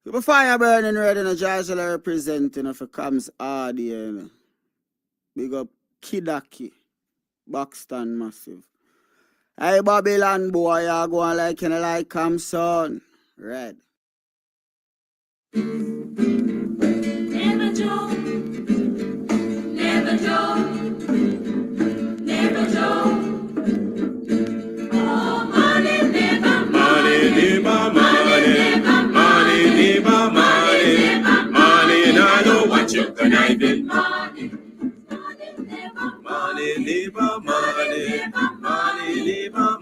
Keep a fire burning red in a Georgia representing of a comes hard here. You know. Big up Kidaki, Buxton massive. Hey Babylon boy, you go on like you know, like come son. Red. Never joke, never joke, never joke. Oh, money never, money never, money never, money never, money never, money. And I know what you're conniving, money. Money never, money never, money never,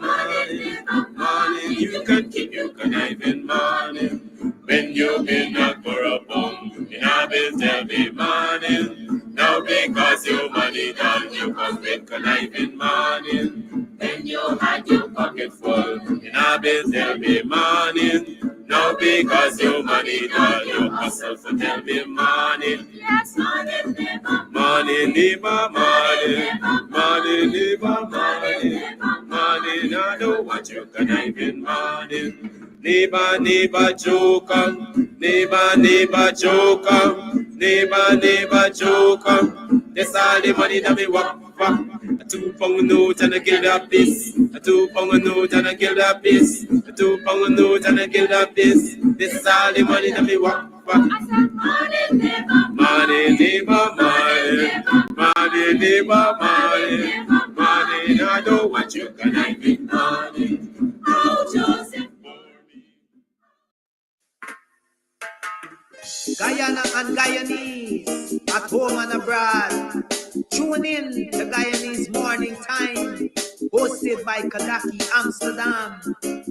money. You can keep your conniving money. When you've been up for a bum, you haven't every money. Now because your money done, you come with conniving money. When you had your pocket full, you haven't every money. Now because your money done, you hustle for every money. Yes, money never, money never, money, money never, money, money. Now know what you're conniving money. Neighbor, neighbor, joker. Neighbor, neighbor, joker. Neighbor, neighbor, joker. That's all the money that me walk for. A 2 pound note and a kill that piece. A 2 pound note and a kill that piece. A 2 pound note and a kill that piece. This is all the money that me walk for. I said money, neighbor, money, neighbor, money, money, neighbor, money, money. I don't want you conniving money. Oh, Joseph. Guyana and Guyanese, at home and abroad. Tune in to Guyanese Morning Time, hosted by Kadaki Amsterdam,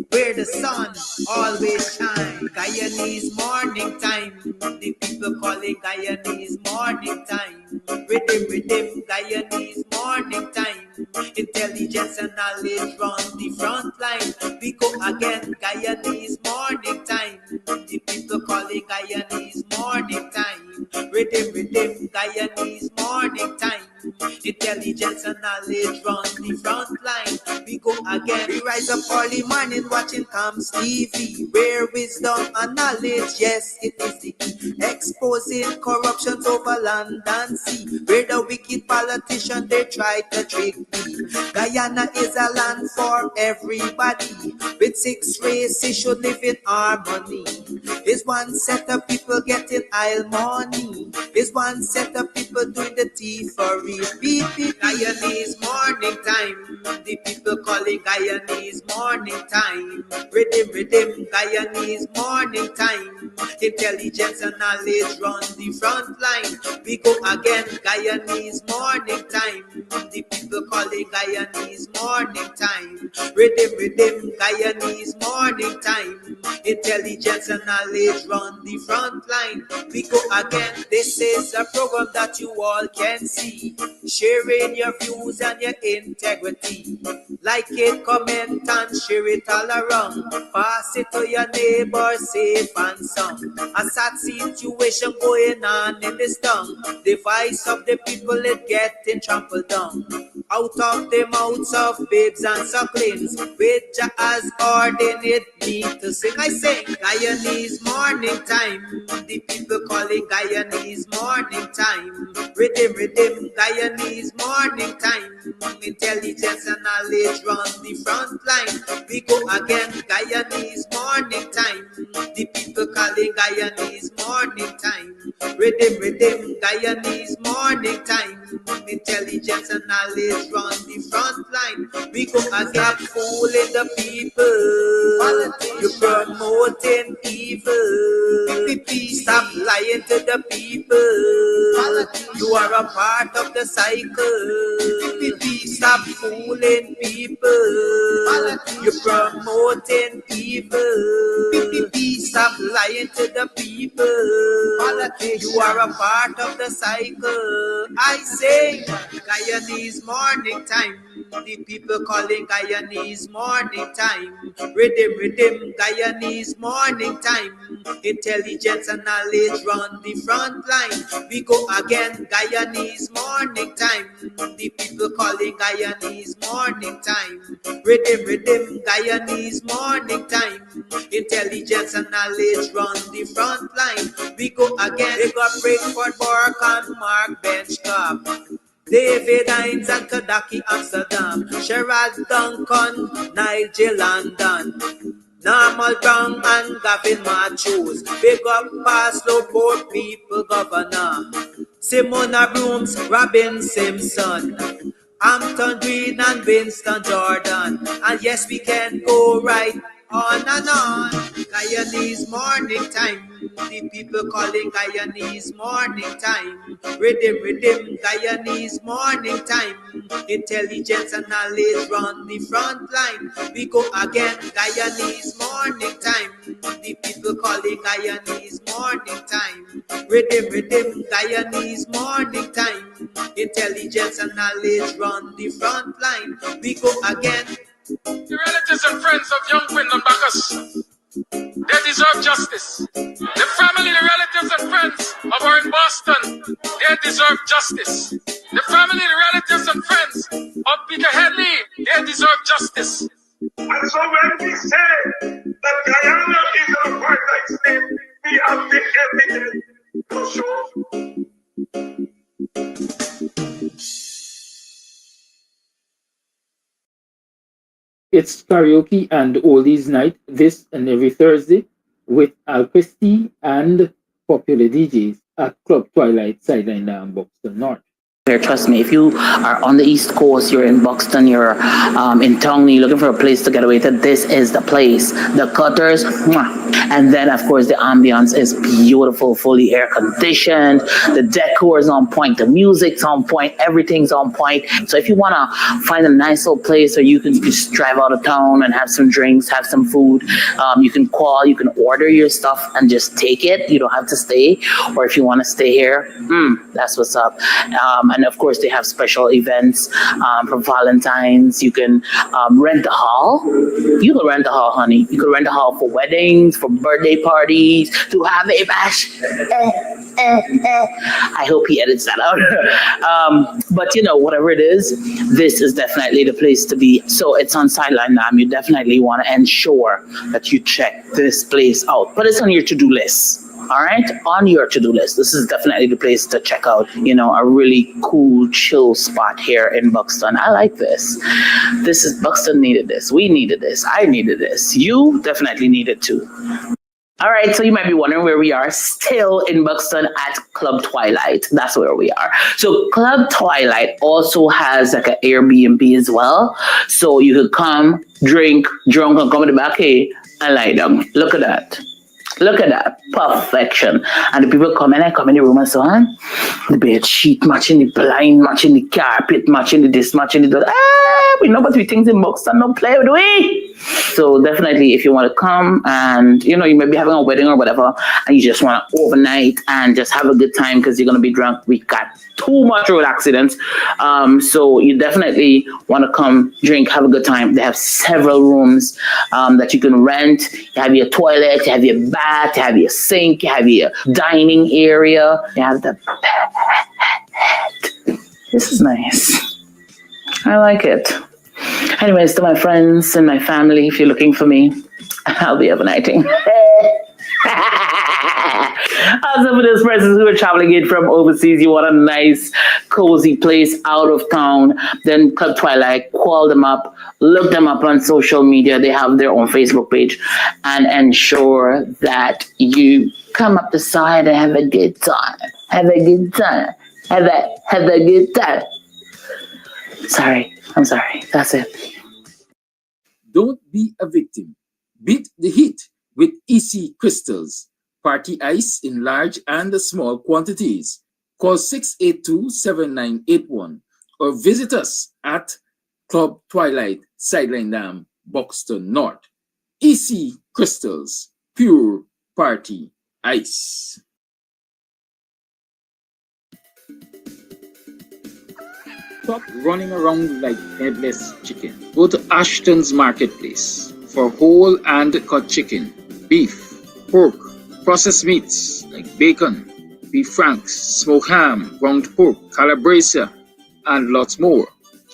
where the sun always shines. Guyanese Morning Time, the people call it Guyanese Morning Time. Rhythm, Guyanese Morning Time. Intelligence and knowledge run the front line. We go again, Guyanese Morning Time. The people call it Guyanese Morning Time. Rhythm, Guyanese Morning Time. Intelligence and knowledge run the front line. We go again. We rise up early morning watching Comes TV, where wisdom and knowledge, yes, it is the key. Exposing corruption over land and sea, where the wicked politicians they try to trick me. Guyana is a land for everybody. With 6 races should live in harmony. Is one set of people getting aisle money. Is one set of people doing the thievery. Guyanese Morning Time. The people calling Guyanese Morning Time. Rhythm, Guyanese Morning Time. Intelligence and knowledge run the front line. We go again, Guyanese Morning Time. The people calling Guyanese Morning Time. Rhythm, Guyanese Morning Time. Intelligence and knowledge run the front line. We go again. This is a program that you all can see, sharing your views and your integrity. Like it, comment and share it all around. Pass it to your neighbor, safe and sound. A sad situation going on in this town. The voice of the people is getting trampled down. Out of the mouths of babes and sucklings, which has ordained me to sing. I sing Guyanese Morning Time. The people calling Guyanese Morning Time. Rhythm, Guyanese Morning Time. Intelligence and knowledge run the front line. We go again, Guyanese Morning Time. The people calling Guyanese Morning Time. Rhythm, Guyanese Morning Time. Intelligence and knowledge run the front line. We go again. Stop fooling the people. You're promoting evil. Stop lying to the people. You are a part of the cycle. Stop fooling people. You're promoting evil. Stop lying to the people. You are a part of the cycle. I say Guyanese Morning Time. The people calling Guyanese morning time. Rhythm, Guyanese morning time. Intelligence and knowledge run the front line. We go again, Guyanese morning time. The people calling Guyanese morning time. Rhythm, Guyanese morning time. Intelligence and knowledge run the front line. We go again. They got Breakford, Bork and Mark Benchcop. David Hines and Kadaki Amsterdam. Sherrod Duncan, Nigel London. Normal Brown and Gavin Matthews. Big up Paslow, Port People Governor. Simona Brooms, Robin Simpson. Hampton Green and Winston Jordan. And yes, we can go right on and on. Guyanese morning time. The people calling Guyanese morning time. Rhythm, Guyanese morning time. Intelligence and knowledge run the front line. We go again, Guyanese morning time. The people calling Guyanese morning time. Rhythm, Guyanese morning time. Intelligence and knowledge run the front line. We go again. The relatives and friends of young Wyndham Bacchus, they deserve justice. The family, the relatives and friends of our in Boston, they deserve justice. The family, the relatives and friends of Peter Headley, they deserve justice. And so when we say that Guyana is an apartheid state, we have the evidence to show. It's karaoke and oldies night this and every Thursday with Al Christie and popular DJs at Club Twilight Sideline down Buxton North. Trust me, if you are on the East Coast, you're in Buxton, you're in Tongley, looking for a place to get away to, this is the place. The Cutters, mwah. And then of course the ambience is beautiful, fully air conditioned, the decor is on point, the music's on point, everything's on point. So if you want to find a nice little place where you can just drive out of town and have some drinks, have some food, you can call, you can order your stuff and just take it. You don't have to stay. Or if you want to stay here, that's what's up. And of course, they have special events for Valentine's. You can rent a hall. You can rent a hall, honey. You can rent a hall for weddings, for birthday parties, to have a bash. I hope he edits that out. But you know, whatever it is, this is definitely the place to be. So it's on Sideline Dam. You definitely want to ensure that you check this place out. But it's on your to-do list. All right, on your to-do list. This is definitely the place to check out, you know, a really cool, chill spot here in Buxton. I like this. This is, Buxton needed this. We needed this. I needed this. You definitely needed too. All right, so you might be wondering where we are. Still in Buxton at Club Twilight. That's where we are. So Club Twilight also has like an Airbnb as well. So you could come, drink, drunk, and come in the back here and lie down. Look at that. Look at that, perfection. And the people come in the room and so on. The bed sheet matching the blind, matching the carpet, matching the this, matching the that. We know what we things in Buxton, no play with we. So definitely if you want to come and, you know, you may be having a wedding or whatever, and you just want to overnight and just have a good time because you're going to be drunk. We got too much road accidents. So you definitely want to come, drink, have a good time. They have several rooms that you can rent. You have your toilet, you have your bath, you have your sink, you have your dining area, you have the bed. This is nice. I like it. Anyways, to my friends and my family, if you're looking for me, I'll be overnighting. Also for those persons who are traveling in from overseas, you want a nice, cozy place out of town, then Club Twilight, call them up, look them up on social media. They have their own Facebook page, and ensure that you come up the side and have a good time. Have a good time. Have a good time. Sorry, I'm sorry. That's it. Don't be a victim. Beat the heat with EC Crystals. Party ice in large and small quantities. Call 682-7981 or visit us at Club Twilight, Sideline Dam, Buxton North. EC Crystals, pure party ice. Stop running around like headless chicken. Go to Ashton's Marketplace for whole and cut chicken, beef, pork, processed meats like bacon, beef franks, smoked ham, ground pork, calabresa, and lots more.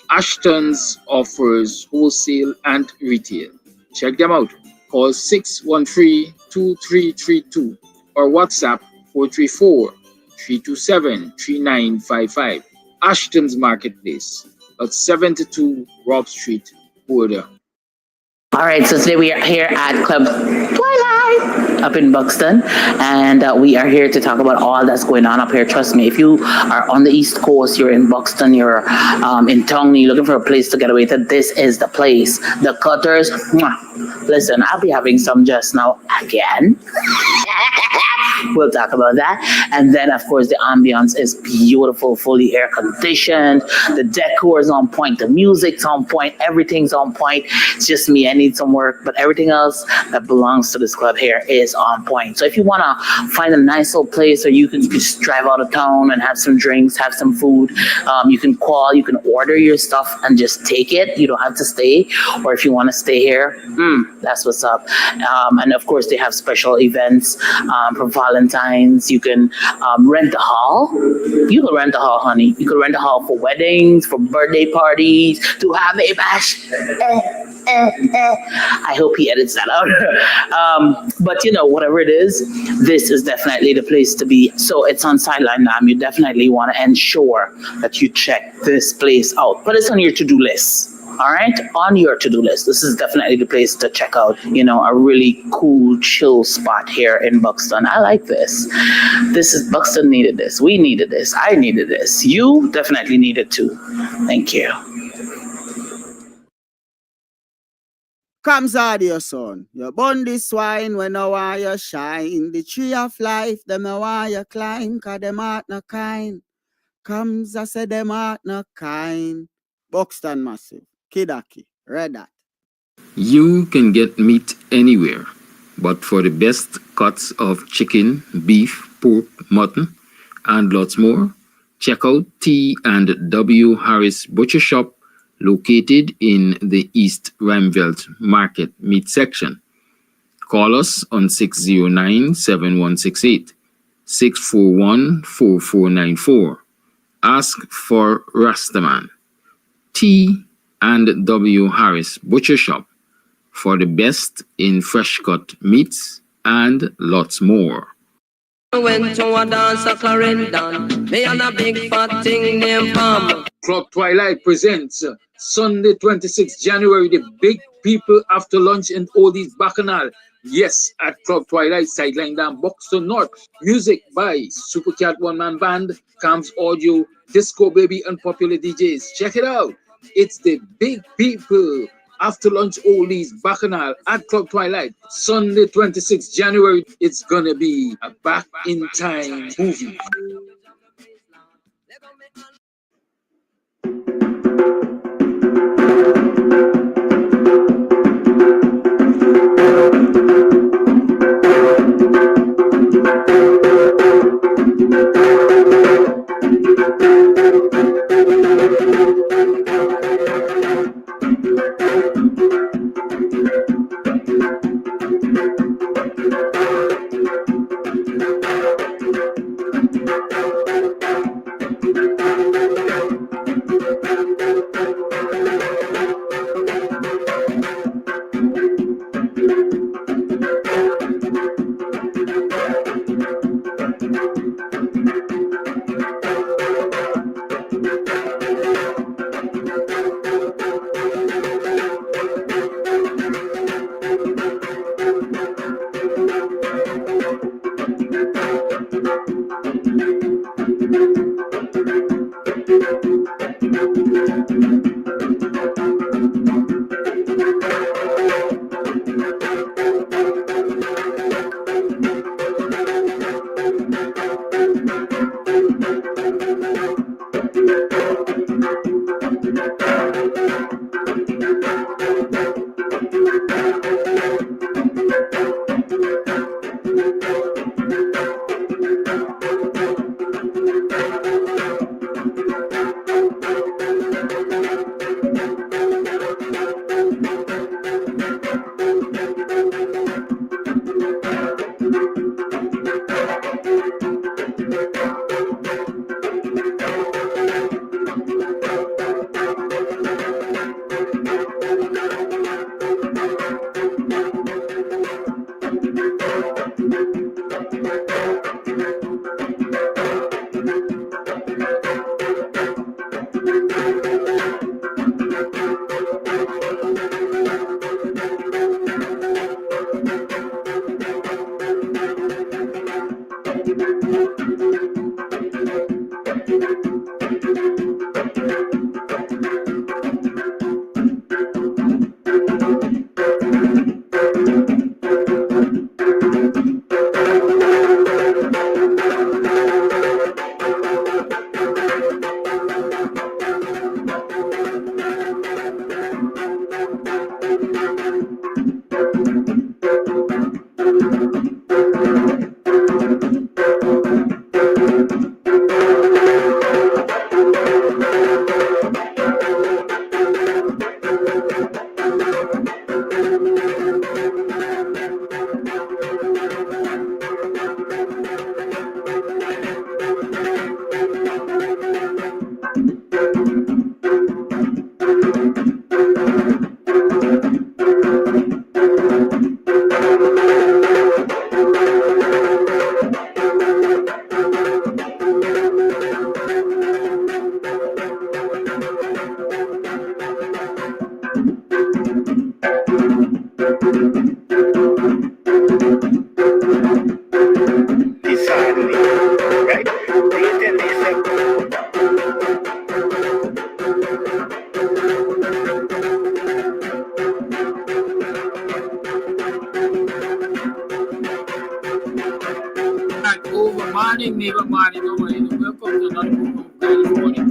Ashton's offers wholesale and retail. Check them out. Call 613-2332 or WhatsApp 434-327-3955. Ashton's Marketplace at 72 Rob Street, Border. All right, so today we are here at Club Twilight up in Buxton, and we are here to talk about all that's going on up here. Trust me, if you are on the East Coast, you're in Buxton, you're in Tongue, you're looking for a place to get away to, this is the place. The Cutters, mwah. Listen, I'll be having some just now again. We'll talk about that. And then, of course, the ambience is beautiful, fully air conditioned. The decor is on point. The music's on point. Everything's on point. It's just me. I need some work, but everything else that belongs to this club here is on point. So if you want to find a nice little place where you can just drive out of town and have some drinks, have some food, you can call, you can order your stuff and just take it. You don't have to stay. Or if you want to stay here, that's what's up. And of course, they have special events for Valentine's. You can rent a hall. You can rent a hall, honey. You can rent a hall for weddings, for birthday parties, to have a bash. I hope he edits that out. But you know, whatever it is, this is definitely the place to be. So it's on Sideline Dam. You definitely want to ensure that you check this place out. But it's on your to-do list. All right, on your to-do list. This is definitely the place to check out, you know, a really cool, chill spot here in Buxton. I like this. This is, Buxton needed this. We needed this. I needed this. You definitely needed too. Thank you. Comes out your son. You burn this swine when I want you shine. The tree of life, them I want you climb, cause them heart no kind. Comes, I say them heart no kind. Buxton Massive. Kidaki, Red Hat. You can get meat anywhere, but for the best cuts of chicken, beef, pork, mutton, and lots more, check out T&W Harris Butcher Shop, located in the East Ramveld Market Meat Section. Call us on 609-7168, 641-4494. Ask for Rastaman. T&W Harris Butcher Shop for the best in fresh cut meats and lots more. Went to a dance a Clarendon, me and a big fat thing named Palm. Club Twilight presents Sunday 26th January, the big people after lunch in Oldies Bacchanal. Yes, at Club Twilight, Sideline Dam, Buxton North. Music by Supercat One Man Band, Camps Audio, Disco Baby, and popular DJs. Check it out. It's the big people after lunch Oldies Bacchanal at Club Twilight. Sunday 26th January. It's gonna be a back in time movie.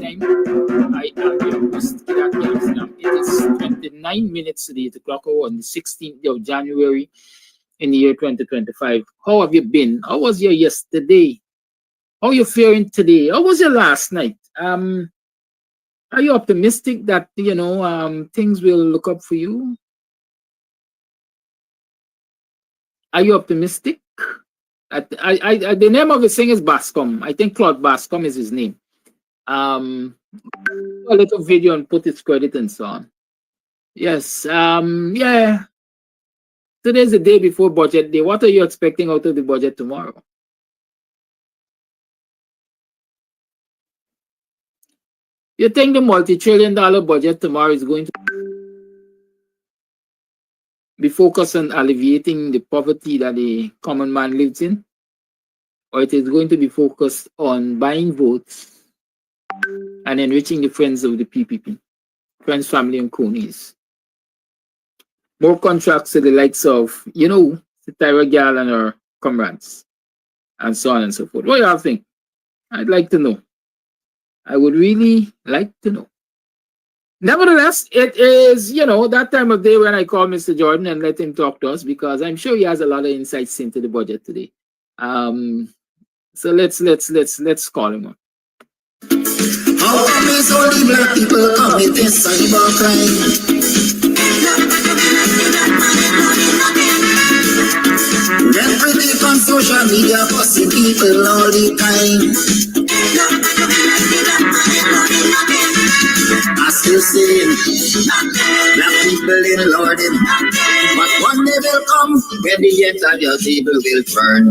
time. I am your host, Kidaki Amsterdam. It is 29 minutes to the 8 o'clock hour on the 16th of January in the year 2025. How have you been? How was your yesterday? How are you faring today? How was your last night? Are you optimistic that, things will look up for you? Are you optimistic? The name of the singer is Bascom. I think Claude Bascom is his name. A little video and put his credit and so on. Yes. Yeah. Today's the day before budget day. What are you expecting out of the budget tomorrow? You think the multi-trillion-dollar budget tomorrow is going to be focused on alleviating the poverty that the common man lives in? Or it is going to be focused on buying votes and enriching the friends of the PPP, friends, family, and cronies? More contracts to the likes of, the Tyra Gal and her comrades, and so on and so forth. What do y'all think? I'd like to know. I would really like to know. Nevertheless, it is, that time of day when I call Mr. Jordan and let him talk to us, because I'm sure he has a lot of insights into the budget today. So let's call him up. How come is only black people committing cybercrime? Get pretty on social media, fussing people all the time. I still saying, black people in Lordin, but one day will come when the ends of your table will burn.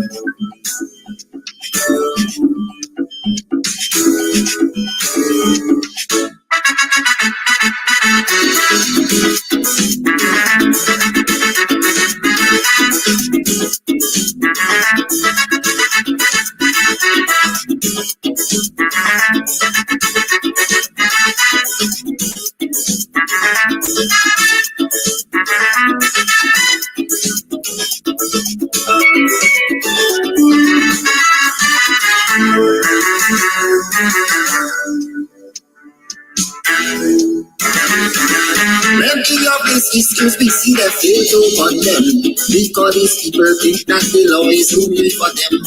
Plenty of these issues we see that fail to condemn, because these people think that the law is only for them.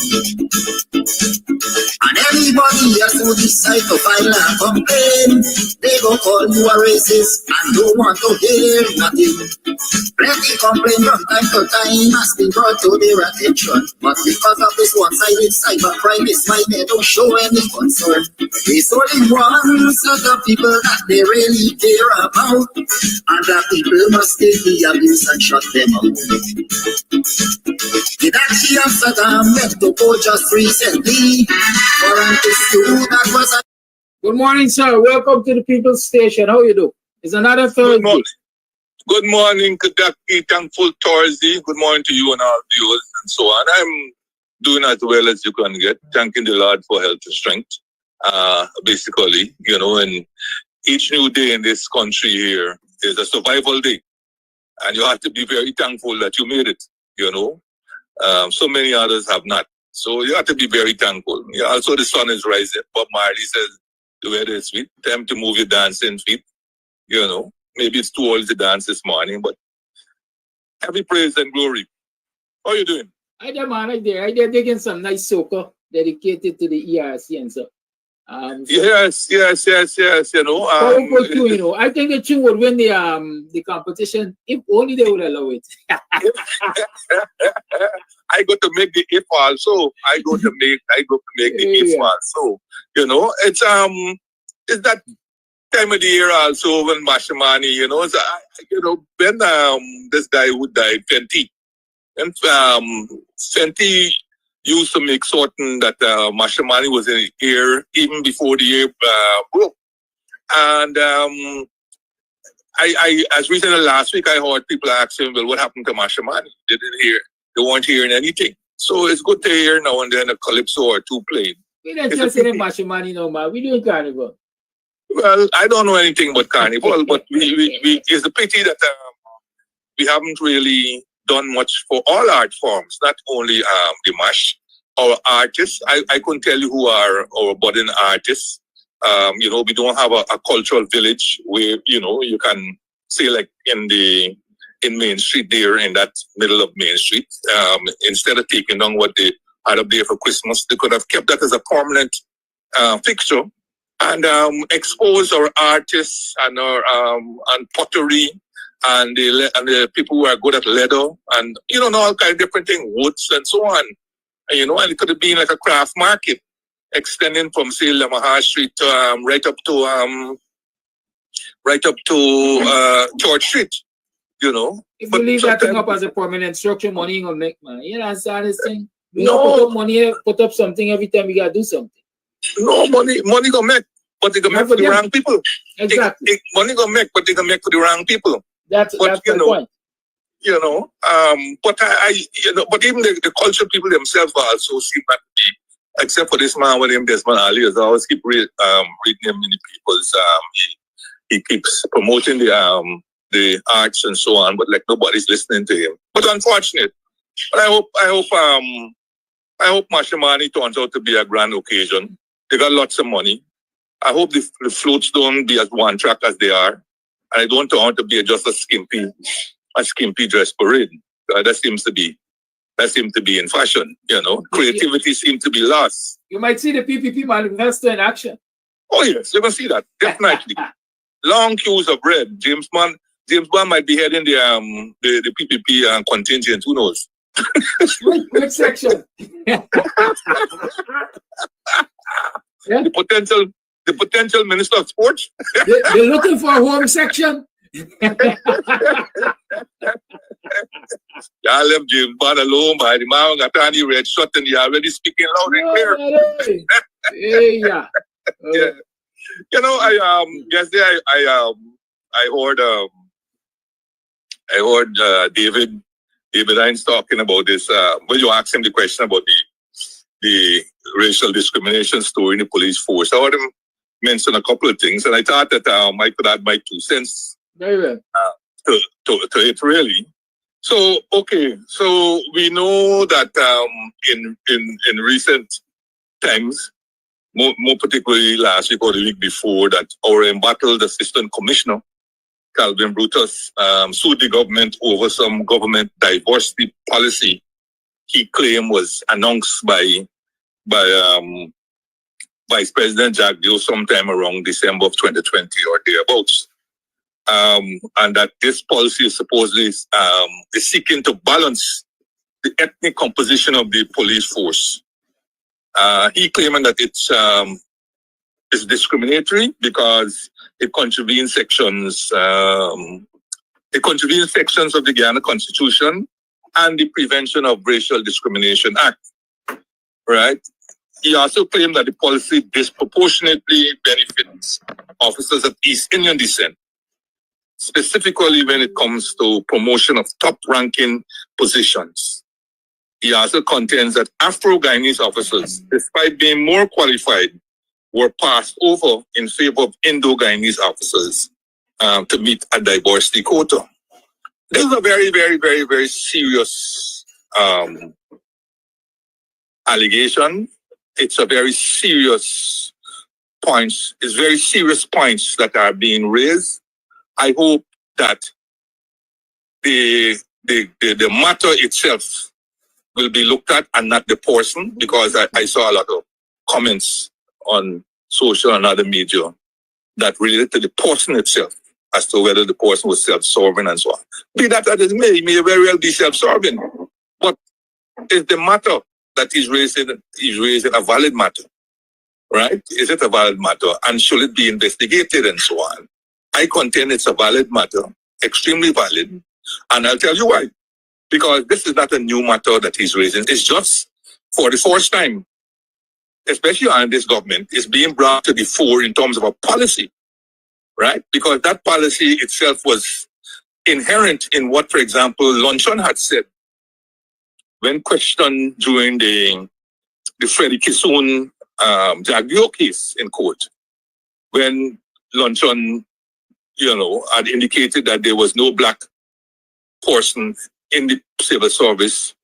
And anybody else who decide to file a complaint, they go call you a racist and don't want to hear nothing. Plenty complaint from time to time has been brought to their attention, but because of this one-sided cybercrime, this might they don't show any concern. There's only one set of people that they really care about, and that people must take the abuse and shut them out. Did actually Amsterdam went to court just recently for an issue that was a... Good morning, sir. Welcome to the People's Station. How you do? It's another Thursday. Good morning, Kadaki. Thankful Thursday. Good morning to you and our viewers and so on. I'm doing as well as you can get. Thanking the Lord for health and strength. Basically, and each new day in this country here is a survival day. And you have to be very thankful that you made it, So many others have not. So you have to be very thankful. Yeah, also the sun is rising. Bob Marley says the weather is sweet. Time to move your dancing feet, Maybe it's too early to dance this morning, but every praise and glory. How are you doing? I did, man. I did digging some nice soca dedicated to the ERC and so. Yes. Powerful tune, I think the tune would win the competition if only they would allow it. I got to make the if also. I got to make the if also. It's that time of the year also when Mashamani, when this guy who died, Fenty. And Fenty used to make certain that Mashamani was in the air even before the air broke. And I as recently last week, I heard people asking, well, what happened to Mashamani? They weren't hearing anything. So it's good to hear now and then a calypso or two playing. We don't just say Mashamani no man. We doing carnival. Well, I don't know anything about carnival, but we it's a pity that we haven't really done much for all art forms, not only the mash. Our artists, I couldn't tell you who are our budding artists, We don't have a cultural village where, you can say like in Main Street there, in that middle of Main Street, instead of taking down what they had up there for Christmas, they could have kept that as a permanent fixture and expose our artists and our and pottery and the people who are good at leather and, all kind of different things, woods and so on. And it could have been like a craft market extending from, say, Lamaha Street to, right up to George Street. If you leave that thing up as a permanent structure, money ain't gonna make, man. You understand this thing? We No. don't put up money, put up something every time we gotta do something. No, money gonna make, but they gonna make for the wrong people. Exactly. Money gonna make, but they gonna make for the wrong people. That's my point. But but even the culture people themselves also seem not to be, except for this man with him, Desmond Ali, I always keep reading him in the people's. He keeps promoting the arts and so on, but like nobody's listening to him. But unfortunate. But I hope Mashimani turns out to be a grand occasion. They got lots of money. I hope the floats don't be as one track as they are, and I don't want to be just a skimpy dress parade. That seems to be in fashion. Creativity seems to be lost. You might see the PPP manifesto in action. Oh yes, you're gonna see that definitely. Long queues of bread. James Bond might be heading the PPP contingent. Who knows? Which section? Yeah. The potential minister of sports. They're looking for a home section. Y'all left James Bond alone, by the man got any red shot and he already speaking loud and clear. Yeah. Yeah. Yesterday I heard David Hines talking about this. When you asked him the question about the racial discrimination story in the police force, I heard him mention a couple of things, and I thought that I could add my 2 cents. Very well. To it really. So so we know that in recent times, more particularly last week or the week before, that our embattled assistant commissioner, Calvin Brutus, sued the government over some government diversity policy he claimed was announced by Vice President Jack Dew sometime around December of 2020 or thereabouts. And that this policy is supposedly is seeking to balance the ethnic composition of the police force. He claiming that it's discriminatory because it contravenes sections of the Guyana Constitution and the Prevention of Racial Discrimination Act. Right? He also claimed that the policy disproportionately benefits officers of East Indian descent, specifically when it comes to promotion of top-ranking positions. He also contends that Afro-Guyanese officers, despite being more qualified, were passed over in favor of Indo-Guyanese officers to meet a diversity quota. This is a very, very, very, very serious allegation. It's a very serious points. It's very serious points that are being raised. I hope that the matter itself will be looked at and not the person, because I saw a lot of comments on social and other media that related to the person itself as to whether the person was self-serving and so on. Be that as it may, he may very well be self-serving, but is the matter that he's raising a valid matter, right? Is it a valid matter, and should it be investigated and so on? I contend it's a valid matter, extremely valid, and I'll tell you why. Because this is not a new matter that he's raising. It's just for the first time, especially on this government, is being brought to the fore in terms of a policy, right? Because that policy itself was inherent in what, for example, Luncheon had said when questioned during the Freddie Kissoon Jagdio case in court, when Luncheon, had indicated that there was no black person in the civil service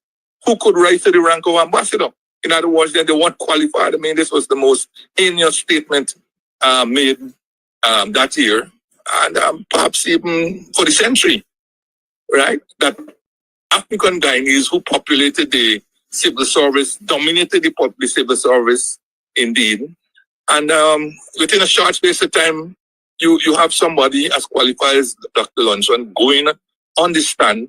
who could rise to the rank of ambassador. In other words, they weren't qualified. I mean, this was the most heinous statement made that year, and perhaps even for the century, right? That African Guyanese who populated the civil service, dominated the civil service, indeed. And within a short space of time, you have somebody as qualified as Dr. Luncheon going on the stand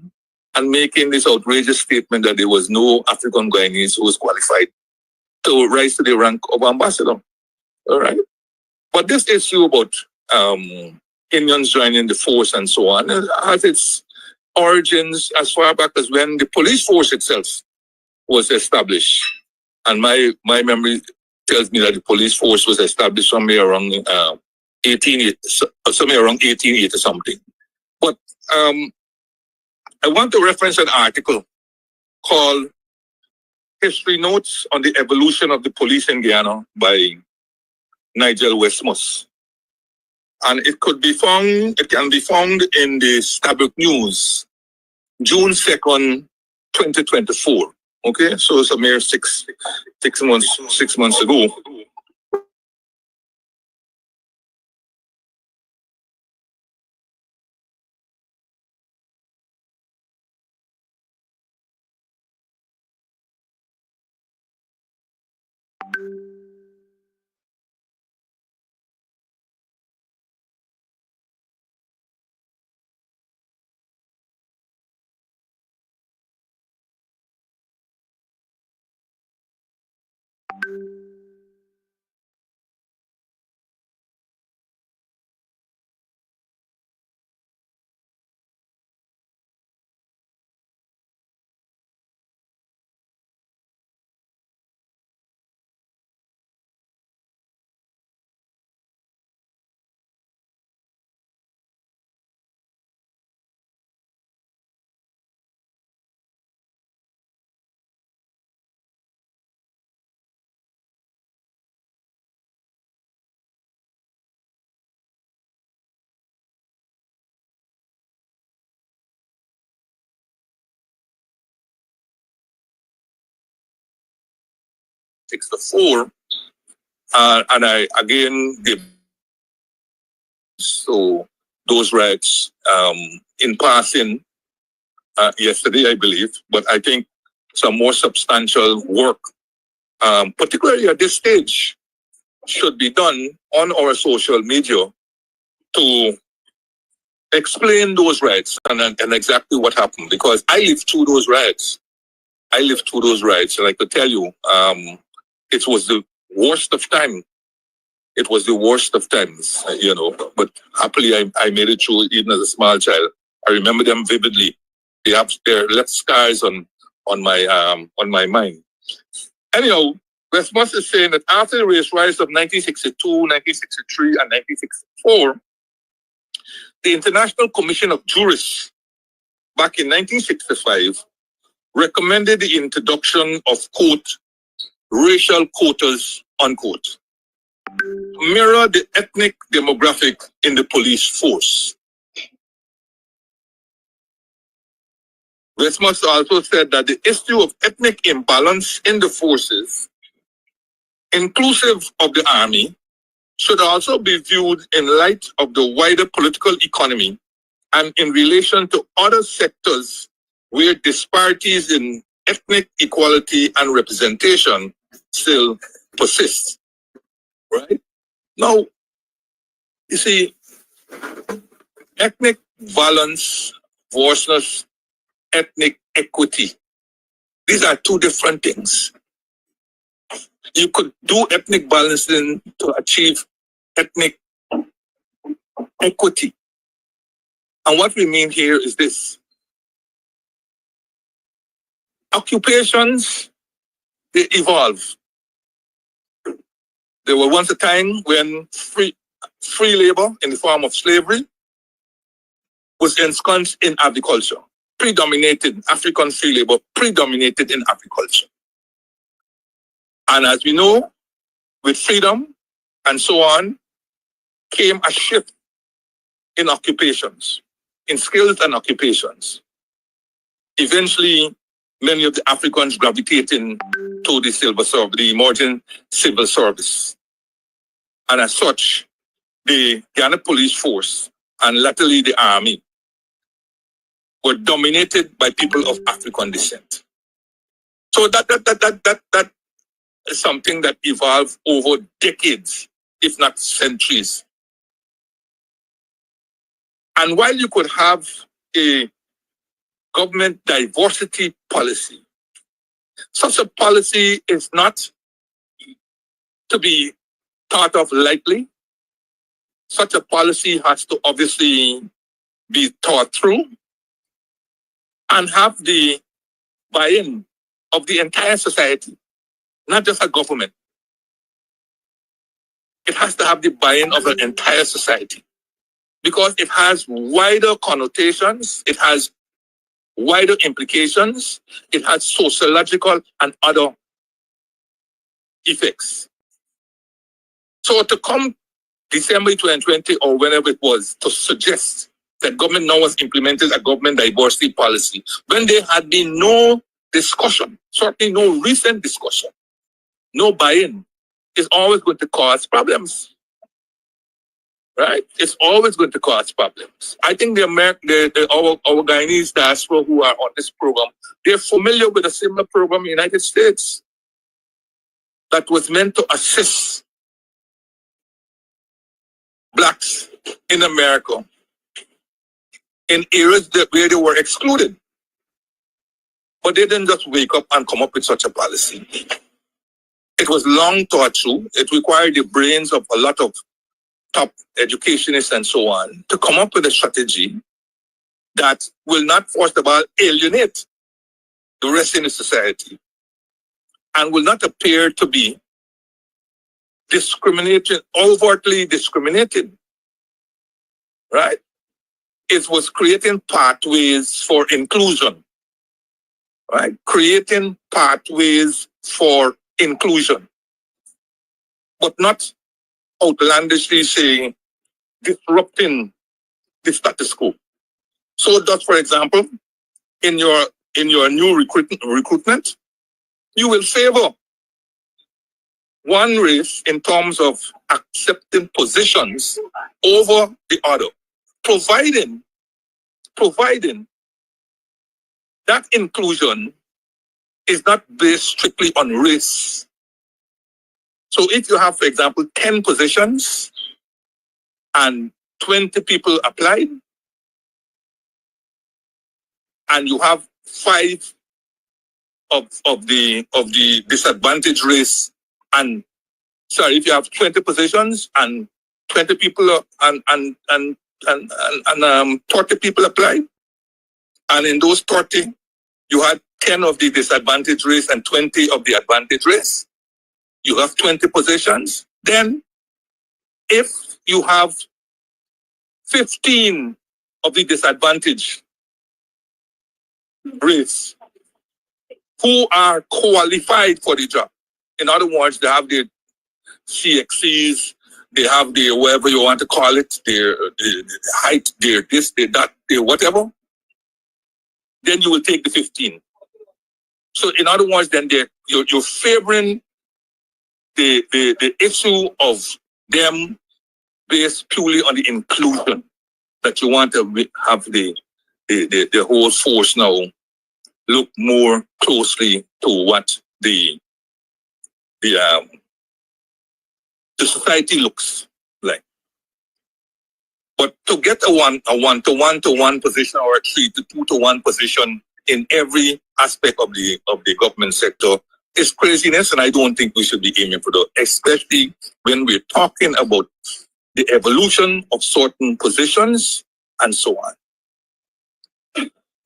and making this outrageous statement that there was no African Guyanese who was qualified to rise to the rank of ambassador. All right. But this issue about Indians joining the force and so on has its origins as far back as when the police force itself was established. And my memory tells me that the police force was established somewhere around 1880 something. But I want to reference an article called History Notes on the Evolution of the Police in Guyana by Nigel Westmus. And it can be found in the Stabrook News, June 2nd, 2024. Okay, so it's a mere six months ago. '64, and I again give so those rights in passing yesterday, I believe, but I think some more substantial work, particularly at this stage, should be done on our social media to explain those rights and exactly what happened, because I lived through those rights. And I could tell you, it was the worst of time. It was the worst of times, you know. But happily, I made it through even as a small child. I remember them vividly. They have their left scars on my mind. Anyhow, Westmus is saying that after the race riots of 1962, 1963, and 1964, the International Commission of Jurists back in 1965 recommended the introduction of, quote, racial quotas, unquote, to mirror the ethnic demographic in the police force. Westmus also said that the issue of ethnic imbalance in the forces, inclusive of the army, should also be viewed in light of the wider political economy and in relation to other sectors where disparities in ethnic equality and representation still persist. Right? Now, you see, ethnic balance versus ethnic equity, these are two different things. You could do ethnic balancing to achieve ethnic equity. And what we mean here is this. Occupations, they evolve. There was once a time when free labor in the form of slavery was ensconced in agriculture. African free labor predominated in agriculture. And as we know, with freedom and so on, came a shift in occupations, in skills and occupations. Eventually, many of the Africans gravitating to the emerging civil service. And as such, the Guyana police force and latterly the army were dominated by people of African descent. So that is something that evolved over decades, if not centuries. And while you could have a government diversity policy, such a policy is not to be thought of lightly. Such a policy has to obviously be thought through and have the buy-in of the entire society, not just a government. It has to have the buy-in of an entire society because it has wider connotations, it has wider implications, it has sociological and other effects. So to come December 2020 or whenever it was to suggest that government now was implementing a government diversity policy when there had been no discussion, certainly no recent discussion, no buy-in, is always going to cause problems. Right? It's always going to cause problems. I think our Guyanese diaspora who are on this program, they're familiar with a similar program in the United States that was meant to assist blacks in America in areas where they were excluded. But they didn't just wake up and come up with such a policy. It was long thought through. It required the brains of a lot of top educationists and so on to come up with a strategy that will not, first of all, alienate the rest in the society and will not appear to be discriminated, overtly discriminated, right? It was creating pathways for inclusion, right? Creating pathways for inclusion, but not outlandishly saying disrupting the status quo. So that, for example, in your new recruitment, you will favor one race in terms of accepting positions over the other, providing that inclusion is not based strictly on race. So if you have, for example, 10 positions and 20 people applied, and you have 5 of the disadvantaged race, and sorry, if you have 20 positions and 20 people and 30 people applied, and in those 30 you had 10 of the disadvantaged race and 20 of the advantaged race, you have 20 positions. Then if you have 15 of the disadvantaged race who are qualified for the job, in other words, they have their CXCs, they have their whatever you want to call it, their height, their this, their that, their whatever, then you will take the 15. So in other words, then you're favoring the issue of them based purely on the inclusion, that you want to have the whole force now look more closely to what the society looks like. But to get a 1-to-1 position or a 3-to-2-to-1 position in every aspect of the government sector is craziness, and I don't think we should be aiming for that, especially when we're talking about the evolution of certain positions and so on.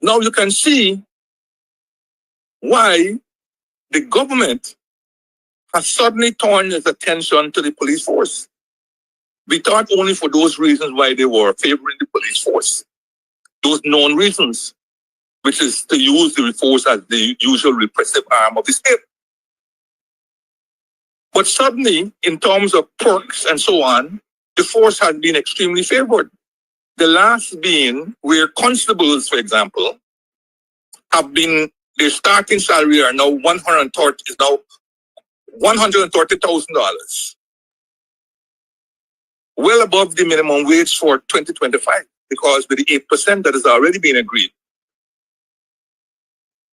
Now you can see why the government has suddenly turned its attention to the police force. We thought only for those reasons why they were favoring the police force, those known reasons, which is to use the force as the usual repressive arm of the state. But suddenly, in terms of perks and so on, the force has been extremely favored. The last being where constables, for example, have been, their starting salary are now $130,000. well above the minimum wage for 2025, because with the 8% that has already been agreed,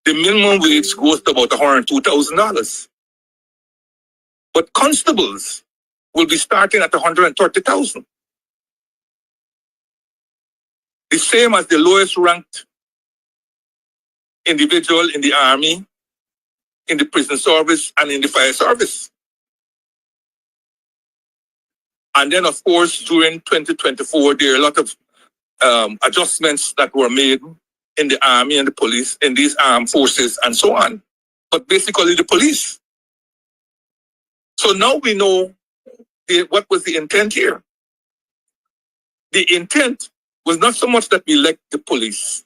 the minimum wage goes to about $102,000. But constables will be starting at $130,000. The same as the lowest ranked individual in the army, in the prison service, and in the fire service. And then, of course, during 2024, there are a lot of adjustments that were made in the army and the police, in these armed forces, and so on. But basically, the police. So now we know what was the intent here. The intent was not so much that we elect the police,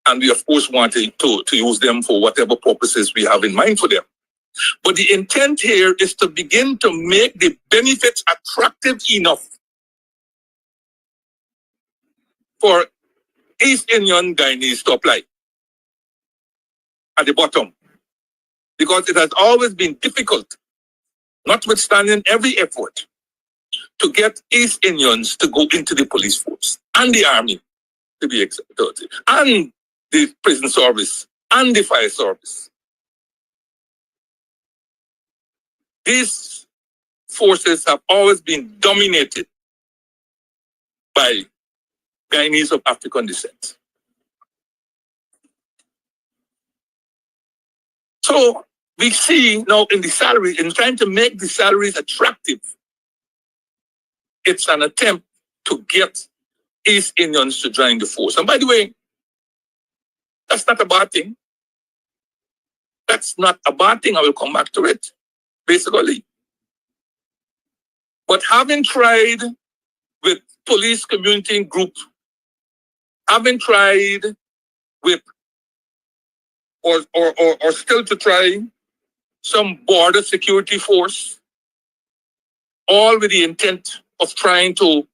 and we, of course, want to use them for whatever purposes we have in mind for them. But the intent here is to begin to make the benefits attractive enough for East Indian Guyanese to apply at the bottom. Because it has always been difficult, notwithstanding every effort, to get East Indians to go into the police force and the army, to be exact, and the prison service and the fire service. These forces have always been dominated by Guyanese of African descent. So we see now in the salary, in trying to make the salaries attractive, it's an attempt to get East Indians to join the force. And by the way, that's not a bad thing. That's not a bad thing. I will come back to it, basically. But having tried with police community group, having tried with, or still to try some border security force, all with the intent of trying to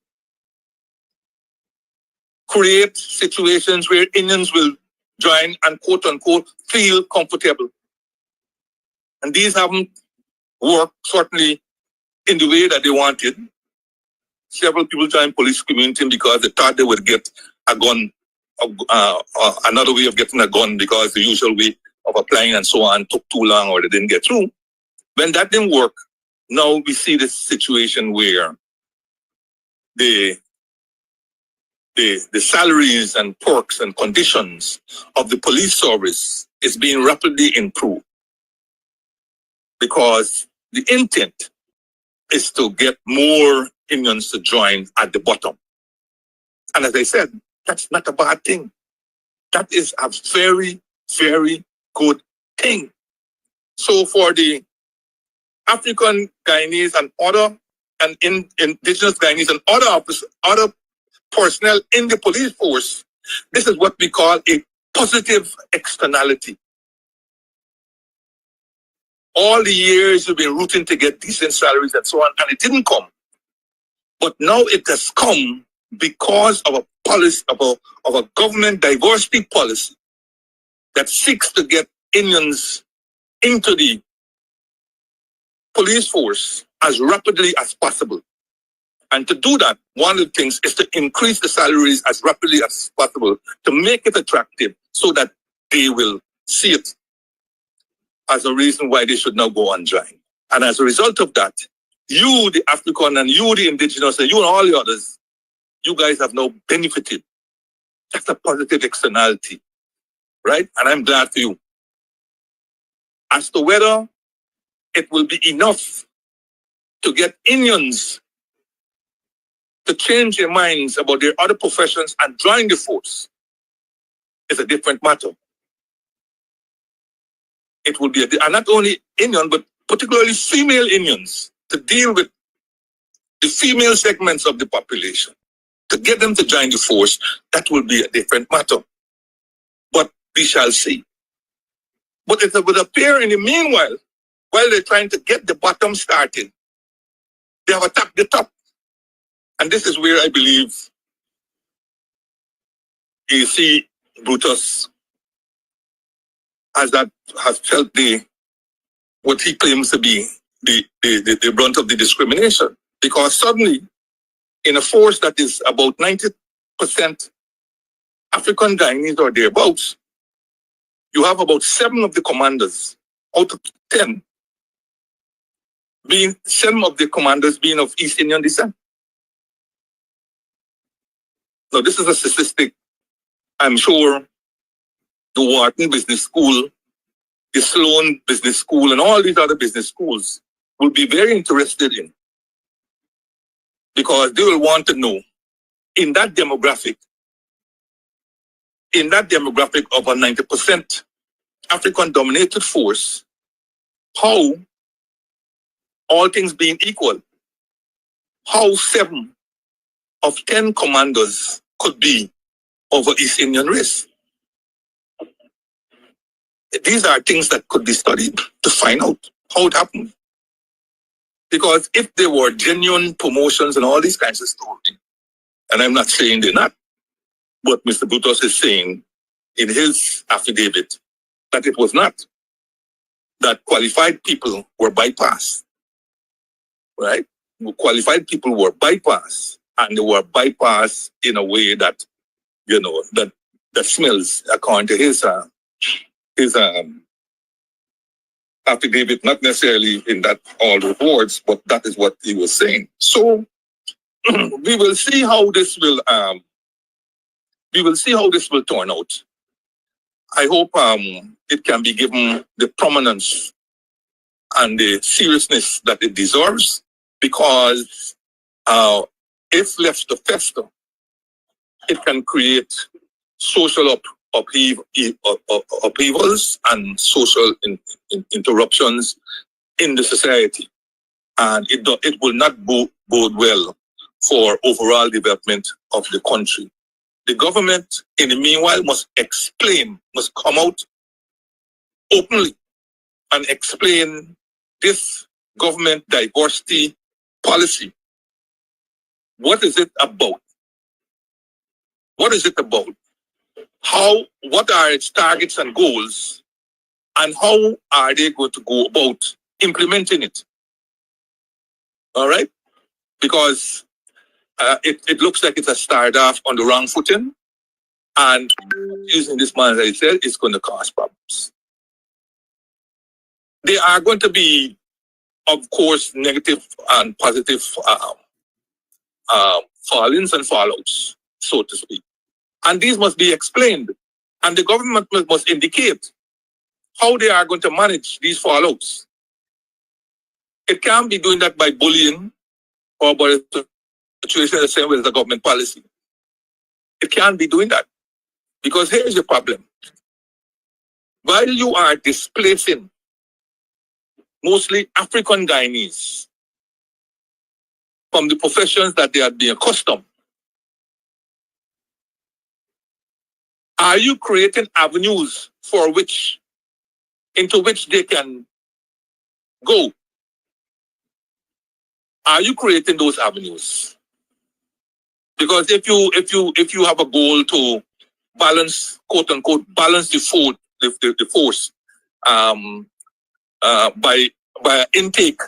create situations where Indians will join and quote unquote feel comfortable. And these haven't worked certainly in the way that they wanted. Several people joined police community because they thought they would get a gun, another way of getting a gun, because the usual way of applying and so on took too long or they didn't get through. When that didn't work, now we see this situation where the salaries and perks and conditions of the police service is being rapidly improved, because the intent is to get more Indians to join at the bottom. And as I said, that's not a bad thing. That is a very, very good thing. So for the African Guyanese and other and indigenous Guyanese and other personnel in the police force, this is what we call a positive externality. All the years you've been rooting to get decent salaries and so on, and it didn't come. But now it has come because of a policy, of a government diversity policy that seeks to get Indians into the police force as rapidly as possible. And to do that, one of the things is to increase the salaries as rapidly as possible, to make it attractive so that they will see it as a reason why they should now go and join. And as a result of that, you, the African, and you, the indigenous, and you and all the others, you guys have now benefited. That's a positive externality, right? And I'm glad for you. As to whether it will be enough to get Indians to change their minds about their other professions and join the force is a different matter. It will be, and not only Indian, but particularly female Indians, to deal with the female segments of the population, to get them to join the force, that will be a different matter. But we shall see. But it would appear in the meanwhile, while they're trying to get the bottom started, they have attacked the top. And this is where I believe you see Brutus has felt what he claims to be the brunt of the discrimination. Because suddenly in a force that is about 90% African Guyanese or thereabouts, you have about 7 of the commanders out of 10 being 7 of the commanders being of East Indian descent. Now, this is a statistic I'm sure the Wharton Business School, the Sloan Business School, and all these other business schools will be very interested in, because they will want to know in that demographic of a 90% African-dominated force, how, all things being equal, how 7 of 10 commanders could be of an East Indian race. These are things that could be studied to find out how it happened. Because if there were genuine promotions and all these kinds of stories, and I'm not saying they're not, but Mr. Brutus is saying in his affidavit that it was not, that qualified people were bypassed, right? Qualified people were bypassed, and they were bypassed in a way that, you know, that smells, according to his affidavit, not necessarily in that all the words, but that is what he was saying. So we will see how this will turn out. I hope it can be given the prominence and the seriousness that it deserves, because if left to fester, it can create social upheavals and social interruptions in the society, and it will not bode well for overall development of the country. The government, in the meanwhile, must come out openly and explain this government diversity policy. What is it about? What is it about? What are its targets and goals, and how are they going to go about implementing it? All right? Because it looks like it's a start off on the wrong footing, and using this man, as I said, it's going to cause problems. There are going to be, of course, negative and positive fallings and fallouts, so to speak. And these must be explained. And the government must indicate how they are going to manage these fallouts. It can't be doing that by bullying or by a situation the same way as the government policy. It can't be doing that. Because here's the problem. While you are displacing mostly African Guyanese from the professions that they have been accustomed, are you creating avenues into which they can go? Are you creating those avenues? Because if you have a goal to balance, quote unquote, balance the force by an intake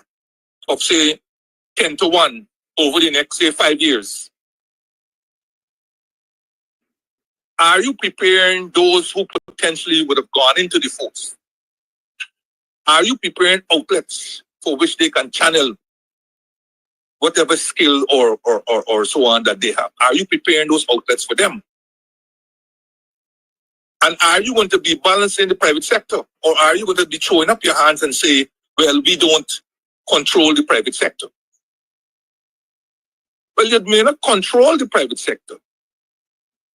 of say 10-1 over the next say 5 years, are you preparing those who potentially would have gone into the force? Are you preparing outlets for which they can channel whatever skill or so on that they have? Are you preparing those outlets for them? And are you going to be balancing the private sector? Or are you going to be throwing up your hands and say, well, we don't control the private sector? Well, you may not control the private sector,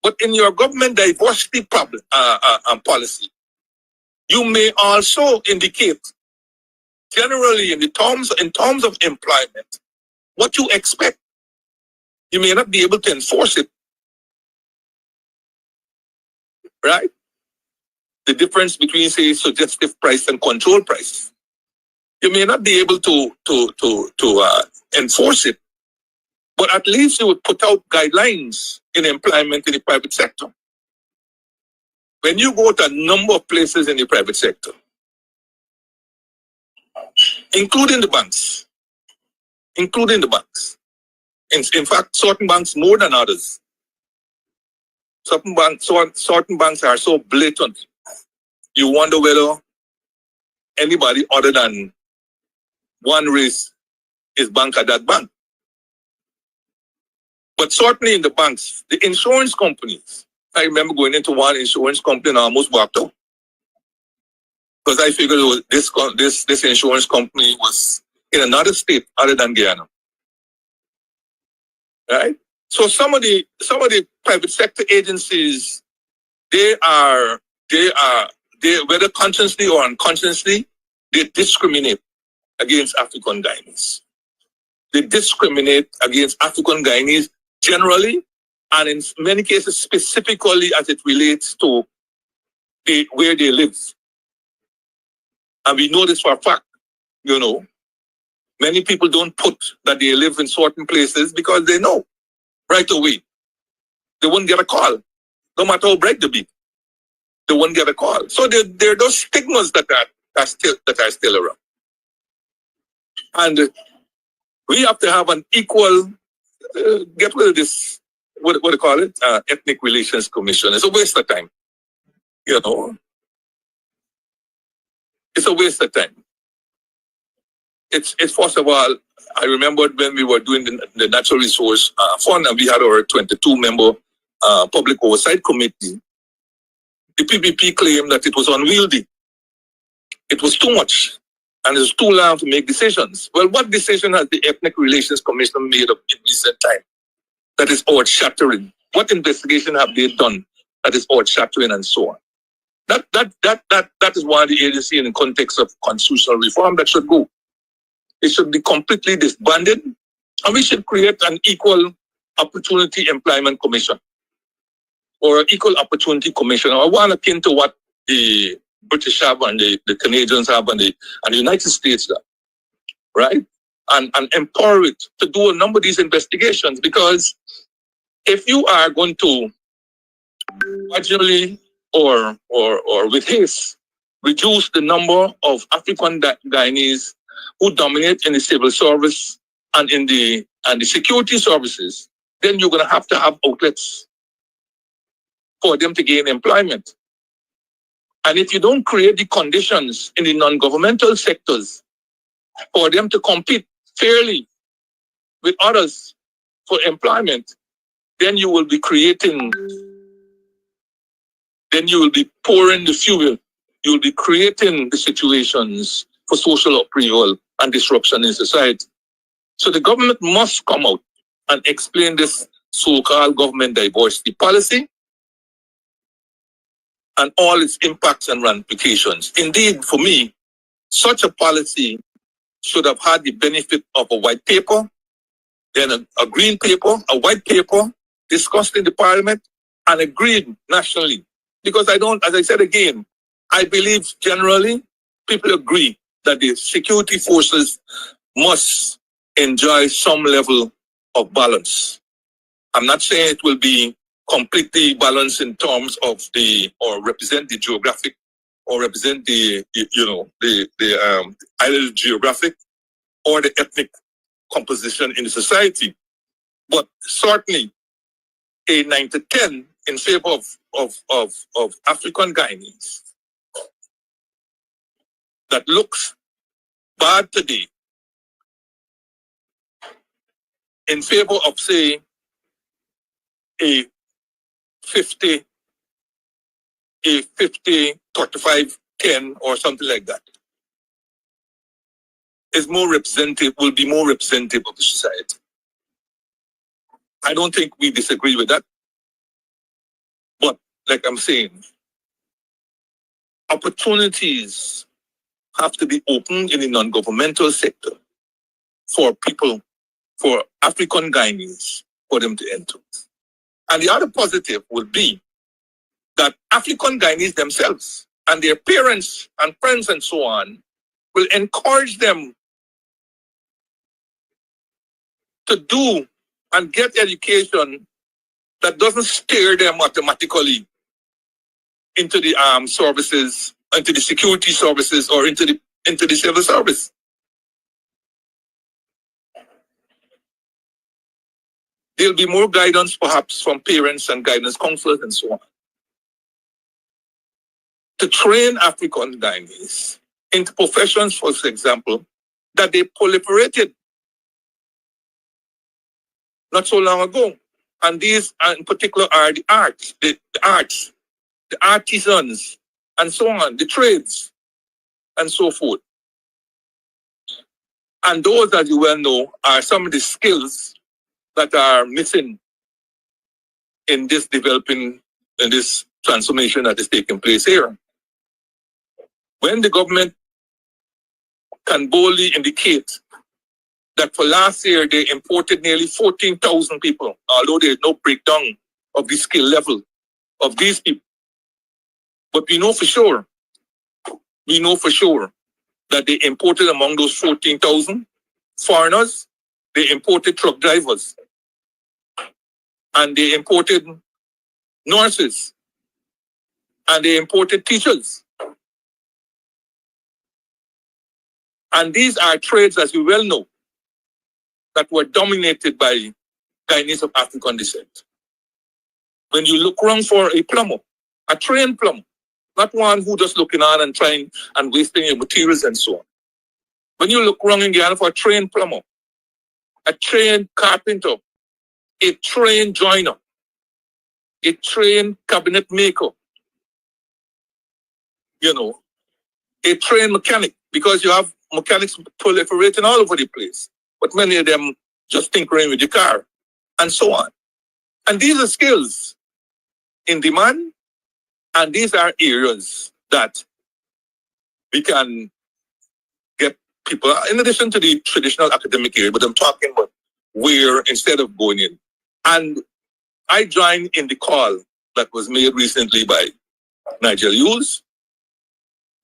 but in your government diversity policy, you may also indicate, generally in terms of employment, what you expect. You may not be able to enforce it, right? The difference between, say, suggestive price and control price. You may not be able to enforce it, but at least you would put out guidelines in employment in the private sector. When you go to a number of places in the private sector, including the banks, In fact, certain banks more than others. Certain banks are so blatant. You wonder whether anybody other than one race is bank at that bank. But certainly in the banks, the insurance companies, I remember going into one insurance company and I almost walked out. Because I figured this insurance company was in another state other than Guyana. Right? So some of the private sector agencies, they whether consciously or unconsciously, they discriminate against African Guyanese. They discriminate against African Guyanese generally, and in many cases specifically as it relates to where they live. And we know this for a fact, you know. Many people don't put that they live in certain places because they know right away they won't get a call. No matter how bright they be, they won't get a call. So there are those stigmas that are still around. And we have to have an equal, get rid of this, what do you call it? Ethnic Relations Commission. It's a waste of time. You know, it's a waste of time. It's first of all, I remembered when we were doing the Natural Resource Fund and we had our 22-member Public Oversight Committee. The PPP claimed that it was unwieldy. It was too much. And it was too long to make decisions. Well, what decision has the Ethnic Relations Commission made up in recent time that is earth-shattering? What investigation have they done that is earth-shattering and so on? That is one of the agencies in the context of constitutional reform that should go. It should be completely disbanded, and we should create an equal opportunity employment commission or equal opportunity commission, or one akin to what the British have and the Canadians have and the United States have, right? And empower it to do a number of these investigations, because if you are going to gradually or with haste reduce the number of African Guyanese who dominate in the civil service and in the security services, then you're going to have outlets for them to gain employment. And if you don't create the conditions in the non-governmental sectors for them to compete fairly with others for employment, then you will be pouring the fuel. You'll be creating the situations for social upheaval and disruption in society. So the government must come out and explain this so-called government diversity policy and all its impacts and ramifications. Indeed, for me, such a policy should have had the benefit of a white paper, then a green paper, a white paper discussed in the parliament and agreed nationally. Because as I said again, I believe generally people agree that the security forces must enjoy some level of balance. I'm not saying it will be completely balanced in terms of represent the geographic or represent the either the geographic or the ethnic composition in the society, but certainly a 9-10 in favor of African Guyanese that looks bad today in favor of, say, a 50, 35, 10 or something like that is more representative, will be more representative of the society. I don't think we disagree with that. But like I'm saying, opportunities have to be opened in the non-governmental sector for people, for African Guyanese, for them to enter. And the other positive will be that African Guyanese themselves and their parents and friends and so on will encourage them to do and get education that doesn't steer them automatically into the armed services, into the security services, or into the civil service. There'll be more guidance perhaps from parents and guidance counselors and so on. To train African Guyanese into professions, for example, that they proliferated not so long ago. And these in particular are the arts, the artisans, and so on, the trades, and so forth. And those, as you well know, are some of the skills that are missing in this developing, in this transformation that is taking place here. When the government can boldly indicate that for last year they imported nearly 14,000 people, although there is no breakdown of the skill level of these people. But we know for sure that they imported among those 14,000 foreigners, they imported truck drivers, and they imported nurses, and they imported teachers. And these are trades, as you well know, that were dominated by Guyanese of African descent. When you look around for a plumber, a trained plumber, not one who just looking on and trying and wasting your materials and so on. When you look around in Guyana for a trained plumber, a trained carpenter, a trained joiner, a trained cabinet maker, a trained mechanic, because you have mechanics proliferating all over the place, but many of them just tinkering with your car, and so on. And these are skills in demand, and these are areas that we can get people, in addition to the traditional academic area, but I'm talking about where instead of going in. And I joined in the call that was made recently by Nigel Hughes,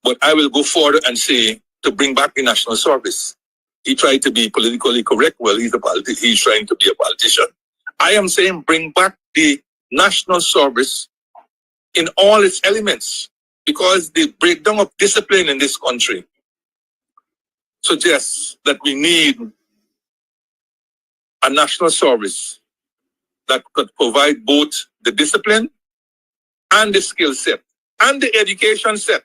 but I will go further and say to bring back the national service. He tried to be politically correct. Well, he's trying to be a politician. I am saying bring back the national service in all its elements, because the breakdown of discipline in this country suggests that we need a national service that could provide both the discipline and the skill set and the education set.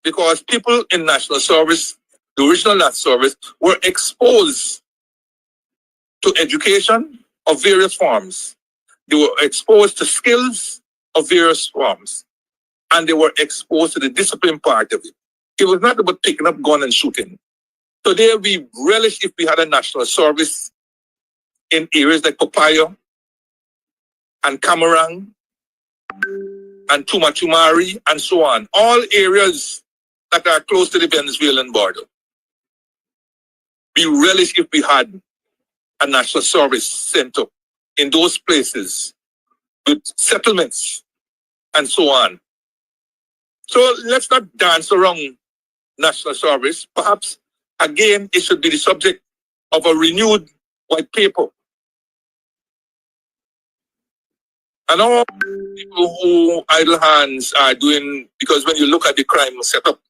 Because people in national service, the original national service, were exposed to education of various forms. They were exposed to skills of various forms. And they were exposed to the discipline part of it. It was not about picking up gun and shooting. Today we relish if we had a national service in areas like Papaya and Camarang and Tumari and so on. All areas that are close to the Venezuelan border. We relish if we had a national service center in those places with settlements and so on. So let's not dance around national service. Perhaps, again, it should be the subject of a renewed white paper. And all people who idle hands are doing, because when you look at the crime setup,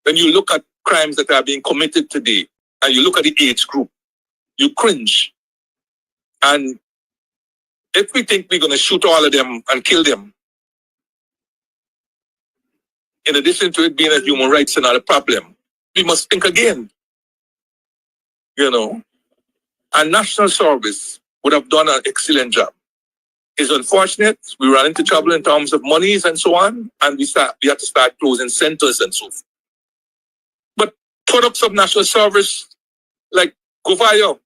when you look at crimes that are being committed today, and you look at the age group, you cringe. And if we think we're going to shoot all of them and kill them, in addition to it being a human rights another problem, we must think again. And national service would have done an excellent job. It's unfortunate we ran into trouble in terms of monies and so on, and we had to start closing centers and so forth. But products of national service, like Govayo,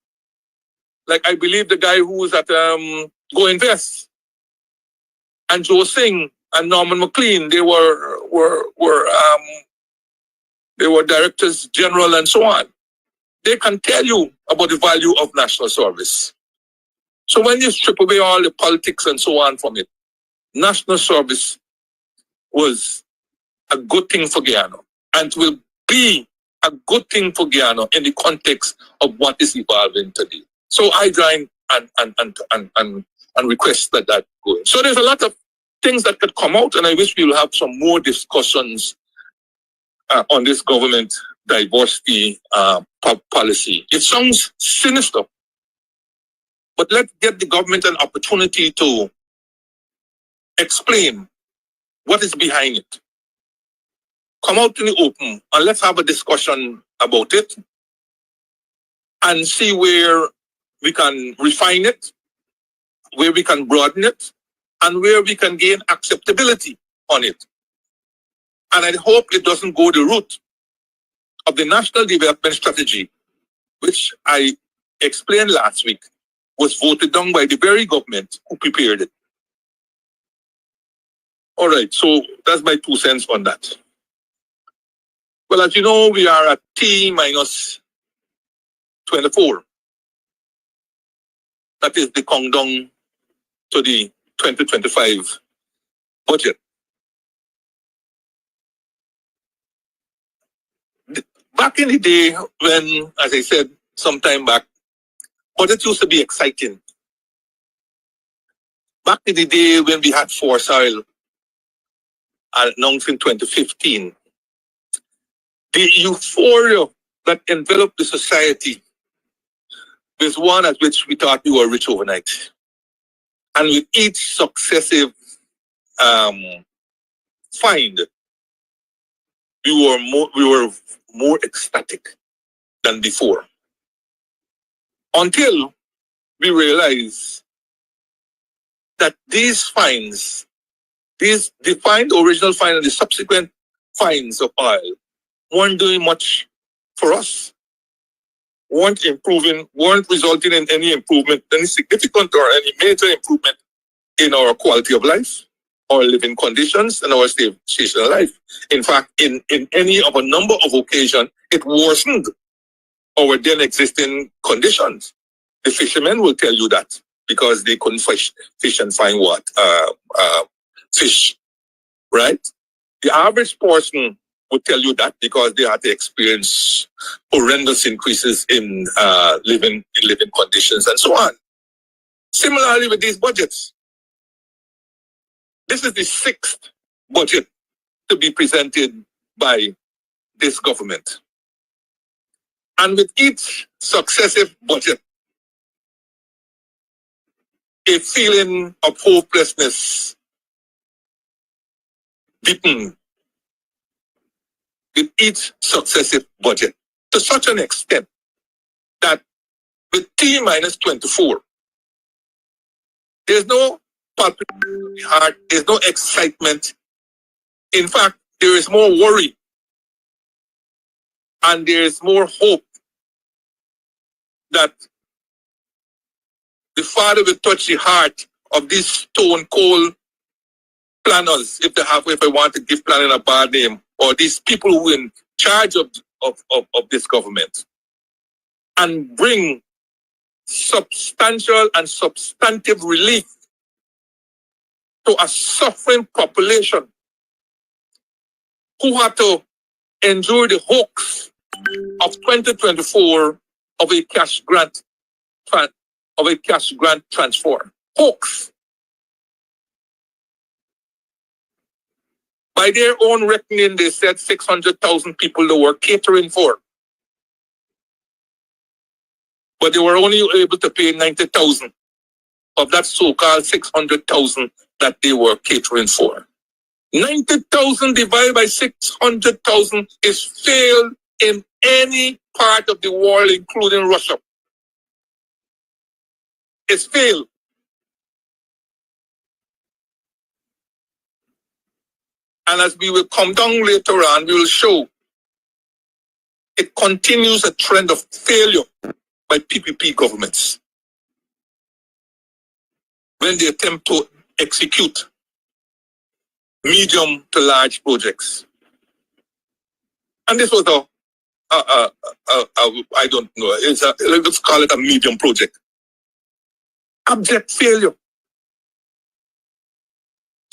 like I believe the guy who was at Go Invest, and Joe Singh and Norman McLean, they were directors general and so on. They can tell you about the value of national service. So when you strip away all the politics and so on from it, national service was a good thing for Guyana, and will be a good thing for Guyana in the context of what is evolving today. So I join and request that go in. So there's a lot of things that could come out, and I wish we will have some more discussions on this government diversity policy. It sounds sinister, But let's give the government an opportunity to explain what is behind it. Come out in the open and let's have a discussion about it and see where we can refine it, where we can broaden it, and where we can gain acceptability on it. And I hope it doesn't go the route of the National Development Strategy, which I explained last week, was voted down by the very government who prepared it. All right, so that's my 2 cents on that. Well, as you know, we are at T minus 24. That is the countdown to the 2025 budget. Back in the day when, as I said some time back, budget used to be exciting. Back in the day when we had force oil announced in 2015, the euphoria that enveloped the society was one at which we thought we were rich overnight. And with each successive find, we were more ecstatic than before. Until we realized that these finds, the original find and the subsequent finds of oil weren't doing much for us, weren't resulting in any improvement, any significant or any major improvement in our quality of life, our living conditions, and our station of life. In fact, in any of a number of occasions, it worsened our then existing conditions. The fishermen will tell you that because they couldn't fish and find what? Fish, right? The average person would tell you that because they had to experience horrendous increases in living conditions and so on. Similarly with these budgets, this is the 6th budget to be presented by this government. And with each successive budget, a feeling of hopelessness deepened with each successive budget to such an extent that with T minus 24, there's no palpitation in the heart, there's no excitement. In fact, there is more worry and there is more hope that the Father will touch the heart of these stone cold planners, if I want to give planning a bad name, or these people who are in charge of this government, and bring substantial and substantive relief to a suffering population who had to endure the hoax of 2024 of a cash grant transfer. Hoax. By their own reckoning, they said 600,000 people they were catering for. But they were only able to pay 90,000 of that so-called 600,000 that they were catering for. 90,000 divided by 600,000 is failed in any part of the world, including Russia. It's failed. And as we will come down later on, we will show it continues a trend of failure by PPP governments when they attempt to execute medium to large projects. And this was I don't know, let's call it a medium project. Abject failure.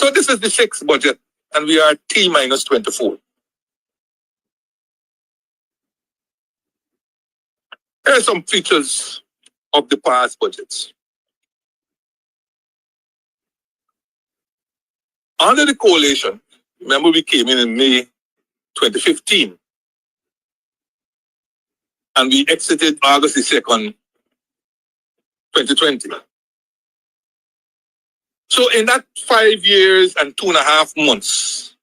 So this is the 6th budget, and we are T minus 24. There are some features of the past budgets. Under the coalition, remember we came in May 2015, and we exited August the 2nd, 2020. So in that 5 years and 2.5 months,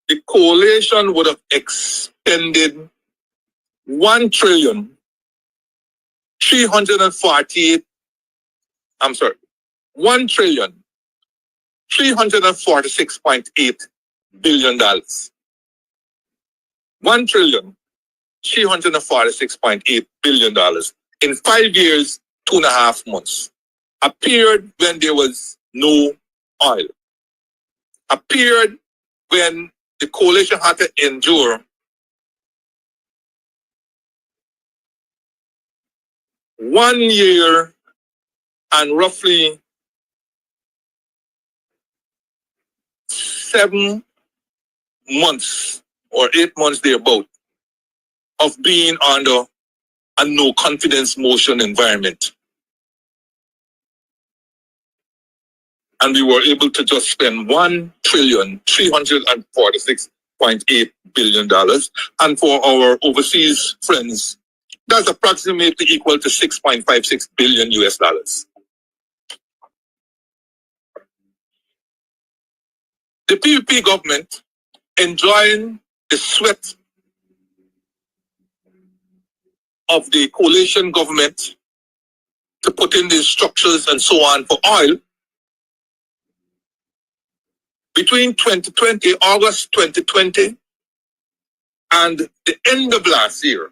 the coalition would have expended 1,346.8 billion dollars. $1,346.8 billion in 5 years, 2.5 months. A period when there was no oil. A period when the coalition had to endure 1 year and roughly 7 months or 8 months thereabout of being under a no confidence motion environment. And we were able to just spend $1,346.8 billion. And for our overseas friends, that's approximately equal to 6.56 billion US dollars. The PPP government enjoying the sweat of the coalition government to put in the structures and so on for oil. Between August 2020 and the end of last year,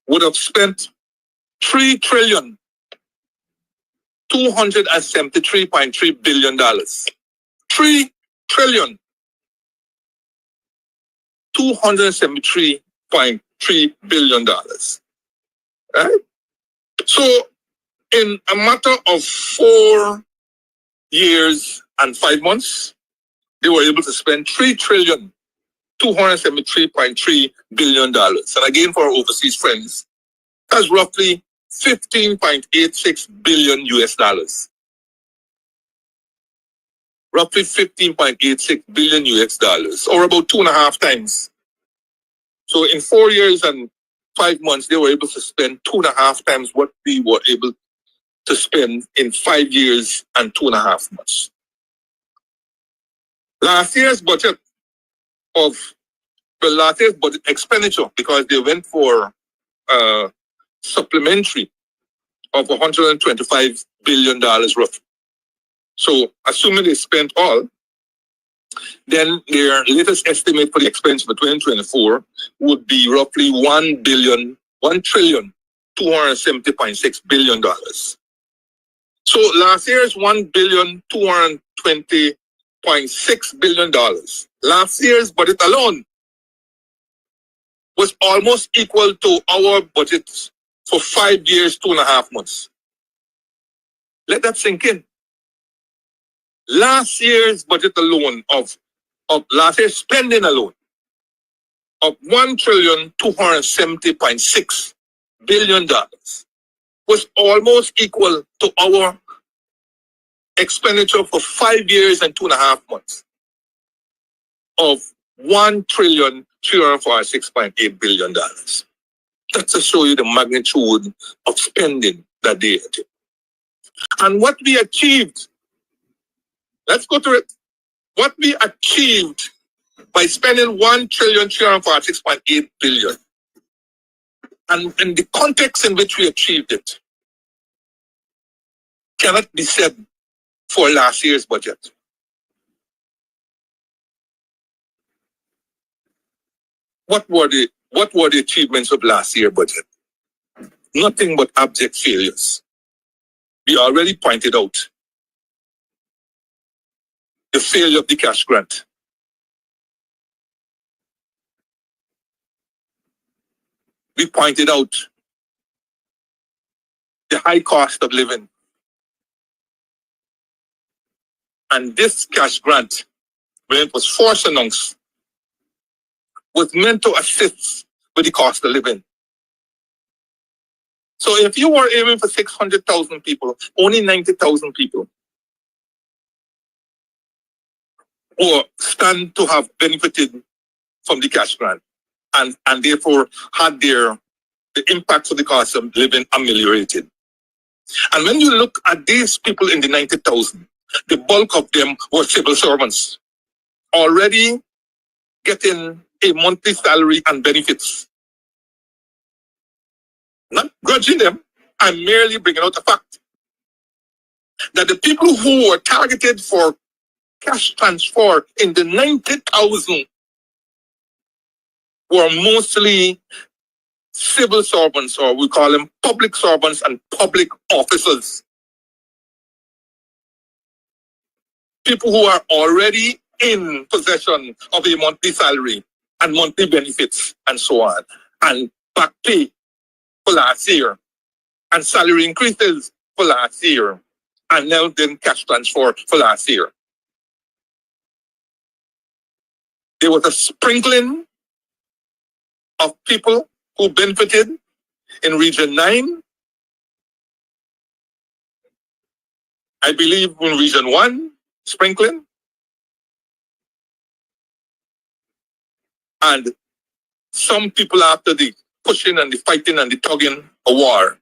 would have spent $3,273.3 billion. $3,273.3 billion. Right? So in a matter of 4 years and 5 months, they were able to spend $3,273.3 billion. And again, for our overseas friends, that's roughly 15.86 billion US dollars. Roughly 15.86 billion US dollars, or about 2.5 times. So in 4 years and 5 months, they were able to spend 2.5 times what we were able to spend in 5 years and 2.5 months. Last year's budget expenditure, because they went for supplementary of $125 billion roughly. So assuming they spent all, then their latest estimate for the expense for 2024 would be roughly $1,270.6 billion. So last year's $1,220.6 billion. Last year's budget alone was almost equal to our budget for 5 years, 2.5 months. Let that sink in. Last year's budget alone of last year's spending alone of $1,270.6 billion was almost equal to our expenditure for 5 years and 2.5 months of $1,346.8 billion. That's to show you the magnitude of spending that they did. And what we achieved, let's go to it. What we achieved by spending $1,346.8 billion, and in the context in which we achieved it, cannot be said for last year's budget. What were the achievements of last year's budget? Nothing but abject failures. We already pointed out the failure of the cash grant. We pointed out the high cost of living. And this cash grant, when it was first announced, was meant to assist with the cost of living. So if you were aiming for 600,000 people, only 90,000 people or stand to have benefited from the cash grant, and therefore had the impacts of the cost of living ameliorated. And when you look at these people in the 90,000, the bulk of them were civil servants, already getting a monthly salary and benefits. Not grudging them, I'm merely bringing out the fact that the people who were targeted for cash transfer in the 90,000 were mostly civil servants, or we call them public servants and public officers. People who are already in possession of a monthly salary and monthly benefits and so on, and back pay for last year, and salary increases for last year, and now then cash transfer for last year. There was a sprinkling of people who benefited in Region 9, I believe in Region 1, sprinkling, and some people after the pushing and the fighting and the tugging a war,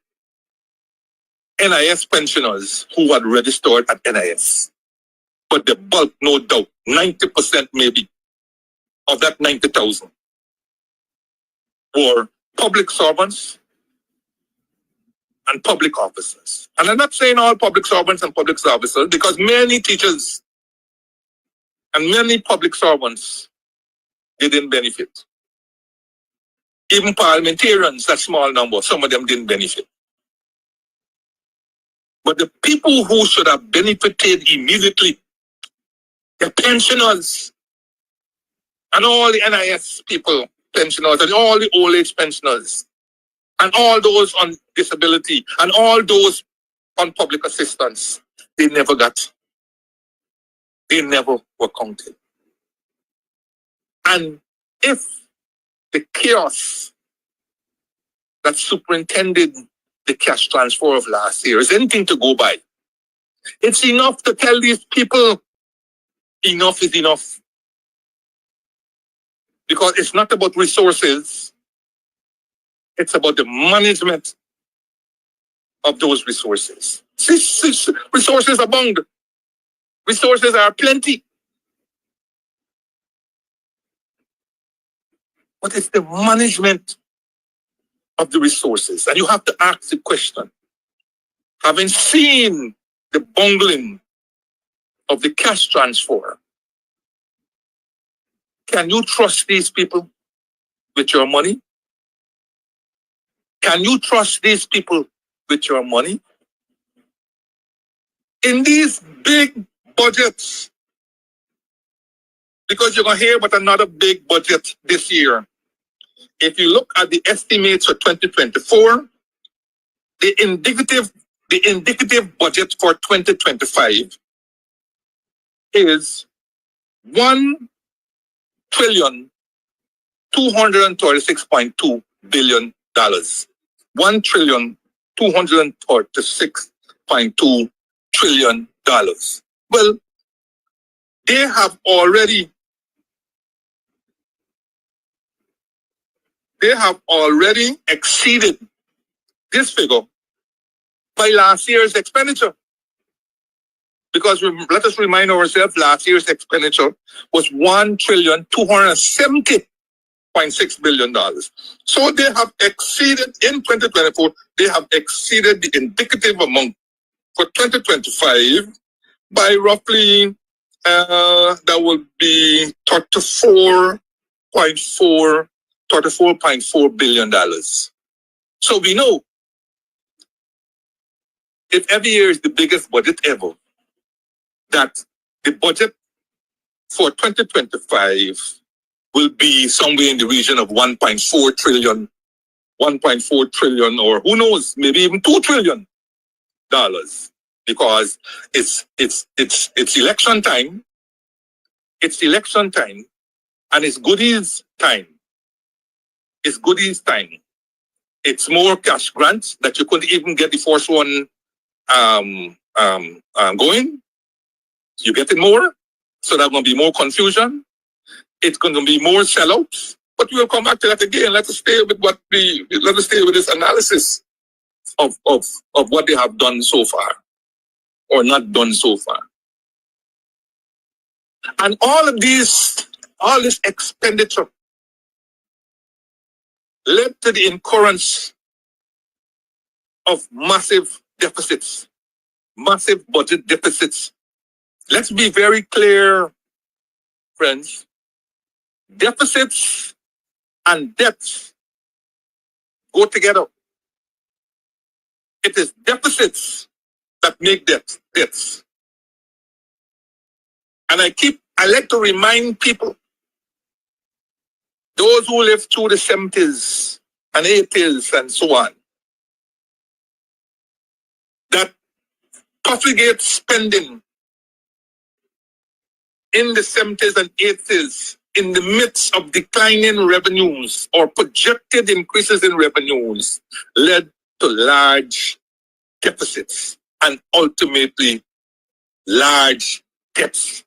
NIS pensioners who had registered at NIS. But the bulk, no doubt, 90% maybe, of that 90,000 were public servants and public officers. And I'm not saying all public servants and public officers, because many teachers and many public servants didn't benefit. Even parliamentarians, that small number, some of them didn't benefit. But the people who should have benefited immediately, the pensioners, and all the NIS people, pensioners, and all the old age pensioners, and all those on disability, and all those on public assistance, they never were counted. And if the chaos that superintended the cash transfer of last year is anything to go by, it's enough to tell these people enough is enough. Because it's not about resources, it's about the management of those resources. Resources abound. Resources are plenty. But it's the management of the resources. And you have to ask the question, having seen the bungling of the cash transfer, can you trust these people with your money? Can you trust these people with your money? In these big budgets, because you're going to hear about another big budget this year. If you look at the estimates for 2024, the indicative budget for 2025 is $1,236.2 billion. $1,236.2 trillion. Well, they have already exceeded this figure by last year's expenditure. Because let us remind ourselves, last year's expenditure was $1,270.6 billion. So they have exceeded, in 2024, they have exceeded the indicative amount for 2025 by roughly, that would be $34.4 billion. So we know if every year is the biggest budget ever, that the budget for 2025 will be somewhere in the region of 1.4 trillion, or who knows, maybe even $2 trillion, because it's election time. It's election time, and it's goodies time. It's goodies time. It's more cash grants that you couldn't even get the first one going. You get it more, so there's going to be more confusion. it's going to be more sellouts, but we'll come back to that again. Let us stay with this analysis of what they have done so far or not done so far. And all this expenditure led to the incurrence of massive deficits, massive budget deficits. Let's be very clear, friends. Deficits and debts go together. It is deficits that make debts. And I like to remind people, those who lived through the 70s and 80s and so on, that profligate spending in the 70s and 80s in the midst of declining revenues or projected increases in revenues led to large deficits and ultimately large debts.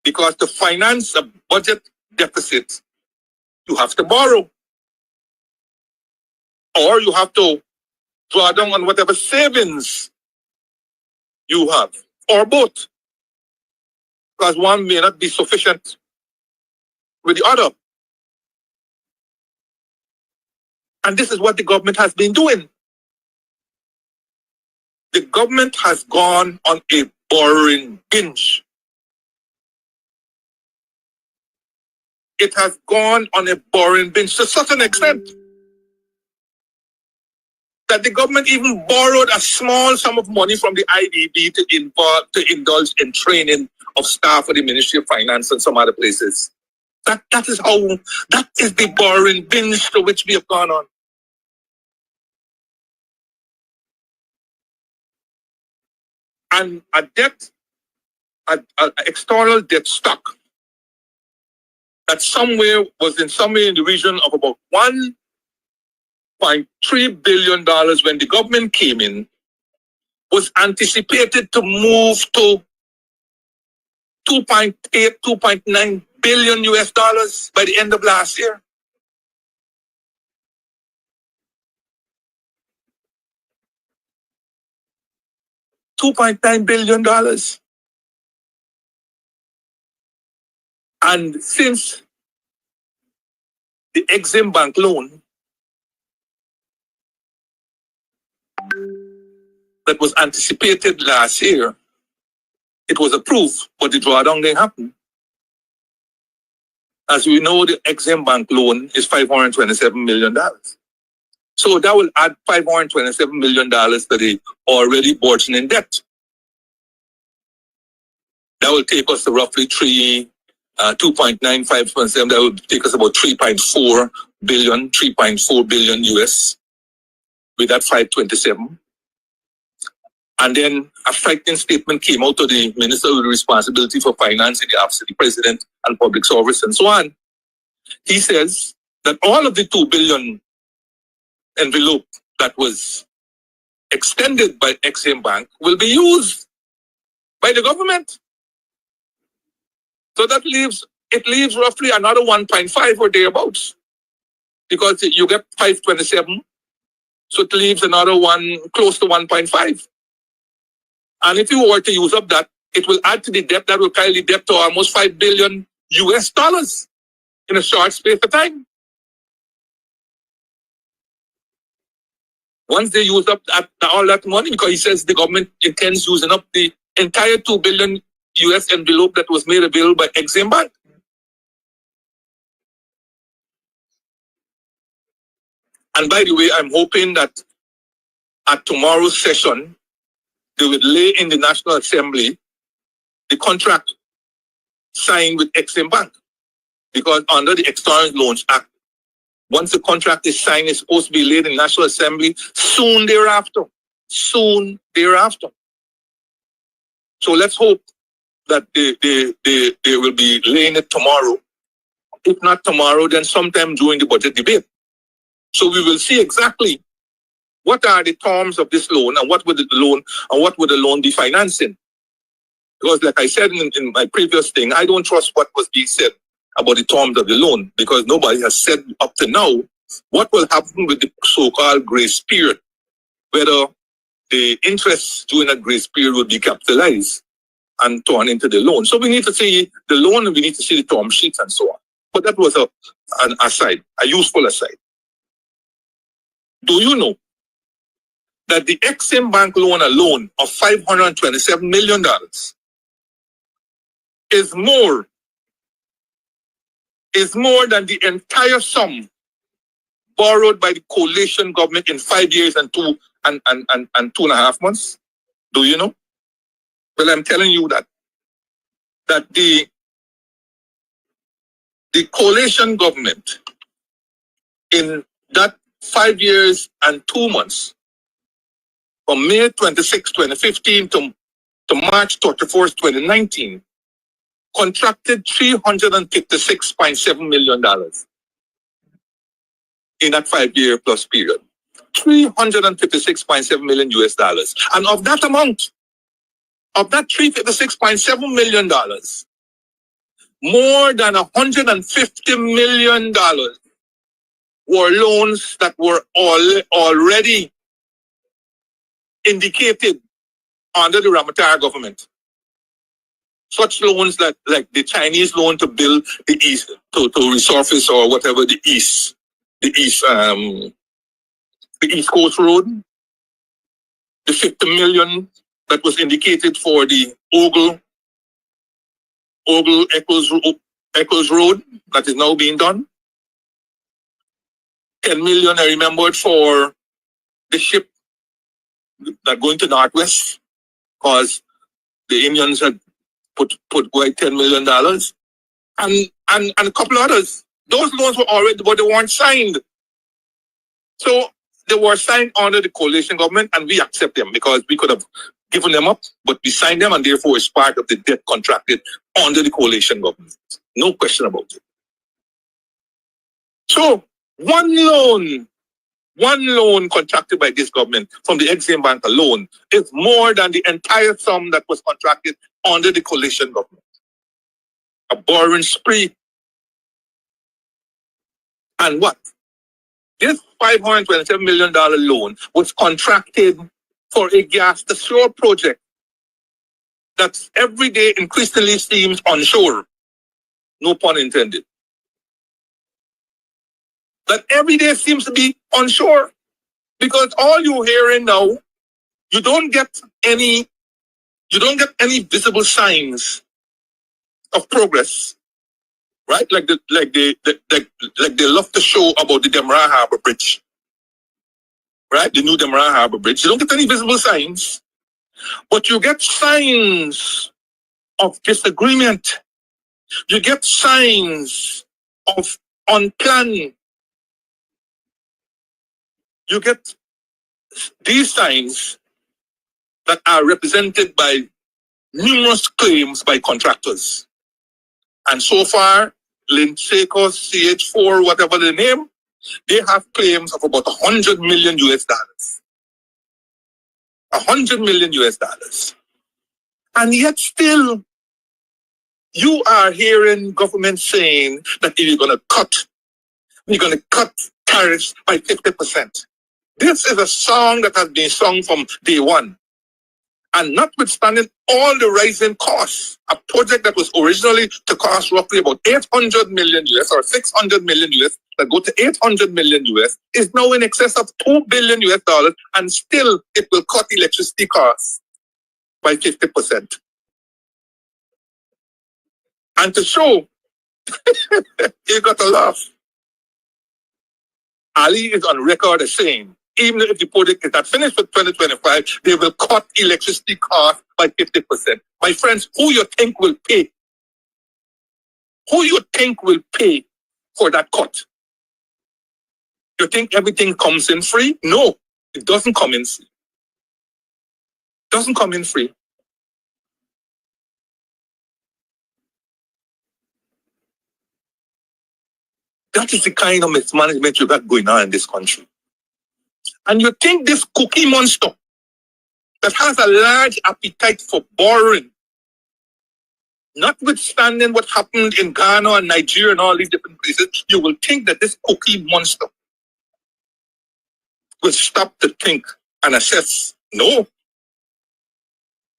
Because to finance a budget deficit, you have to borrow. Or you have to draw down on whatever savings you have. Or both. Because one may not be sufficient with the other. And this is what the government has been doing. The government has gone on a borrowing binge. It has gone on a borrowing binge to such an extent that the government even borrowed a small sum of money from the IDB to indulge in training of staff at the Ministry of Finance and some other places. That is the borrowing binge to which we have gone on. And an external debt stock that was in the region of about $1.3 billion when the government came in, was anticipated to move to 2.8, 2.9 billion US dollars by the end of last year. $2.9 billion. And since the Exim Bank loan that was anticipated last year, it was approved, but the drawdown didn't happen. As we know, the Exim Bank loan is $527 million. So that will add $527 million to the already burgeoning debt. That will take us to roughly 2.95%. That will take us about 3.4 billion US with that 527. And then a frightening statement came out of the Minister with responsibility for finance in the office of the President and Public Service and so on. He says that all of the 2 billion envelope that was extended by Exim Bank will be used by the government. So it leaves roughly another 1.5 or thereabouts. Because you get 527, so it leaves another close to 1.5. And if you were to use up that, it will add to the debt that will carry the debt to almost $5 billion US dollars in a short space of time. Once they use up all that money, because he says the government intends using up the entire 2 billion US envelope that was made available by Exim Bank. And by the way, I'm hoping that at tomorrow's session, they will lay in the National Assembly the contract signed with Exim Bank. Because under the External Loans Act, once the contract is signed, it's supposed to be laid in the National Assembly soon thereafter. Soon thereafter. So let's hope that they will be laying it tomorrow. If not tomorrow, then sometime during the budget debate. So we will see exactly what are the terms of this loan and what would the loan be financing. Because like I said in my previous thing, I don't trust what was being said about the terms of the loan, because nobody has said up to now what will happen with the so-called grace period, whether the interest during that grace period will be capitalized and turned into the loan. So we need to see the loan and we need to see the term sheets and so on. But that was an aside, a useful aside. Do you know that the Exim Bank loan alone of $527 million is more than the entire sum borrowed by the coalition government in 5 years and 2.5 months? Do you know? Well, I'm telling you that the coalition government in that 5 years and 2 months, from May 26, 2015 to March 31st, 2019, contracted $356.7 million in that 5-year plus period. $356.7 million US dollars. And of that amount, of that $356.7 million, more than $150 million were loans that were already indicated under the Ramatara government. Such loans that, like the Chinese loan to build the east, to resurface or whatever the east Coast Road, the 50 million that was indicated for the Ogle Eccles Road that is now being done. 10 million, I remembered, for the ship that going to Northwest, because the Indians had put quite $10 million, and a couple others. Those loans were already, but they weren't signed. So they were signed under the coalition government, and we accept them because we could have given them up, but we signed them, and therefore it's part of the debt contracted under the coalition government. No question about it. So one loan contracted by this government from the Exim Bank alone is more than the entire sum that was contracted under the coalition government. A borrowing spree. And what? This $527 million loan was contracted for a gas to shore project that every day increasingly seems onshore. No pun intended. That every day seems to be onshore, because all you're hearing now, you don't get any visible signs of progress, right? Like they love to show about the Demerara Harbor Bridge, right? The new Demerara Harbor Bridge. You don't get any visible signs, but you get signs of disagreement. You get signs of unplanning. You get these signs that are represented by numerous claims by contractors. And so far, Linsecos, CH4, whatever the name, they have claims of about $100 million US dollars. $100 million US dollars. And yet still, you are hearing government saying that if we're going to cut tariffs by 50%. This is a song that has been sung from day one. And notwithstanding all the rising costs, a project that was originally to cost roughly about $800 million US or $600 million US, that go to $800 million US, is now in excess of $2 billion US dollars, and still it will cut electricity costs by 50%. And to show, you got to laugh. Ali is on record as saying, even if the project is not finished for 2025, they will cut electricity costs by 50%. My friends, who you think will pay? Who you think will pay for that cut? You think everything comes in free? No, it doesn't come in free. It doesn't come in free. That is the kind of mismanagement you got going on in this country. And you think this cookie monster that has a large appetite for borrowing notwithstanding what happened in Ghana and Nigeria and all these different places, you will think that this cookie monster will stop to think and assess. No.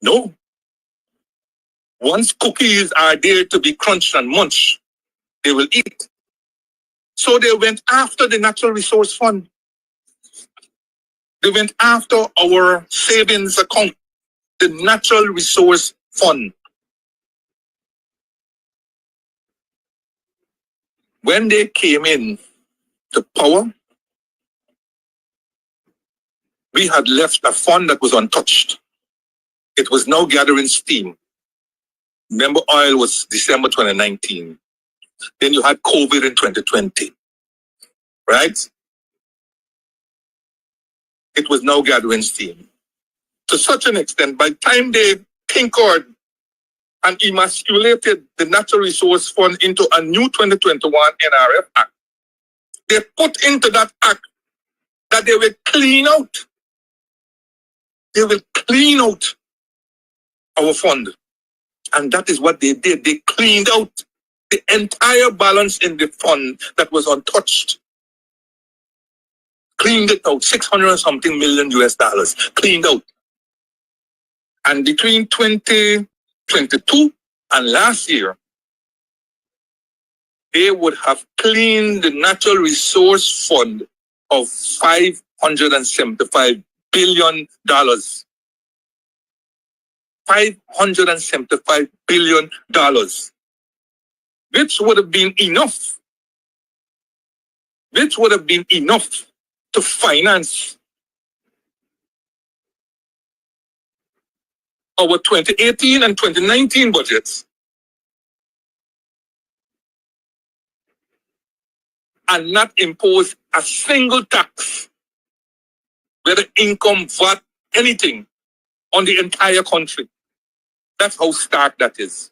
No. Once cookies are there to be crunched and munched, they will eat. So they went after the Natural Resource Fund. They went after our savings account, the Natural Resource Fund. When they came in to power, we had left a fund that was untouched. It was now gathering steam. Remember, oil was December 2019. Then you had COVID in 2020, right? It was now gathering steam. To such an extent, by the time they tinkered and emasculated the Natural Resource Fund into a new 2021 NRF Act, they put into that act that they will clean out. They will clean out our fund. And that is what they did. They cleaned out the entire balance in the fund that was untouched. Cleaned it out, 600 and something million US dollars. Cleaned out. And between 2022 and last year, they would have cleaned the Natural Resource Fund of $575 billion. $575 billion, which would have been enough. Which would have been enough to finance our 2018 and 2019 budgets and not impose a single tax, whether income, VAT, anything, on the entire country. That's how stark that is.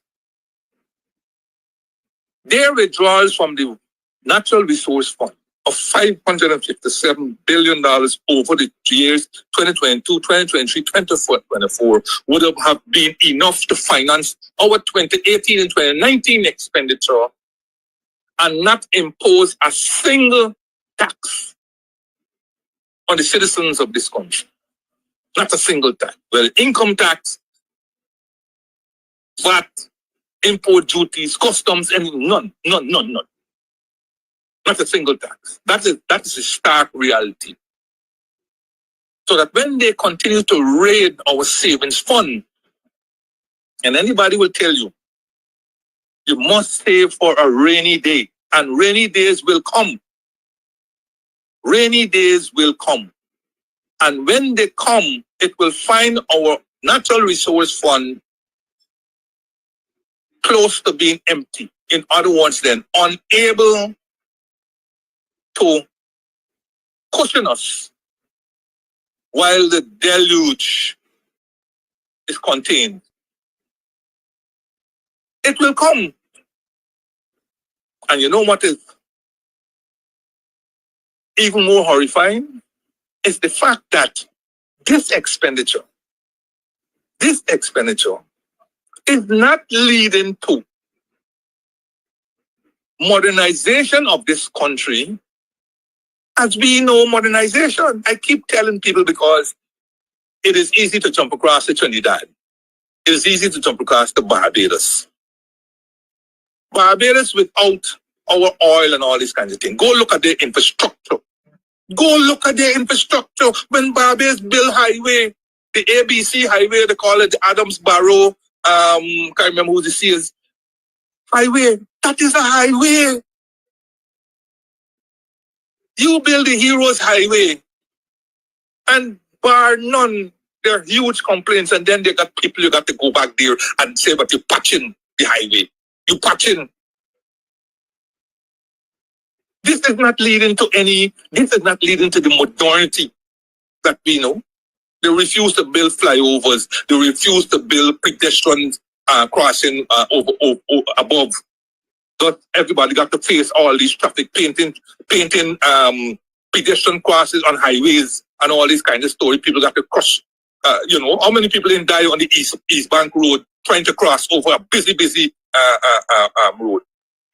Their withdrawals from the Natural Resource Fund of $557 billion over the years 2022, 2023, 2024 would have been enough to finance our 2018 and 2019 expenditure and not impose a single tax on the citizens of this country. Not a single tax. Well, income tax, VAT, import duties, customs, and none. Not a single tax. That is a stark reality. So that when they continue to raid our savings fund, and anybody will tell you, you must save for a rainy day, and rainy days will come. Rainy days will come. And when they come, it will find our Natural Resource Fund close to being empty. In other words, then, unable to cushion us while the deluge is contained. It will come. And you know what is even more horrifying? Is the fact that this expenditure is not leading to modernization of this country as we know modernization. I keep telling people because it is easy to jump across to Trinidad. It is easy to jump across to Barbados. Barbados without our oil and all these kinds of things. Go look at their infrastructure. Go look at their infrastructure. When Barbados built highway, the ABC highway, they call it the Adams Barrow, can't remember who this is. Highway, that is a highway. You build the Heroes Highway, and bar none, there are huge complaints, and then they got people, you got to go back there and say, but you're patching the highway. You patching. This is not leading to the modernity that we know. They refuse to build flyovers. They refuse to build pedestrian crossing above. But everybody got to face all these traffic, painting pedestrian crosses on highways and all these kind of story. People got to crush. How many people didn't die on the East Bank Road trying to cross over a busy road.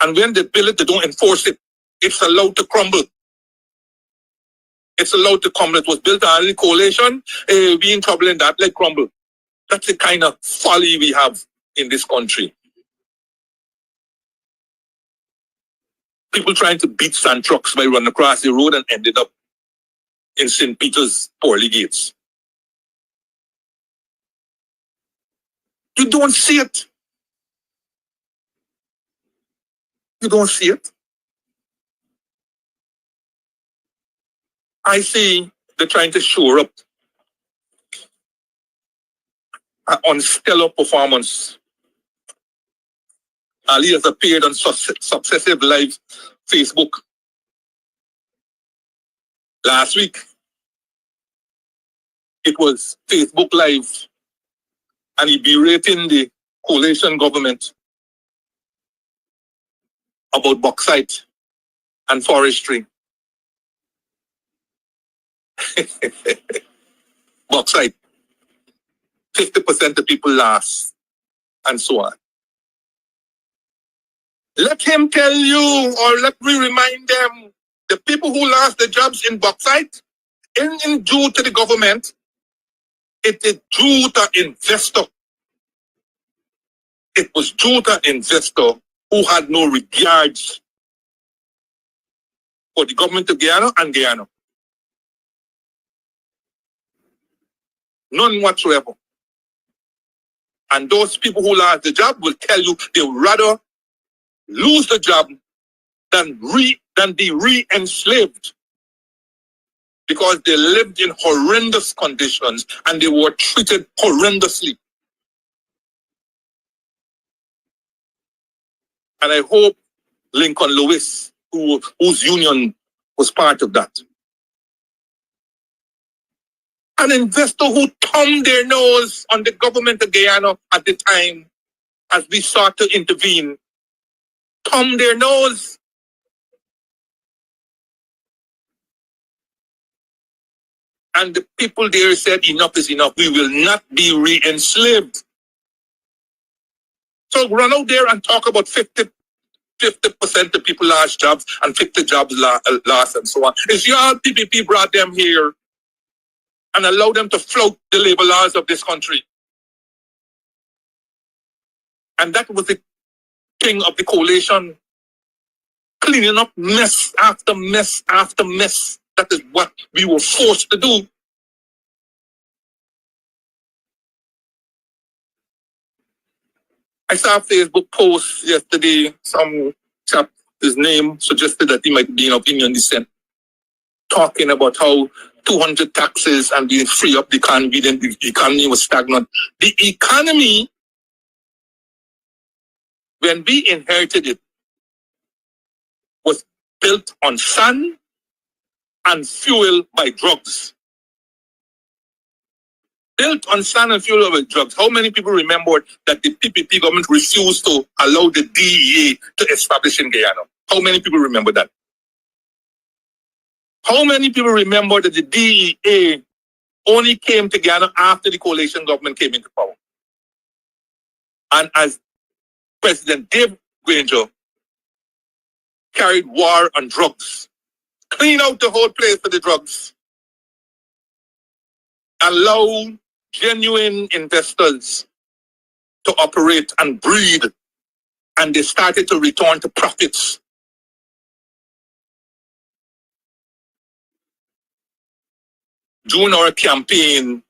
And when they build it, they don't enforce it. It's allowed to crumble. It's allowed to crumble. It was built on the coalition. We in trouble in that, like crumble. That's the kind of folly we have in this country. People trying to beat sand trucks by running across the road and ended up in St. Peter's pearly gates. You don't see it. You don't see it. I see they're trying to shore up on stellar performance. Ali has appeared on successive live Facebook last week. It was Facebook Live, and he berating the coalition government about bauxite and forestry. Bauxite, 50% of people lost, and so on. Let him tell you, or let me remind them, the people who lost their jobs in bauxite, in due to the government, it is due to investor. It was due to investor who had no regards for the government of Guyana and Guyana. None whatsoever. And those people who lost the job will tell you they would rather lose the job than be re-enslaved, because they lived in horrendous conditions and they were treated horrendously. And I hope Lincoln Lewis, whose union was part of that. An investor who thumbed their nose on the government of Guyana at the time, as we sought to intervene, thumbed their nose. And the people there said, enough is enough. We will not be re-enslaved. So run out there and talk about 50% of people lost jobs and 50 jobs lost and so on. It's your PPP brought them here and allowed them to flout the labor laws of this country. And that was the thing of the coalition, cleaning up mess after mess after mess. That is what we were forced to do. I saw a Facebook post yesterday. Some chap, his name suggested that he might be in opinion dissent, talking about how 200 taxes and being free up the economy, then the economy was stagnant. The economy, when we inherited it, was built on sun and fuel by drugs. Built on sun and fuel by drugs. How many people remembered that the PPP government refused to allow the DEA to establish in Guyana? How many people remember that? How many people remember that the DEA only came to Guyana after the coalition government came into power? And as President Dave Granger carried war on drugs, clean out the whole place for the drugs, allow genuine investors to operate and breed, and they started to return to profits. During our campaign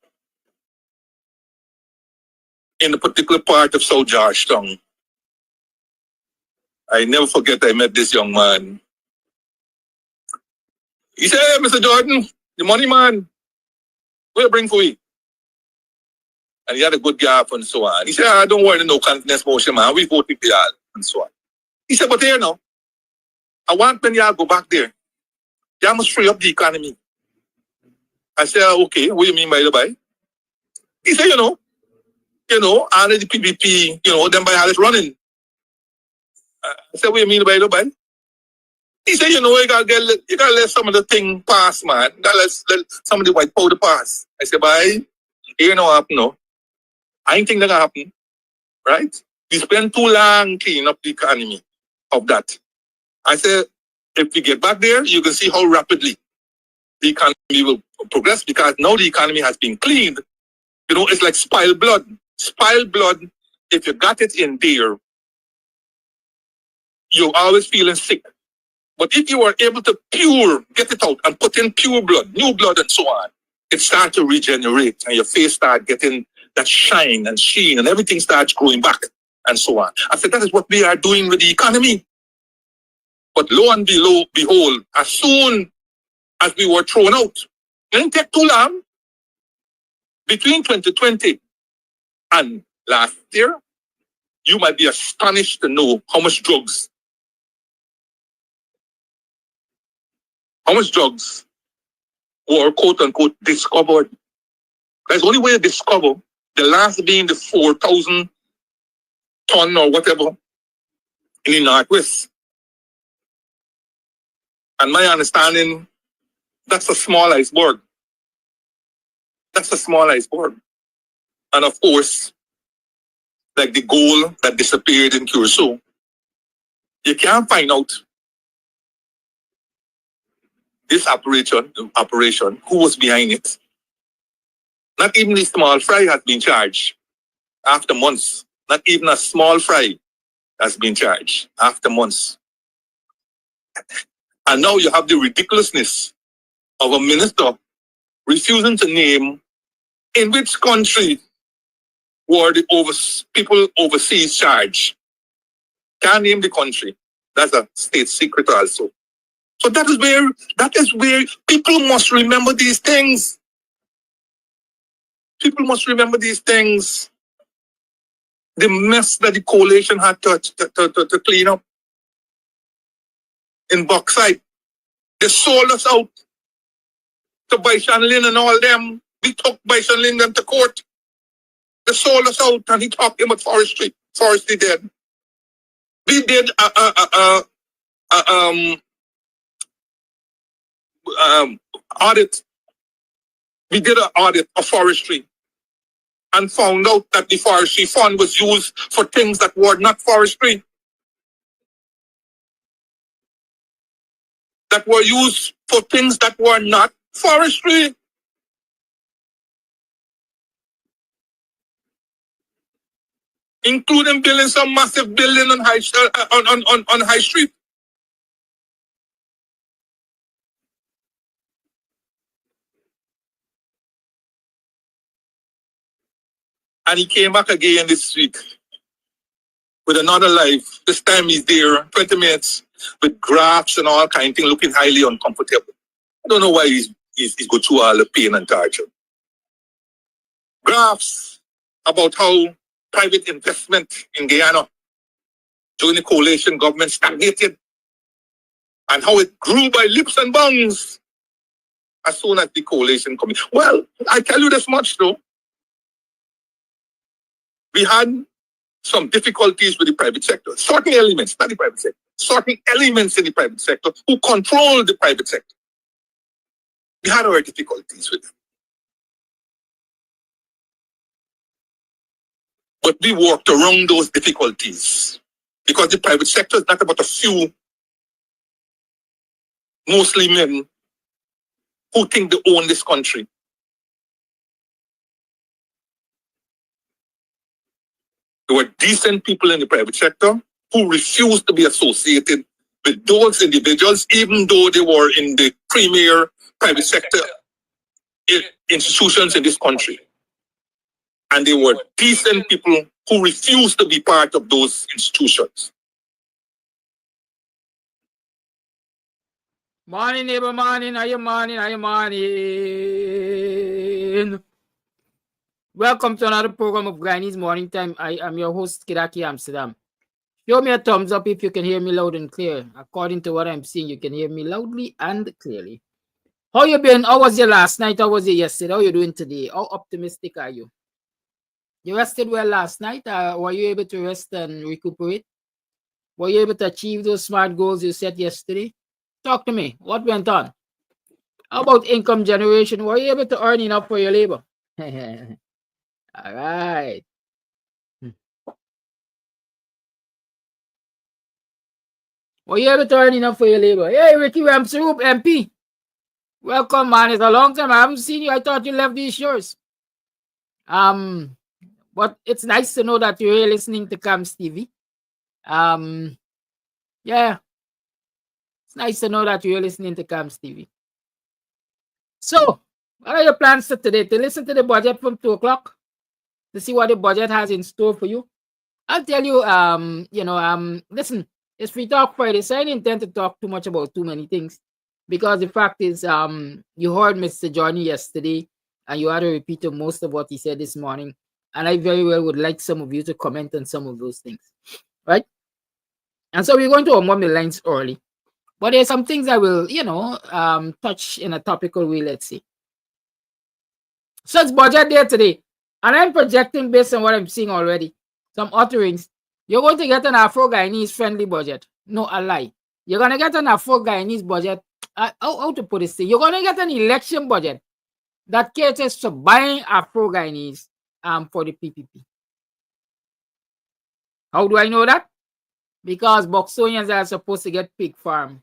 in a particular part of South Georgetown, I never forget I met this young man. He said, "Hey, Mr. Jordan, the money man, what you bring for you?" And he had a good gap and so on. He said, "I don't worry, no confidence motion, man. We vote with the all and so on." He said, "But here now, I want when y'all go back there, y'all must free up the economy." I said, "Okay, what do you mean by the buy?" He said, you know, all the PPP, them by all it's running. I said, "What do you mean by the buy?" He said, you gotta let some of the thing pass, man. You gotta let some of the white powder pass. I said, "Bye, here no happen, no. I ain't think that gonna happen. right? We spend too long cleaning up the economy of that. I said, if we get back there, you can see how rapidly the economy will progress because now the economy has been cleaned. You know, it's like spiled blood. Spiled blood, if you got it in there, you're always feeling sick. But if you are able to get it out and put in pure blood, new blood and so on, it starts to regenerate and your face starts getting that shine and sheen and everything starts growing back and so on. I said, that is what we are doing with the economy. But lo and behold, as soon as we were thrown out, it didn't take too long, between 2020 and last year, you might be astonished to know how much drugs were quote unquote discovered. That's the only way to discover, the last being the 4,000 ton or whatever in the Northwest. And my understanding, that's a small iceberg. That's a small iceberg. And of course, like the gold that disappeared in Curacao, you can't find out this operation, who was behind it. Not even the small fry has been charged after months. Not even a small fry has been charged after months. And now you have the ridiculousness of a minister refusing to name in which country were the people overseas charged. Can't name the country. That's a state secret also. So that is where people must remember these things. People must remember these things. The mess that the coalition had to clean up in bauxite. They sold us out to Bison Lin and all them. We took Bison Lin them to court. They sold us out and he talked about forestry. Forestry dead. We did audit. We did an audit of forestry and found out that the forestry fund was used for things that were not forestry. That were used for things that were not forestry. Including building some massive building on High Street. And he came back again this week with another life. This time he's there, 20 minutes, with graphs and all kind of things, looking highly uncomfortable. I don't know why he's go through all the pain and torture. Graphs about how private investment in Guyana during the coalition government stagnated and how it grew by leaps and bounds as soon as the coalition came in. Well, I tell you this much though. We had some difficulties with the private sector. Certain elements, not the private sector. Certain elements in the private sector who control the private sector. We had our difficulties with them. But we worked around those difficulties because the private sector is not about a few, mostly men, who think they own this country. There were decent people in the private sector who refused to be associated with those individuals, even though they were in the premier private sector institutions in this country. And they were decent people who refused to be part of those institutions. Morning, neighbor, morning. Are you morning? Are you morning? Welcome to another program of Guyanese Morning Time. I am your host, Kidaki Amsterdam. Show me a thumbs up if you can hear me loud and clear. According to what I'm seeing, you can hear me loudly and clearly. How you been? How was your last night? How was it yesterday? How you doing today? How optimistic are you? You rested well last night? Were you able to rest and recuperate? Were you able to achieve those smart goals you set yesterday? Talk to me. What went on? How about income generation? Were you able to earn enough for your labor? All right. Well, you're returning up for your labor. Hey, Ricky Ramsaroop, MP. Welcome, man. It's a long time. I haven't seen you. I thought you left these shores. But it's nice to know that you're here listening to Cams TV. Yeah. It's nice to know that you're listening to Cams TV. So, what are your plans for today? To listen to the budget from 2 o'clock? To see what the budget has in store for you? I'll tell you, listen, it's Free Talk Friday, so I didn't intend to talk too much about too many things. Because the fact is, you heard Mr. Johnny yesterday, and you had to repeat most of what he said this morning. And I very well would like some of you to comment on some of those things. Right? And so we're going to unwarm the lines early. But there's some things I will, touch in a topical way, let's see. So it's budget day today. And I'm projecting based on what I'm seeing already. Some utterings. You're going to get an Afro-Guyanese friendly budget. No, a lie. You're going to get an Afro-Guyanese budget. How to put this thing? You're going to get an election budget that caters to buying Afro-Guyanese for the PPP. How do I know that? Because Buxtonians are supposed to get pig farm.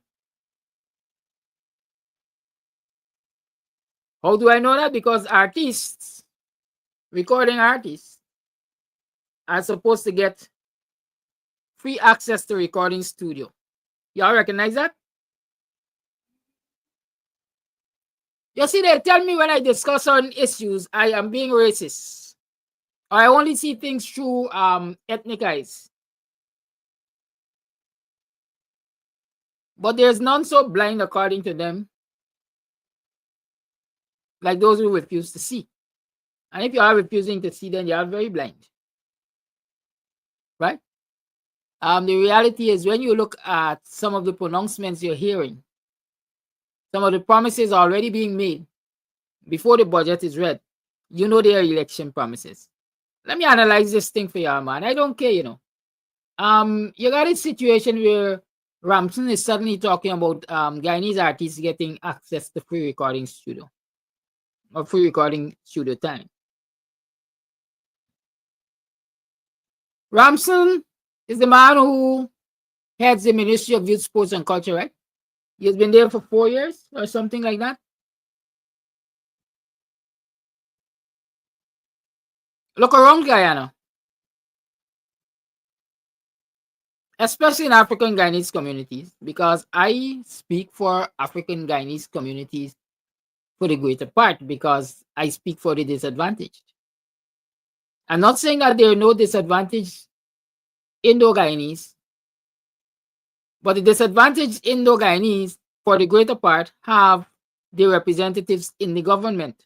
How do I know that? Because artists, recording artists, are supposed to get free access to recording studio. Y'all recognize that? You see, they tell me when I discuss on issues, I am being racist. I only see things through ethnic eyes. But there's none so blind according to them, like those who refuse to see. And if you are refusing to see, then you are very blind. Right? The reality is when you look at some of the pronouncements you're hearing, some of the promises already being made before the budget is read, you know they are election promises. Let me analyze this thing for you, man. I don't care, you got a situation where Ramson is suddenly talking about Guyanese artists getting access to free recording studio or free recording studio time. Ramson is the man who heads the Ministry of Youth, Sports and Culture, right? He's been there for 4 years or something like that. Look around Guyana, especially in African Guyanese communities, because I speak for African Guyanese communities for the greater part, because I speak for the disadvantaged. I'm not saying that there are no disadvantaged Indo-Guyanese, but the disadvantaged Indo-Guyanese, for the greater part, have their representatives in the government.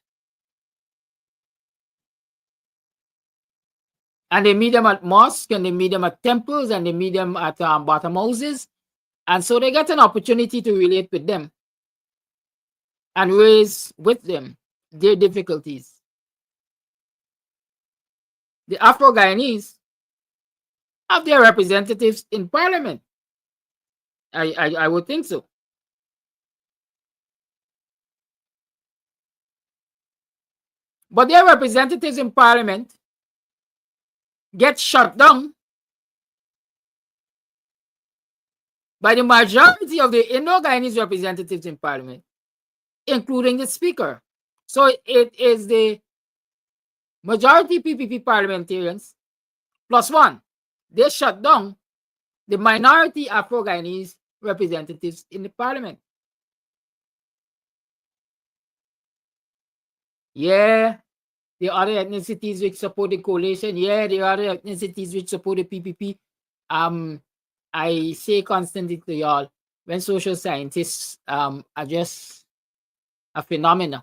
And they meet them at mosques, and they meet them at temples, and they meet them at bottom houses. And so they get an opportunity to relate with them and raise with them their difficulties. The Afro-Guyanese have their representatives in parliament. I would think so. But their representatives in parliament get shut down by the majority of the Indo-Guyanese representatives in parliament, including the speaker. So it is the majority PPP parliamentarians plus one. They shut down the minority Afro-Guyanese representatives in the parliament. Yeah, the other ethnicities which support the coalition. Yeah, the other ethnicities which support the PPP. I say constantly to y'all, when social scientists address a phenomenon,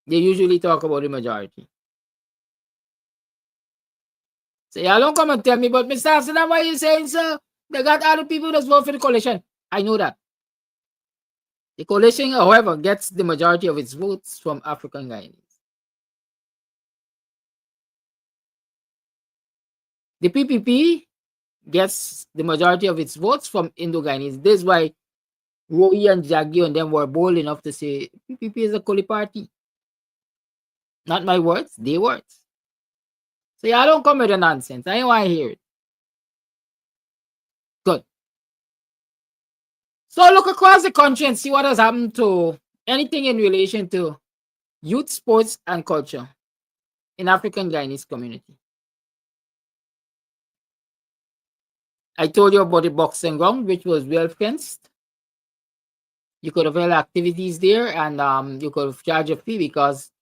they usually talk about the majority. So y'all don't come and tell me, but Mr. Amsterdam, why are you saying so? They got other people that vote for the coalition. I know that. The coalition, however, gets the majority of its votes from African Guyanese. The PPP gets the majority of its votes from Indo-Guyanese. This is why Roy and Jaggi and them were bold enough to say PPP is a Koli party. Not my words, their words. So y'all don't come with the nonsense. I don't want to hear it. So look across the country and see what has happened to anything in relation to youth sports and culture in African Guyanese community. I told you about the boxing ground, which was well fenced. You could have held activities there, and you could have charged a fee, because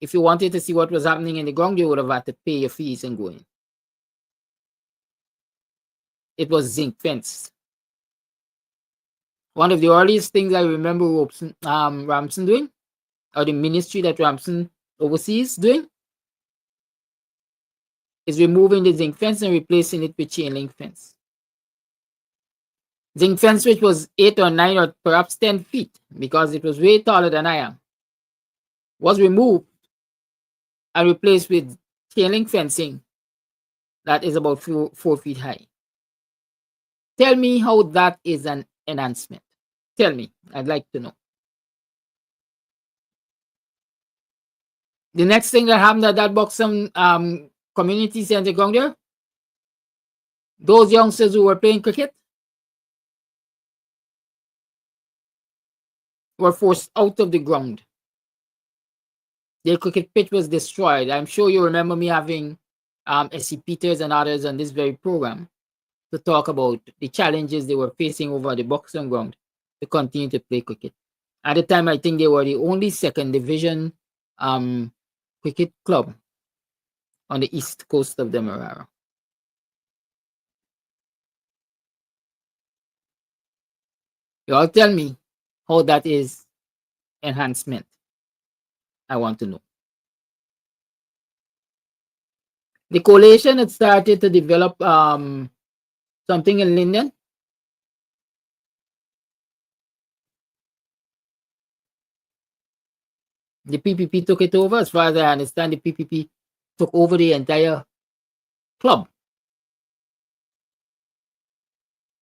if you wanted to see what was happening in the ground, you would have had to pay your fees and go in. It was zinc fenced. One of the earliest things I remember Ramson doing, or the ministry that Ramson oversees doing, is removing the zinc fence and replacing it with chain link fence. Zinc fence, which was 8 or 9 or perhaps 10 feet, because it was way taller than I am, was removed and replaced with chain link fencing that is about 4 feet high. Tell me how that is an enhancement. Tell me, I'd like to know. The next thing that happened at that Buxton community center ground there, those youngsters who were playing cricket were forced out of the ground. Their cricket pitch was destroyed. I'm sure you remember me having S.C. Peters and others on this very program to talk about the challenges they were facing over the Buxton ground to continue to play cricket. At the time, I think they were the only second division cricket club on the east coast of Demerara. You all tell me how that is enhancement. I want to know. The coalition had started to develop something in Linden. The PPP took it over. As far as I understand, the PPP took over the entire club.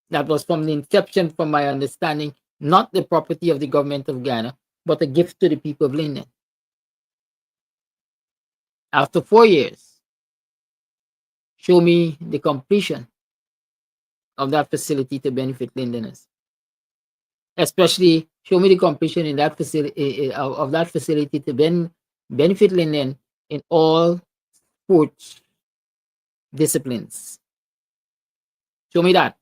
That was from the inception, from my understanding, not the property of the government of Ghana, but a gift to the people of Linden. After 4 years, show me the completion of that facility to benefit Lindeners. Especially, show me the completion in that facility of that facility to benefit Linden in all sports disciplines. Show me that.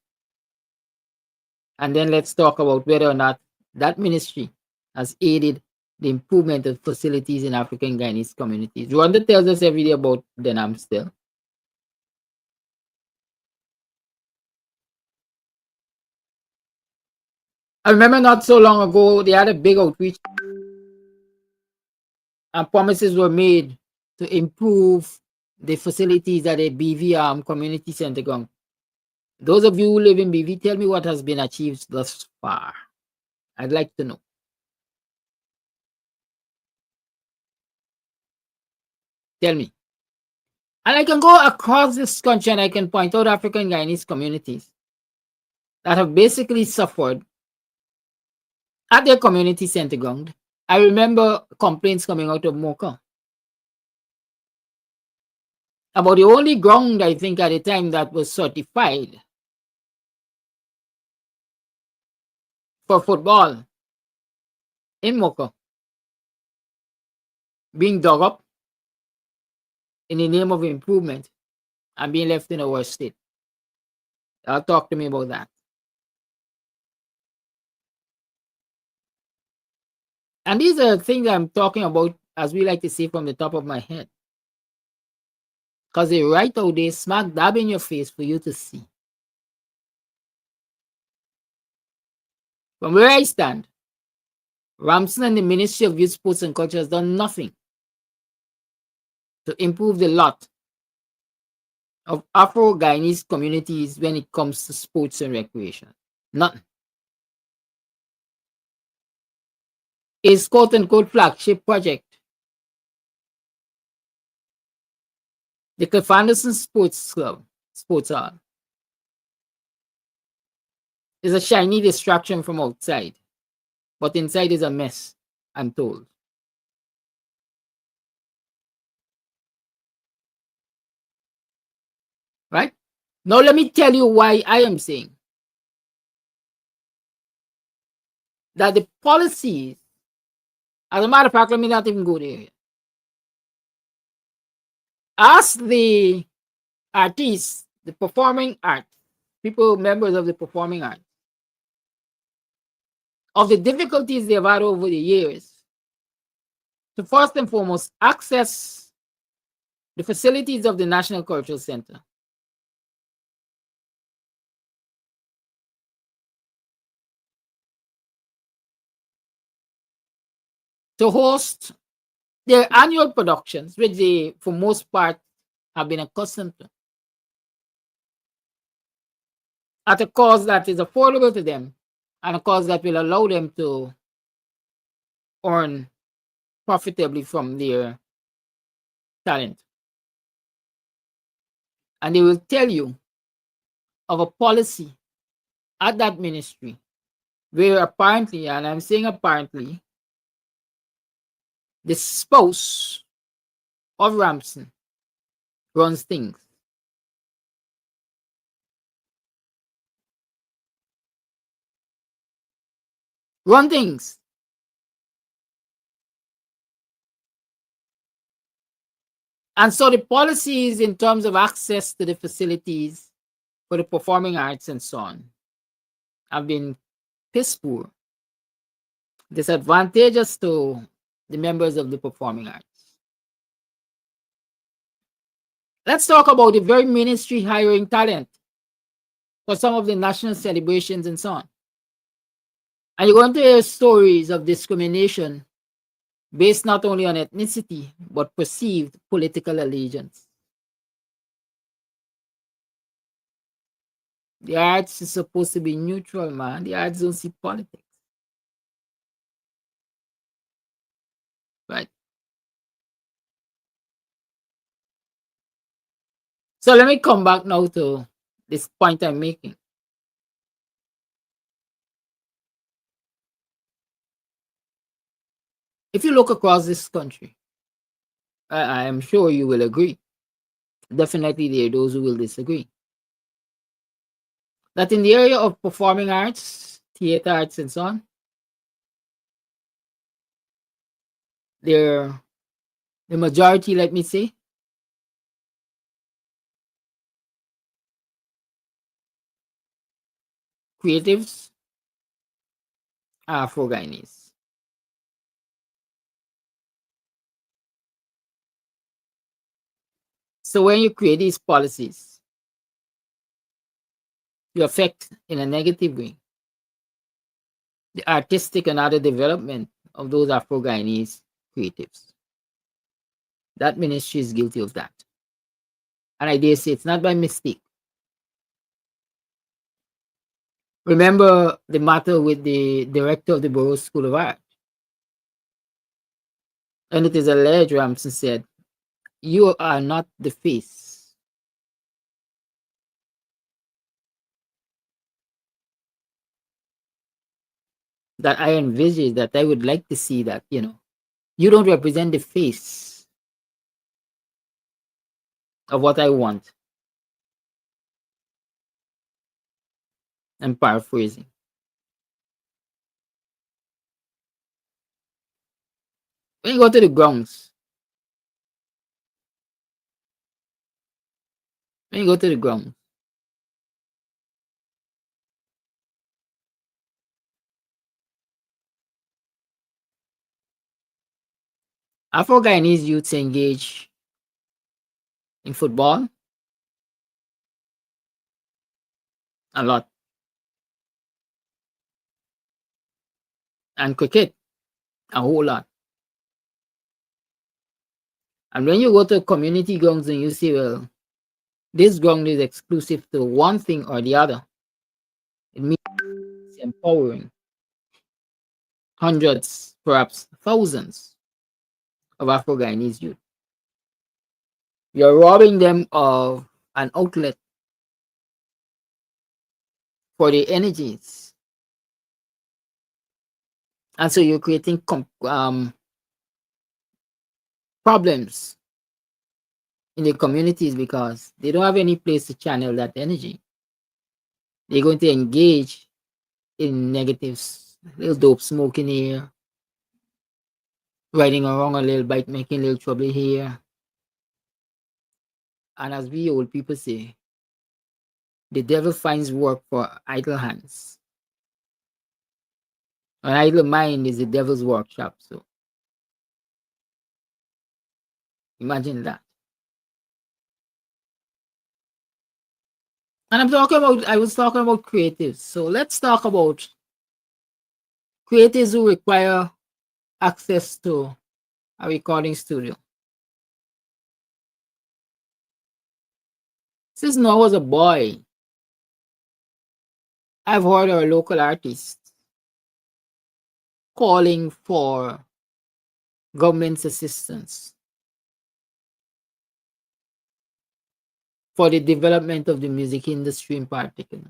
And then let's talk about whether or not that ministry has aided the improvement of facilities in African Guyanese communities. Rwanda tells us every day about Denham still. I remember not so long ago, they had a big outreach and promises were made to improve the facilities at a BV community center ground. Those of you who live in BV, tell me what has been achieved thus far. I'd like to know. Tell me. And I can go across this country and I can point out African Guyanese communities that have basically suffered at their community center ground. I remember complaints coming out of Mocha about the only ground, I think, at the time that was certified for football in Mocha being dug up in the name of improvement and being left in a worse state. Talk to me about that. And these are things I'm talking about, as we like to say, from the top of my head. Because they're right out there, smack dab in your face for you to see. From where I stand, Ramson and the Ministry of Youth, Sports and Culture has done nothing to improve the lot of Afro-Guyanese communities when it comes to sports and recreation. Nothing. His quote-unquote flagship project, the Cliff Anderson Sports Club, Sports Hall, is a shiny distraction from outside, but inside is a mess, I'm told. Right? Now let me tell you why I am saying that the policies, as a matter of fact, let me not even go there. Ask the artists, the performing arts, people, members of the performing arts, of the difficulties they've had over the years to first and foremost access the facilities of the National Cultural Center. To host their annual productions, which they, for most part, have been accustomed to, at a cost that is affordable to them and a cost that will allow them to earn profitably from their talent. And they will tell you of a policy at that ministry where apparently, and I'm saying apparently, the spouse of Ramson runs things. Run things. And so the policies in terms of access to the facilities for the performing arts and so on have been piss poor, disadvantageous to the members of the performing arts. Let's talk about the very ministry hiring talent for some of the national celebrations and so on. And you're going to hear stories of discrimination based not only on ethnicity, but perceived political allegiance. The arts is supposed to be neutral, man. The arts don't see politics. Right? So let me come back now to this point I'm making. If you look across this country, I am sure you will agree. Definitely there are those who will disagree. That in the area of performing arts, theater arts, and so on, the majority, let me say, creatives are Afro-Guyanese. So when you create these policies, you affect in a negative way the artistic and other development of those Afro-Guyanese creatives. That ministry is guilty of that. And I dare say it's not by mistake. Remember the matter with the director of the Borough School of Art. And it is alleged, Ramson said, you are not the face. That I envisage, that I would like to see that, you don't represent the face of what I want. I'm paraphrasing. When you go to the grounds, Afro-Guyanese youths engage in football a lot, and cricket a whole lot. And when you go to community grounds and you say, well, this ground is exclusive to one thing or the other, it means it's empowering hundreds, perhaps thousands of Afro-Guyanese youth. You're robbing them of an outlet for their energies. And so you're creating problems in the communities because they don't have any place to channel that energy. They're going to engage in negative little dope smoking here, riding around a little bike, making a little trouble here. And as we old people say, the devil finds work for idle hands. An idle mind is the devil's workshop. So imagine that. And I was talking about creatives. So let's talk about creatives who require access to a recording studio. Since I was a boy, I've heard our local artists calling for government's assistance for the development of the music industry in particular.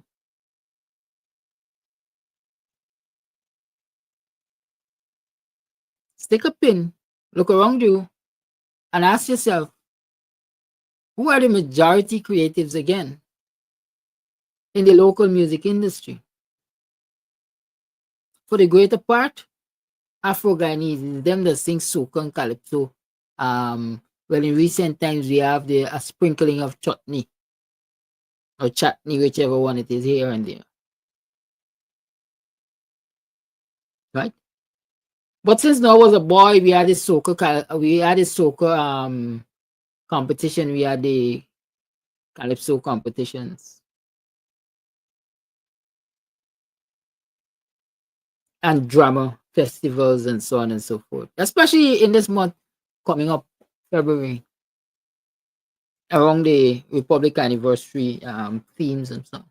Stick a pin, look around you, and ask yourself, who are the majority creatives again in the local music industry? For the greater part, Afro-Guyanese is them that sing soca and calypso. Well, in recent times, we have a sprinkling of chutney or chutney, whichever one it is, here and there. Right? But since I was a boy, we had this soca competition, we had the calypso competitions. And drama festivals and so on and so forth. Especially in this month coming up, February, around the Republic anniversary themes and so on.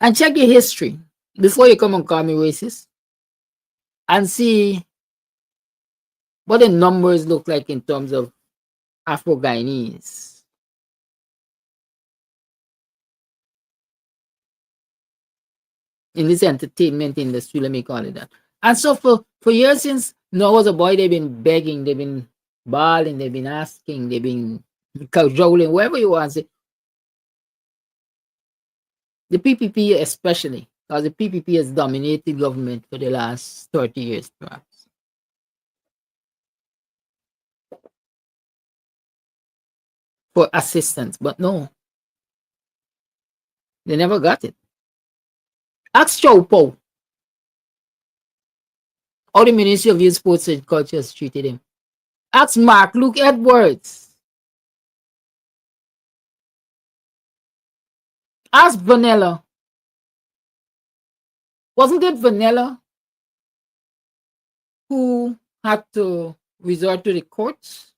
And check the history before you come and call me racist and see what the numbers look like in terms of Afro-Guyanese. In this entertainment industry, let me call it that. And so for years since I was a boy, they've been begging, they've been bawling, they've been asking, they've been cajoling, wherever you want to say. The PPP especially, because the PPP has dominated government for the last 30 years perhaps. For assistance, but no. They never got it. Ask Chopo how the Ministry of Youth, Sports and Culture has treated him. Ask Mark Luke Edwards. Ask Vanilla. Wasn't it Vanilla who had to resort to the courts?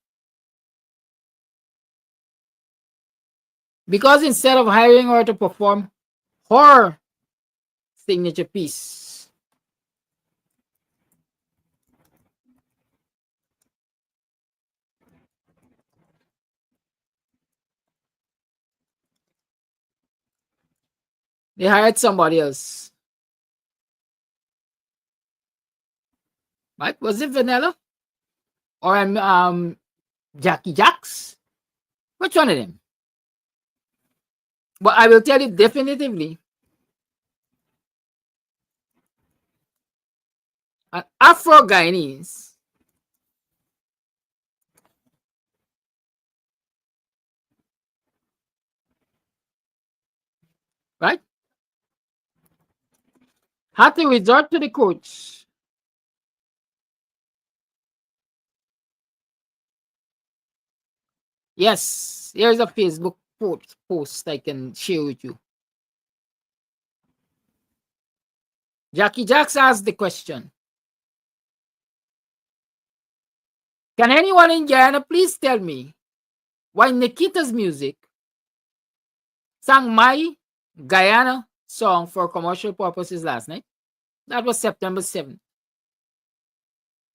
Because instead of hiring her to perform her signature piece, they hired somebody else. Right? Was it Vanilla? Or Jackie Jacks? Which one of them? But I will tell you definitively, an Afro-Guyanese right, had to resort to the courts Yes, here's a Facebook post I can share with you. Jackie Jacks asked the question, can anyone in Guyana please tell me why Nikita's music sang my Guyana song for commercial purposes last night? That was September 7th.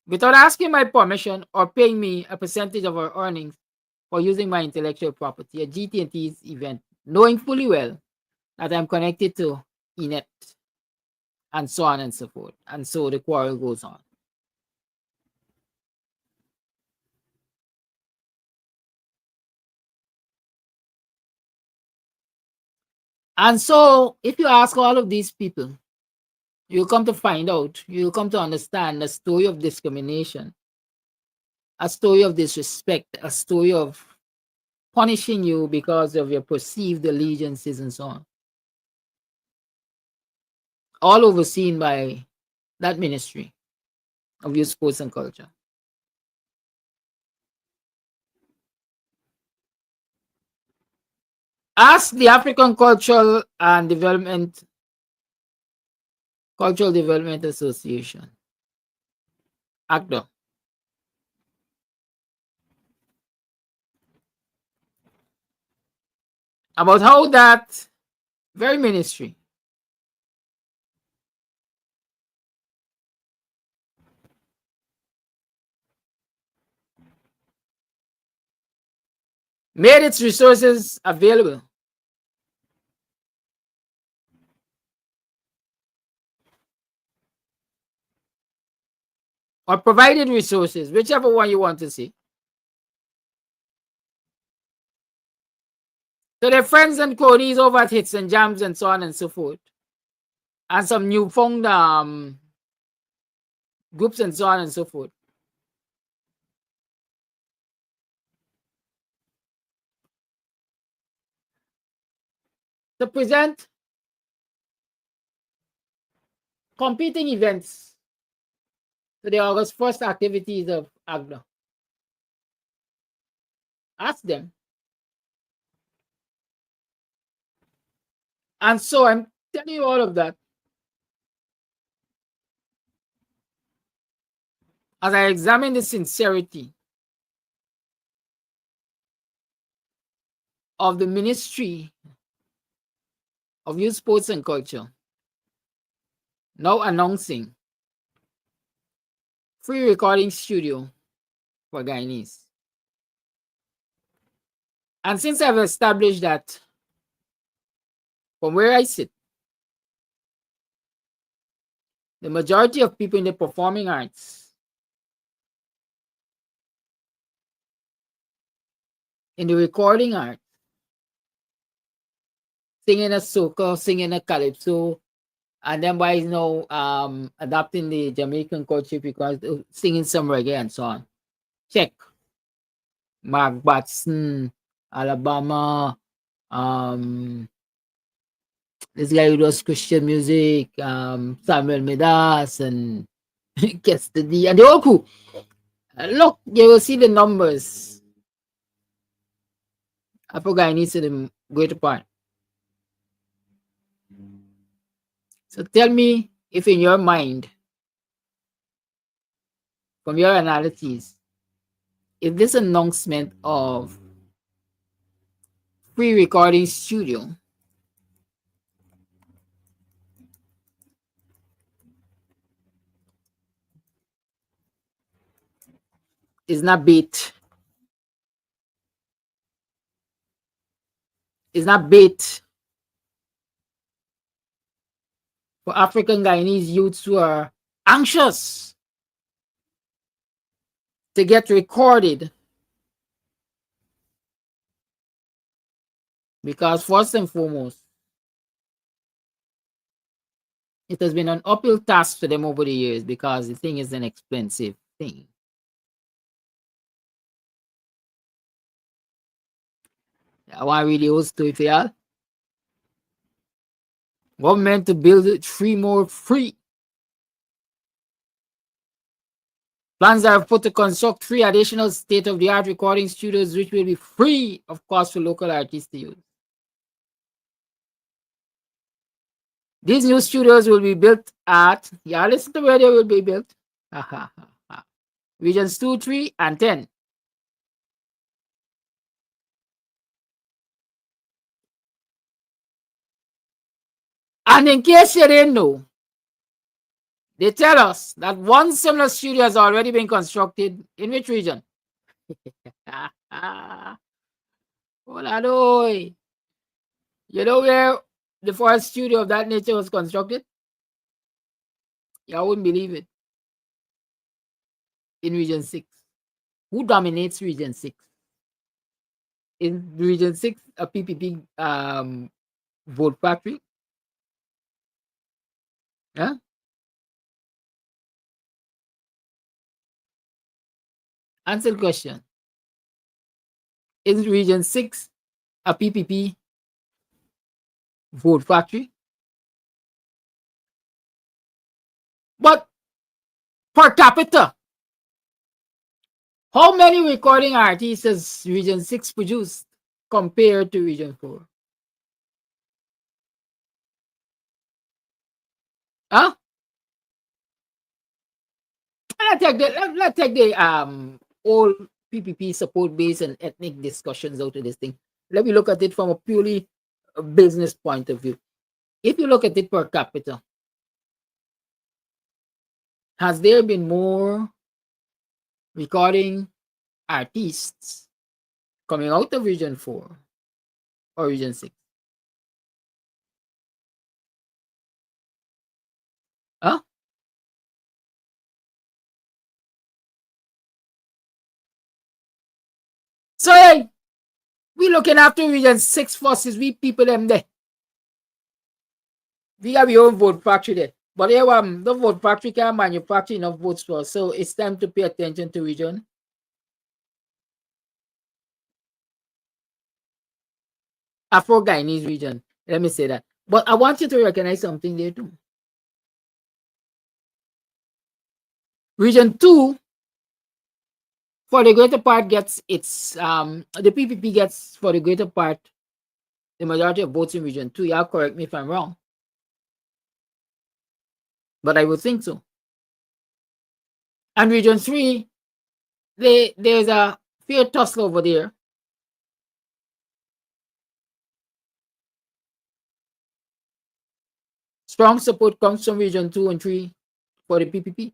Without asking my permission or paying me a percentage of our earnings for using my intellectual property at GT&T's event, knowing fully well that I'm connected to Inet and so on and so forth. And so the quarrel goes on. And so if you ask all of these people, you'll come to find out, you'll come to understand a story of discrimination, a story of disrespect, a story of punishing you because of your perceived allegiances and so on. All overseen by that ministry of youth, sports, and culture. Ask the African Cultural Development Association, ACDA, about how that very ministry made its resources available or provided resources, whichever one you want to see, to their friends and cronies over at Hits and Jams and so on and so forth, and some newfound groups and so on and so forth. To present competing events to the August 1st activities of ACDA. Ask them. And so I'm telling you all of that as I examine the sincerity of the Ministry of Youth, Sports and Culture now announcing free recording studio for Guyanese. And since I've established that from where I sit, the majority of people in the performing arts, in the recording art, singing a soca, singing a calypso, and then by adopting the Jamaican culture because singing some reggae and so on. Check. Mark Batson, Alabama, this guy who does Christian music, Samuel Midas and Kester D, and the whole crew. Look, you will see the numbers. Afro Guyanese to the greater part. So tell me if in your mind, from your analysis, if this announcement of free recording studio is not bait, for African Guyanese youths who are anxious to get recorded. Because first and foremost, it has been an uphill task for them over the years because the thing is an expensive thing. I want to read the old story for y'all. Government to build 3 more free. Plans are put to construct 3 additional state-of-the-art recording studios, which will be free of cost for local artists to use. These new studios will be built at, listen to where they will be built. Regions 2, 3, and 10. And in case you didn't know, they tell us that one similar studio has already been constructed in which region? You know where the first studio of that nature was constructed? I wouldn't believe it. In Region 6. Who dominates Region 6? In Region 6, a PPP vote factory? Huh? Answer the question. Is Region 6 a PPP vote factory? But per capita, how many recording artists has Region 6 produced compared to Region 4? Huh? Let's take the all PPP support base and ethnic discussions out of this thing. Let me look at it from a purely business point of view. If you look at it per capita, has there been more recording artists coming out of Region 4 or Region 6? Huh? So hey, we looking after Region 6 forces, we people them there. We have your own vote factory there. But here, the vote factory can manufacture enough votes for us. So it's time to pay attention to region. Afro-Guyanese region. Let me say that. But I want you to recognize something there too. Region 2, for the greater part, gets its the PPP gets for the greater part the majority of votes in Region 2. Y'all correct me if I'm wrong. But I would think so. And Region 3, there's a fair tussle over there. Strong support comes from Region 2 and 3 for the PPP.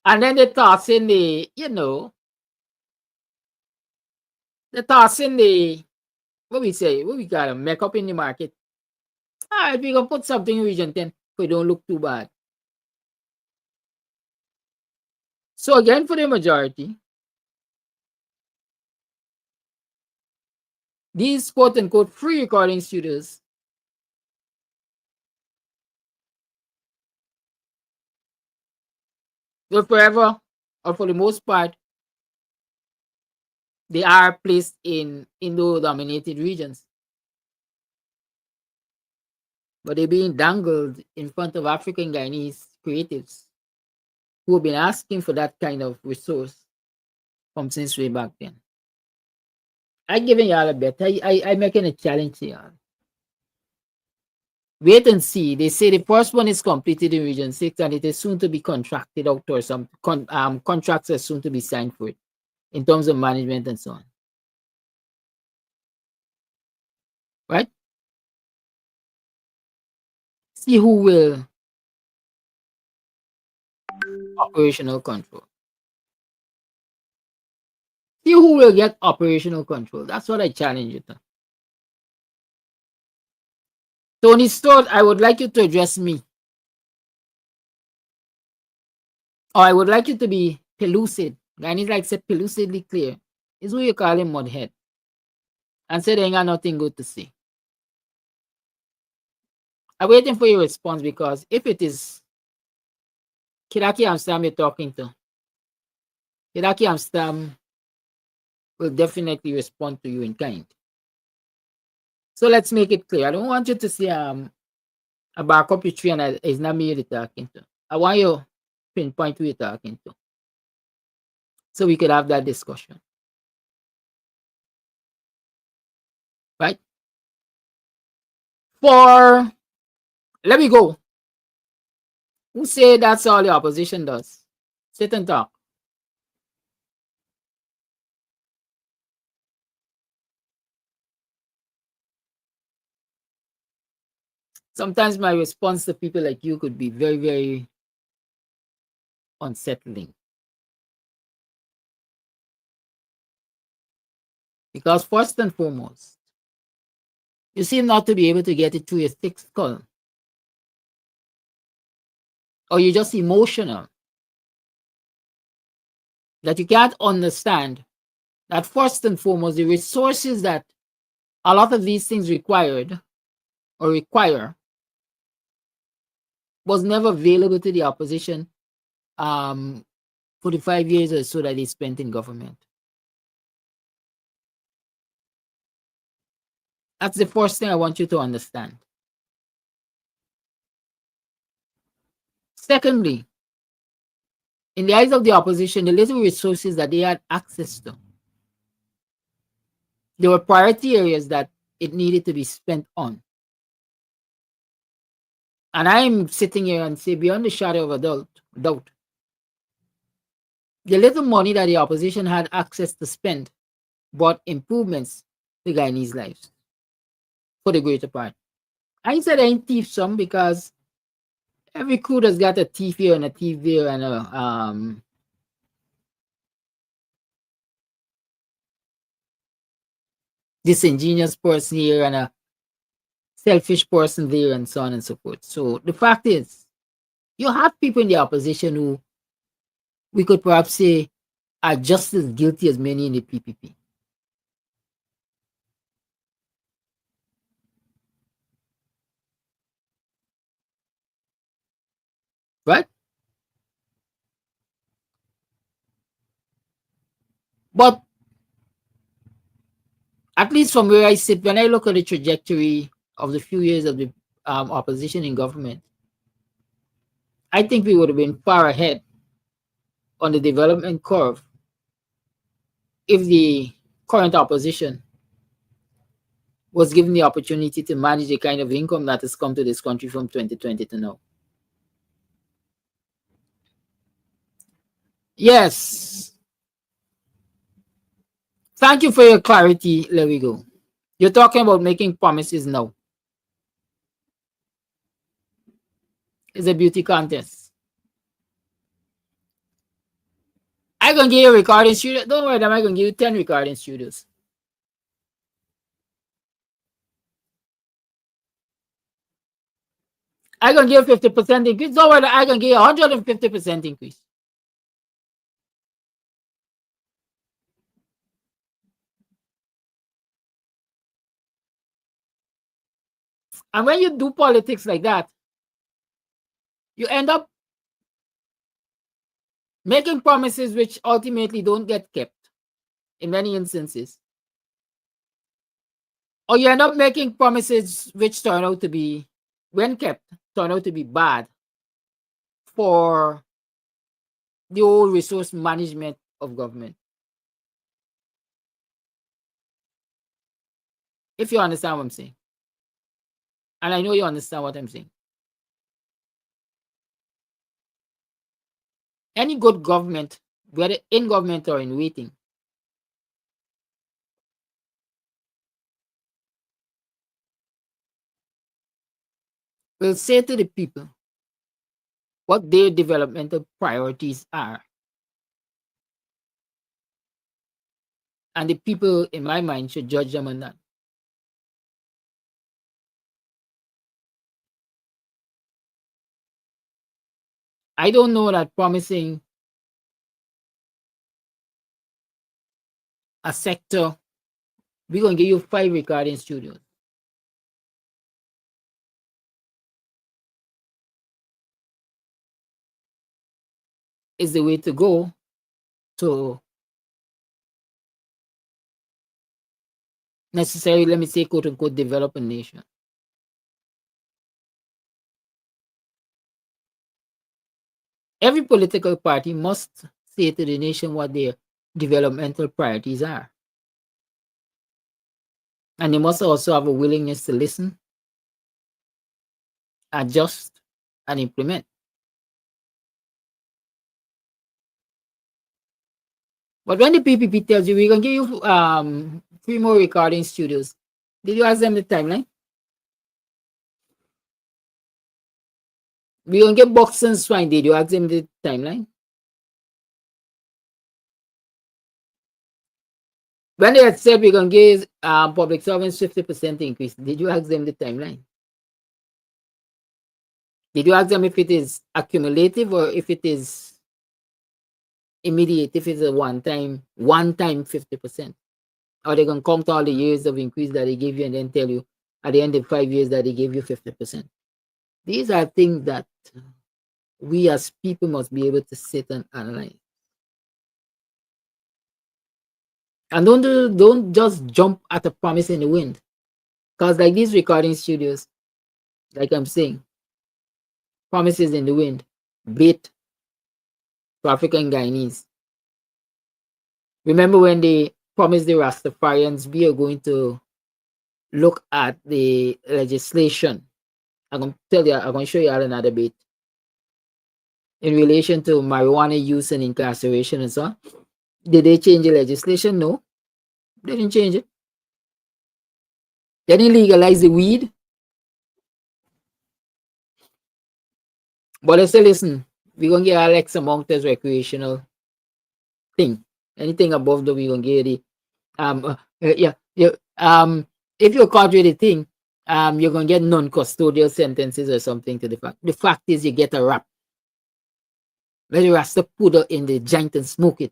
And then they toss in the, they toss in the, what we got to make up in the market. All right, we're going to put something in Region 10 so it don't look too bad. So again, for the majority, these quote-unquote free recording studios will forever, or for the most part, they are placed in Indo-dominated regions. But they're being dangled in front of African Guyanese creatives who have been asking for that kind of resource from since way back then. I'm giving y'all a bet. I'm making a challenge to y'all. Wait and see. They say the first one is completed in Region 6 and it is soon to be contracted out, or some contracts are soon to be signed for it in terms of management and so on. Right? See who will operational control. See who will get operational control. That's what I challenge you to. Tony Stone, I would like you to address me. Or I would like you to be pellucid. Guyanese like say pellucidly clear. Is who you call him mudhead. And say they ain't got nothing good to say. I'm waiting for your response, because if it is Kidaki Amsterdam you're talking to, Kidaki Amsterdam will definitely respond to you in kind. So let's make it clear. I don't want you to say a backup tree and it's not me you're talking to. I want you to pinpoint who you're talking to, so we could have that discussion. Right? Let me go. Who say that's all the opposition does? Sit and talk. Sometimes my response to people like you could be very, very unsettling. Because first and foremost, you seem not to be able to get it through your thick skull. Or you're just emotional. That you can't understand that first and foremost, the resources that a lot of these things require was never available to the opposition for the 5 years or so that he spent in government. That's the first thing I want you to understand. Secondly, in the eyes of the opposition, the little resources that they had access to, there were priority areas that it needed to be spent on. And I'm sitting here and say, beyond the shadow of a doubt, the little money that the opposition had access to spend brought improvements to Guyanese lives for the greater part. I said I ain't thief some because every crew has got a thief here and a thief there and a disingenuous person here and a selfish person there and so on and so forth. So the fact is, you have people in the opposition who we could perhaps say are just as guilty as many in the PPP. Right? But at least from where I sit, when I look at the trajectory of the few years of the opposition in government, I think we would have been far ahead on the development curve if the current opposition was given the opportunity to manage the kind of income that has come to this country from 2020 to now. Yes. Thank you for your clarity, There we go. You're talking about making promises now. It's a beauty contest. I'm going to give you a recording studio. Don't worry, I'm going to give you 10 recording studios. I'm going to give 50% increase. Don't worry, I'm going to give you 150% increase. And when you do politics like that, you end up making promises which ultimately don't get kept in many instances. Or you end up making promises which turn out to be, when kept, turn out to be bad for the whole resource management of government. If you understand what I'm saying. And I know you understand what I'm saying. Any good government, whether in government or in waiting, will say to the people what their developmental priorities are. And the people, in my mind, should judge them on that. I don't know that promising a sector, we're going to give you 5 recording studios. Is the way to go to necessarily, let me say, quote unquote, develop a nation. Every political party must say to the nation what their developmental priorities are. And they must also have a willingness to listen, adjust, and implement. But when the PPP tells you, we're going to give you 3 more recording studios, did you ask them the timeline? We're going to get Buxton Swine, did you ask them the timeline? When they had said we're going to give public servants 50% increase, did you ask them the timeline? Did you ask them if it is accumulative or if it is immediate, if it's a one-time 50%? Or they're going to count all the years of increase that they give you and then tell you at the end of 5 years that they gave you 50%. These are things that we as people must be able to sit and analyze. And don't just jump at a promise in the wind. Because like these recording studios, like I'm saying, promises in the wind, bait to African Guyanese. Remember when they promised the Rastafarians we are going to look at the legislation. I'm going to tell you, I'm going to show you all another bit in relation to marijuana use and incarceration and so on. Did they change the legislation? No, they didn't change it. They didn't legalize the weed. But I say, listen, we're going to get our X amount as recreational thing. Anything above that, we're going to get it. If you're caught with a thing, you're going to get non-custodial sentences or something to the fact. The fact is, you get a rap. Let the Rasta put it in the joint and smoke it.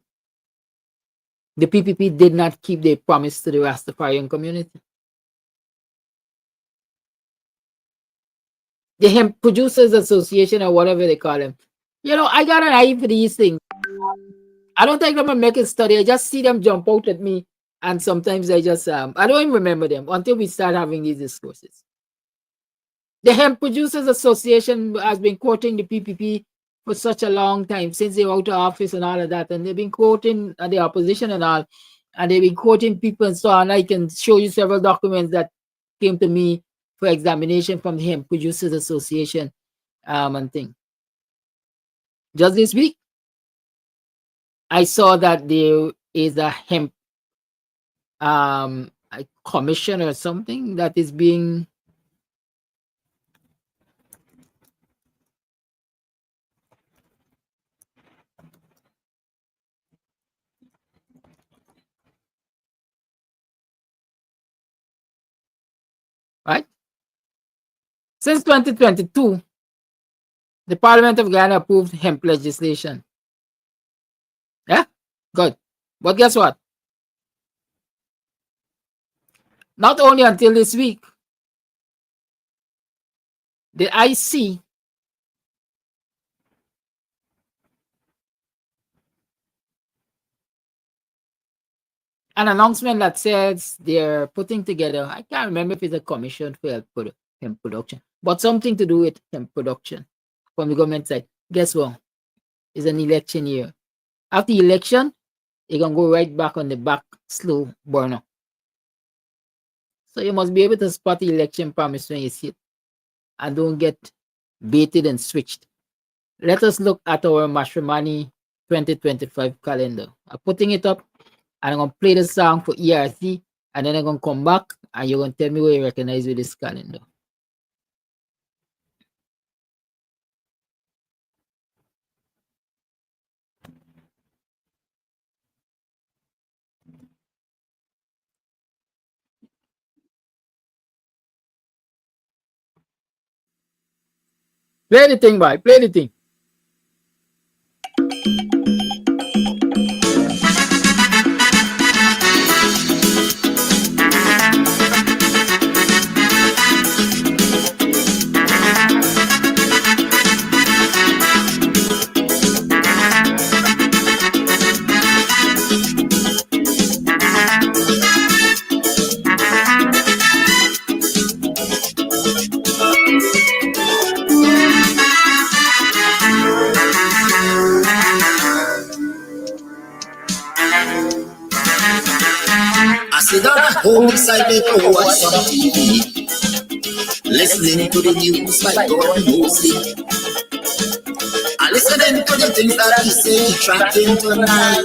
The PPP did not keep their promise to the Rastafarian community. The Hemp Producers Association or whatever they call them. You know, I got an eye for these things. I don't take them and make a study. I just see them jump out at me. And sometimes I just, I don't even remember them until we start having these discourses. The Hemp Producers Association has been quoting the PPP for such a long time, since they were out of office and all of that. And they've been quoting the opposition and all. And they've been quoting people and so on. I can show you several documents that came to me for examination from the Hemp Producers Association and thing. Just this week, I saw that there is a hemp a commission or something that is being right. Since 2022, the Parliament of Ghana approved hemp legislation. Yeah, good. But guess what? Not only until this week, did I see an announcement that says they're putting together, I can't remember if it's a commission for hemp production, but something to do with hemp production from the government side. Guess what? It's an election year. After the election, you're going to go right back on the back slow burner. So you must be able to spot the election promise when you see it and don't get baited and switched. Let us look at our Mashramani 2025 calendar. I'm putting it up and I'm going to play the song for ERC and then I'm going to come back and you're going to tell me where you recognize with this calendar. Play the thing, boy. Play the thing. Sit down at home decided to watch some TV, listening to the news by God mostly, and listening to the things that he say, tracking tonight,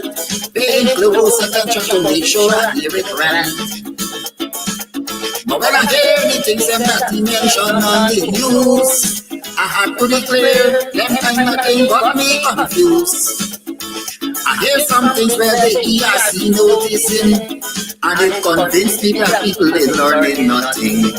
paying close attention to make sure I hear it right. But when I hear the things that he mentioned on the news, I had to declare, them kind of thing got me confused. I hear some things where the ERC noticing, and it convinced me that people they learning nothing.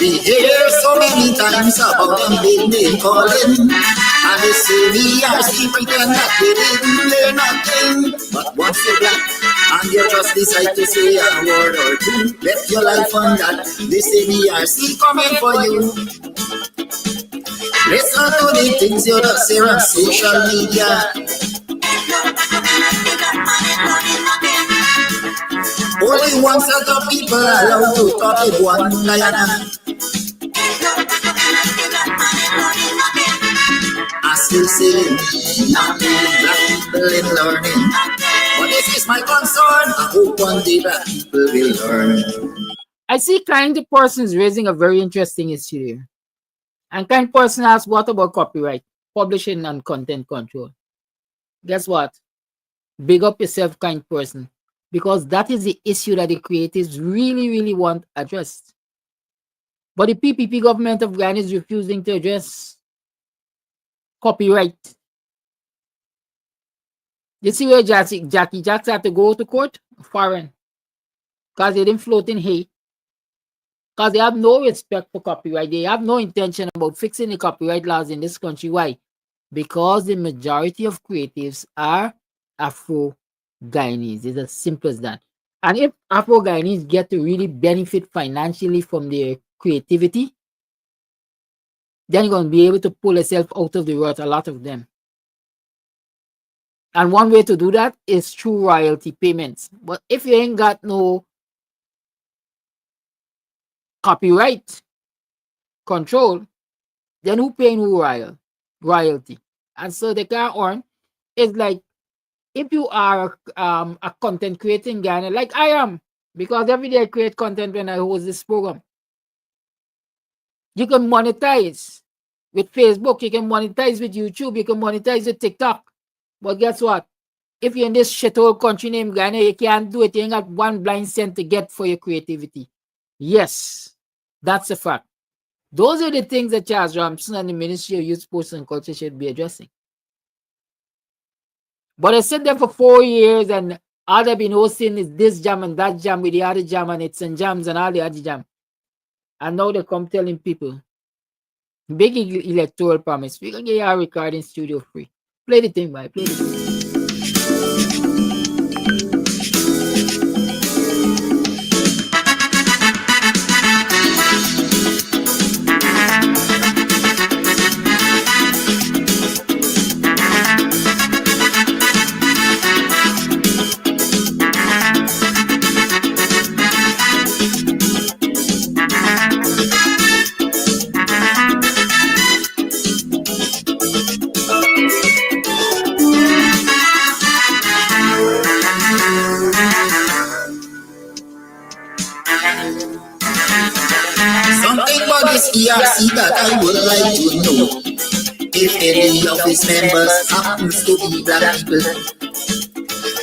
We hear so many times about them big name calling, and they say the ERC pretend that they didn't learn nothing. But once you're black and you just decide to say a word or two, bet your life on that. They say the ERC coming for you. Listen to the things you just hear on social media. one set of people allowed to talk in one Guyana. I still say, not many black people in learning. But this is my concern. I hope one day black people will learn. I see kind person is raising a very interesting issue here. And kind person asks, what about copyright, publishing, and content control? Guess what? Big up yourself, kind person. Because that is the issue that the creatives really, really want addressed. But the PPP government of Ghana is refusing to address copyright. You see where Jackie Jackson had to go to court? Foreign. Because they didn't float in hate. Because they have no respect for copyright. They have no intention about fixing the copyright laws in this country. Why? Because the majority of creatives are Afro-Guyanese. It's as simple as that. And if Afro-Guyanese get to really benefit financially from their creativity, then you're going to be able to pull yourself out of the rut, a lot of them. And one way to do that is through royalty payments. But if you ain't got no copyright control, then who paying who royalty? And so they can't earn. It's like if you are a content creator in Ghana, like I am, because every day I create content when I host this program. You can monetize with Facebook, you can monetize with YouTube, you can monetize with TikTok. But guess what? If you're in this shithole country named Ghana, you can't do it. You ain't got one blind cent to get for your creativity. Yes, that's a fact. Those are the things that Charles Ramson and the Ministry of Youth, Sports and Culture should be addressing. But I sit there for 4 years and all they've been hosting is this jam and that jam with the other jam and it's and jams and all the other jam. And now they come telling people, big electoral promise, we're going to get our recording studio free. Play the thing, boy. Play the thing. Something about this ERC that I would like to know. If any of its members happens to be black people,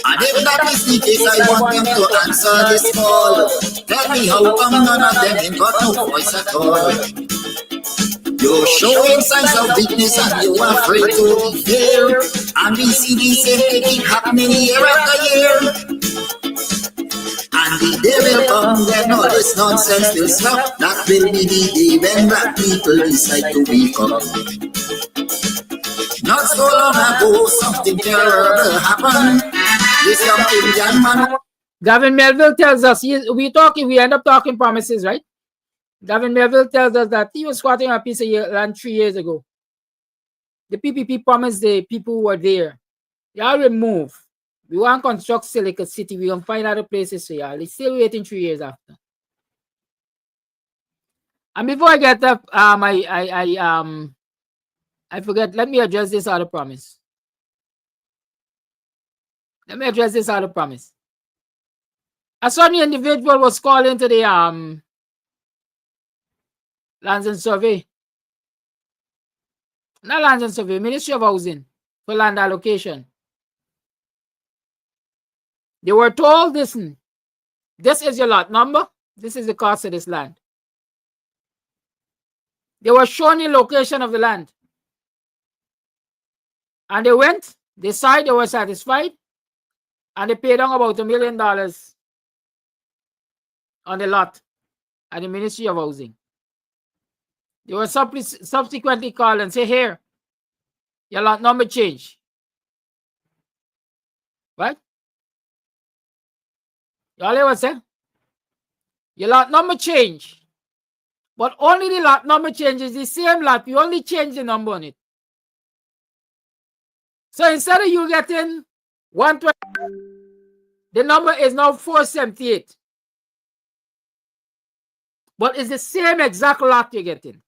and if that is the case, I want them to answer this call. Tell me how come none of them ain't got no voice at all. You're showing signs of weakness and you're afraid to be fair. And we see the same thing keep happening year after year. And the day will come when all this nonsense will stop. That will be the day when black people decide to wake up. Not so long ago, something terrible happened. This young Indian man. Gavin Melville tells us, we end up talking promises, right? Gavin Melville tells us that he was squatting a piece of land 3 years ago. The PPP promised the people who were there, y'all will move. We want to construct Silicon City. We can find other places for y'all. It's still waiting 3 years after. And before I get up, I forget. Let me address this other promise. A certain individual was called into the Lands and Survey. Not Lands and Survey, Ministry of Housing for land allocation. They were told, listen, this is your lot number. This is the cost of this land. They were shown the location of the land. And they went, they saw it, they were satisfied, and they paid down about $1 million on the lot at the Ministry of Housing. They were subsequently called and say, here, your lot number change. Right? Y'all hear what I said? Your lot number change. But only the lot number changes the same lot. You only change the number on it. So instead of you getting 120, the number is now 478. but it's the same exact lot you're getting.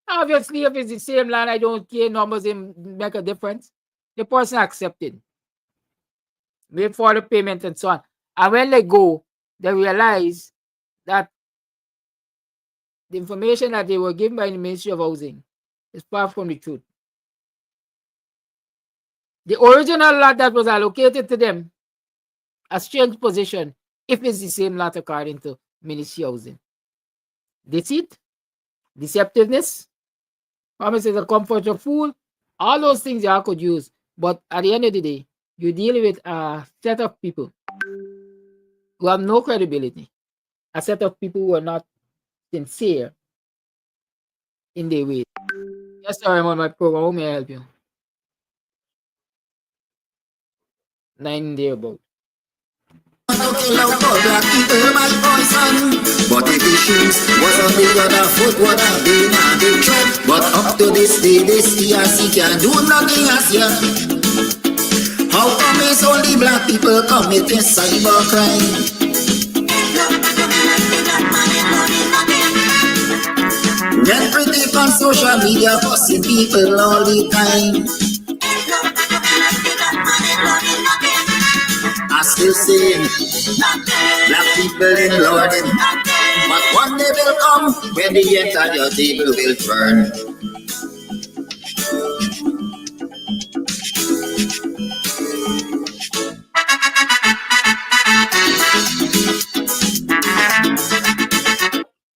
Obviously, if it's the same land, I don't care, numbers make a difference. The person accepted. Made for the payment and so on. And when they go, they realize that the information that they were given by the Ministry of Housing is far from the truth. The original lot that was allocated to them, a strange position, if it's the same lot according to Ministry of Housing. Deceit, deceptiveness, promises of comfort of fool, all those things you could use. But at the end of the day, you deal with a set of people who have no credibility, a set of people who are not sincere in their way. Yes, sir, I'm on my program. How may I help you? 9 day about. But if the shoes was on the other foot, would have been a big threat. But up to this day, this ERC can do nothing as yet. How come it's only black people committing cybercrime? Get pretty on social media, fussing people all the time. I still say, black people in Lordin, but one day will come when the entire table will turn.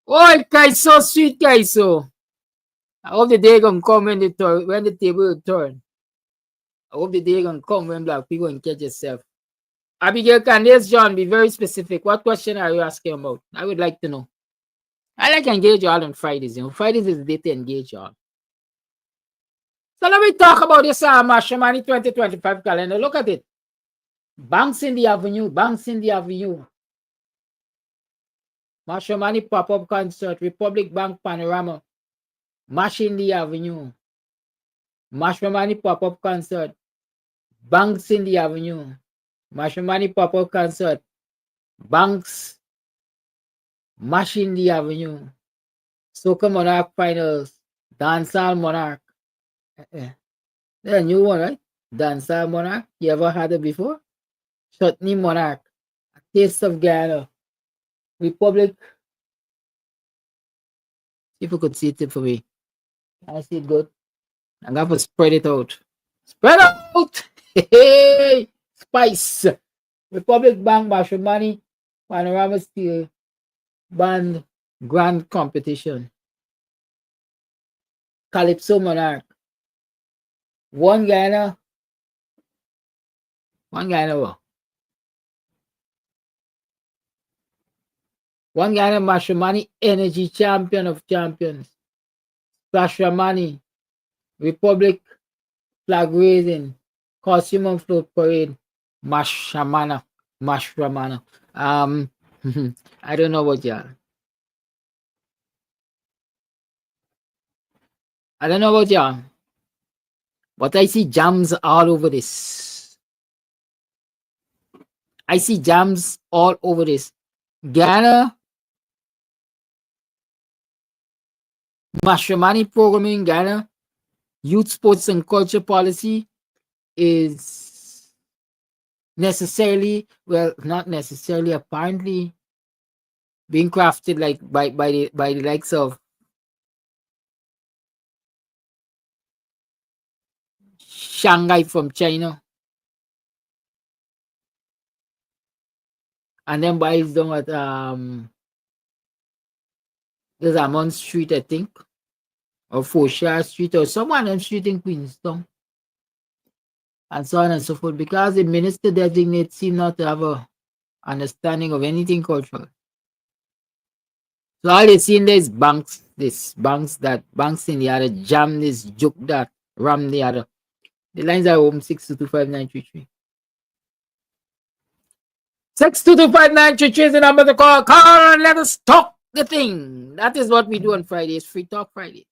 Oh, guys, so sweet, guys. So I hope the day gonna come when the table will turn. I hope the day gonna come when black people can catch yourself. Abigail Candace John, be very specific. What question are you asking about? I would like to know. I like to engage y'all on Fridays. You know, Fridays is the day to engage y'all. So let me talk about this Mashomani 2025 calendar. Look at it. Banks in the Avenue, Banks in the Avenue. Mashomani pop-up concert, Republic Bank Panorama, Mash in the Avenue. Mashomani pop-up concert, Banks in the Avenue. Mashomani pop-up concert, Banks, Mash in the Avenue. Soca Monarch Finals, Dancehall Monarch. That's a new one, right? Dancehall Monarch. You ever had it before? Chutney Monarch, A Taste of Ghana, Republic. If you could see it for me. I see it good. I'm going to spread it out. Spread out! Hey! Spice! Republic Bank, Mashomani, Panorama Steel, Band, Grand Competition. Calypso Monarch. One Ghana. One Ghana. One Ghana Mashomani, Energy Champion of Champions. Splash Ramani, Republic Flag Raising, Costume and Float Parade, Mashramana. I don't know what y'all. I don't know about y'all, but I see jams all over this. I see jams all over this. Ghana Mashramani programming in Ghana, Youth Sports and Culture Policy is necessarily, well, not necessarily, apparently being crafted like by the likes of Shanghai from China, and then buys down at there's Amon Street, I think, or Fosha Street, or someone on street in Queenstown, and so on and so forth, because the minister designate seem not to have a understanding of anything cultural. So all they see in there is banks, banks in the other, jam this, joke that, ram the other. The lines are home 6225933. 6225933 is the number to call. Call and let us talk the thing. That is what we do on Fridays, Free Talk Fridays.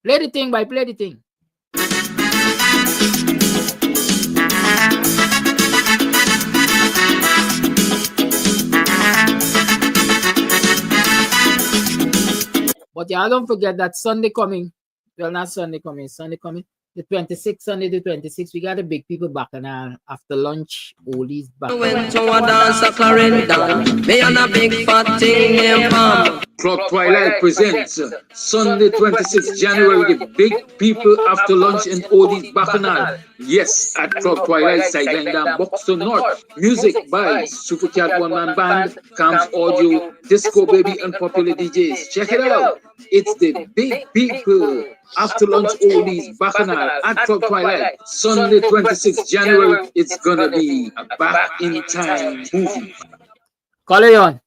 Play the thing by play the thing. But y'all don't forget that Sunday coming. Well, not Sunday coming. Sunday coming. The 26th, Sunday the 26th, we got the big people back and after lunch, Oli's back. Went to a dance a Clarendon. Me and a big fat thing named Pam. Club Twilight presents Sunday 26th January, the big people after lunch in Odie's Bacchanal. Yes, at Club Twilight, Sideline Dam, Buxton North. Music by Supercat One Man Band, Camps Audio, Disco Baby, and popular DJs. Check it out. It's the big people after lunch Odie's Bacchanal at Club Twilight. Sunday 26th January. It's gonna be a back in time movie. Call it on.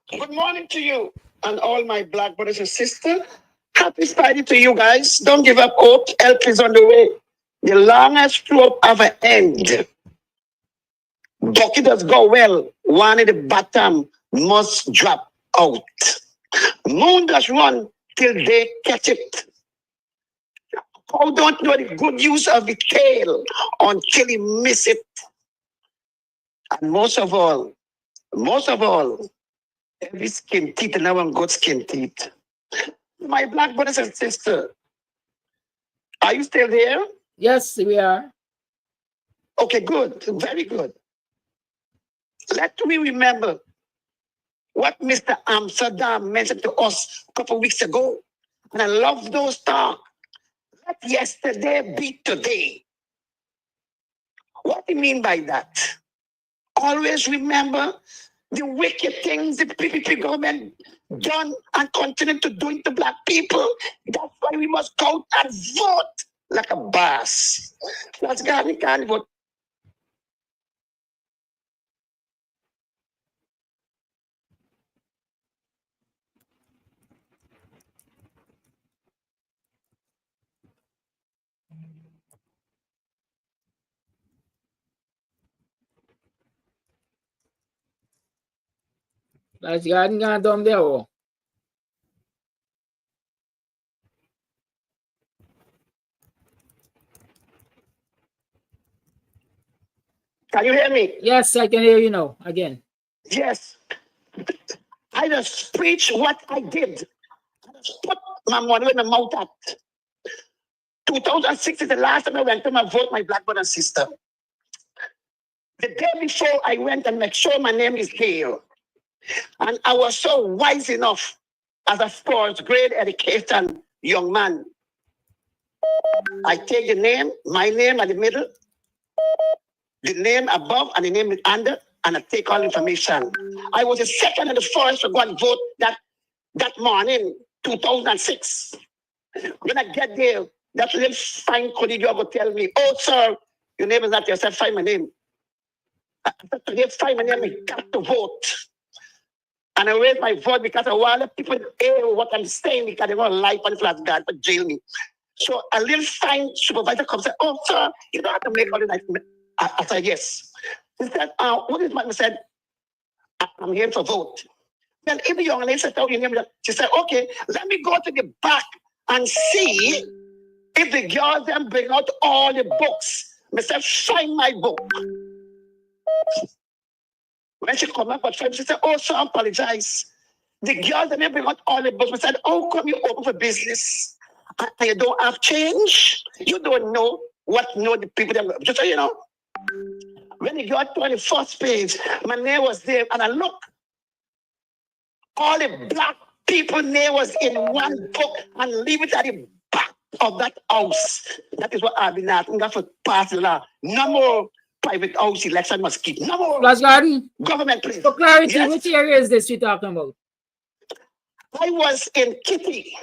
Good morning to you and all my black brothers and sisters. Happy Friday to you guys. Don't give up hope. Help is on the way. The longest rope have an end. Bucket does go well. One at the bottom must drop out. Moon does run till they catch it. Cow don't know the good use of the tail until he miss it. And most of all, every skin teeth and now I'm good skin teeth. My black brothers and sisters, are you still there? Yes, we are. Okay, good. Very good. Let me remember what Mr. Amsterdam mentioned to us a couple of weeks ago. And I love those talk. Let yesterday be today. What do you mean by that? Always remember the wicked things the PPP government done and continue to do to black people. That's why we must go out and vote like a boss. That's God, we can't vote. Let's go down there. Oh. Can you hear me? Yes, I can hear you now again. Yes. I just preach what I did. I just put my money in my mouth at. 2006 is the last time I went to my vote, my black brother and sister. The day before I went and make sure my name is Gail. And I was so wise enough as a fourth grade education young man. I take the name, my name at the middle, the name above and the name under, and I take all information. I was the second and the first to go and vote that morning, 2006. When I get there, that little fine colleague will tell me, "Oh, sir, your name is not yourself, find my name." I said, "Today, find my name, I got to vote." And I raised my vote because I want people to hear what I'm saying because they want to lie on the flat guard but jail me. So a little fine supervisor comes and said, "Oh, sir, you don't have to make all the nice." I said, "Yes." He said, "What is my?" I said, "I'm here for vote." Then if the young lady said, "Oh, your name," she said, "Okay, let me go to the back and see if the girls then bring out all the books." I said, "Find my book." When she come up, but she said, "Oh, sir, I apologize. The girls then bring out all the books." I said, "Oh, come you open for business? And you don't have change? You don't know what the people them just so you know." When you got to the first page, my name was there, and I look, all the black people name was in one book, and leave it at the back of that house. That is what I've been asking for pass the law. No more private house election must keep. No more. Flash Garden. Government, please. For clarity, Yes. which area is this we're talking about? I was in Kitty.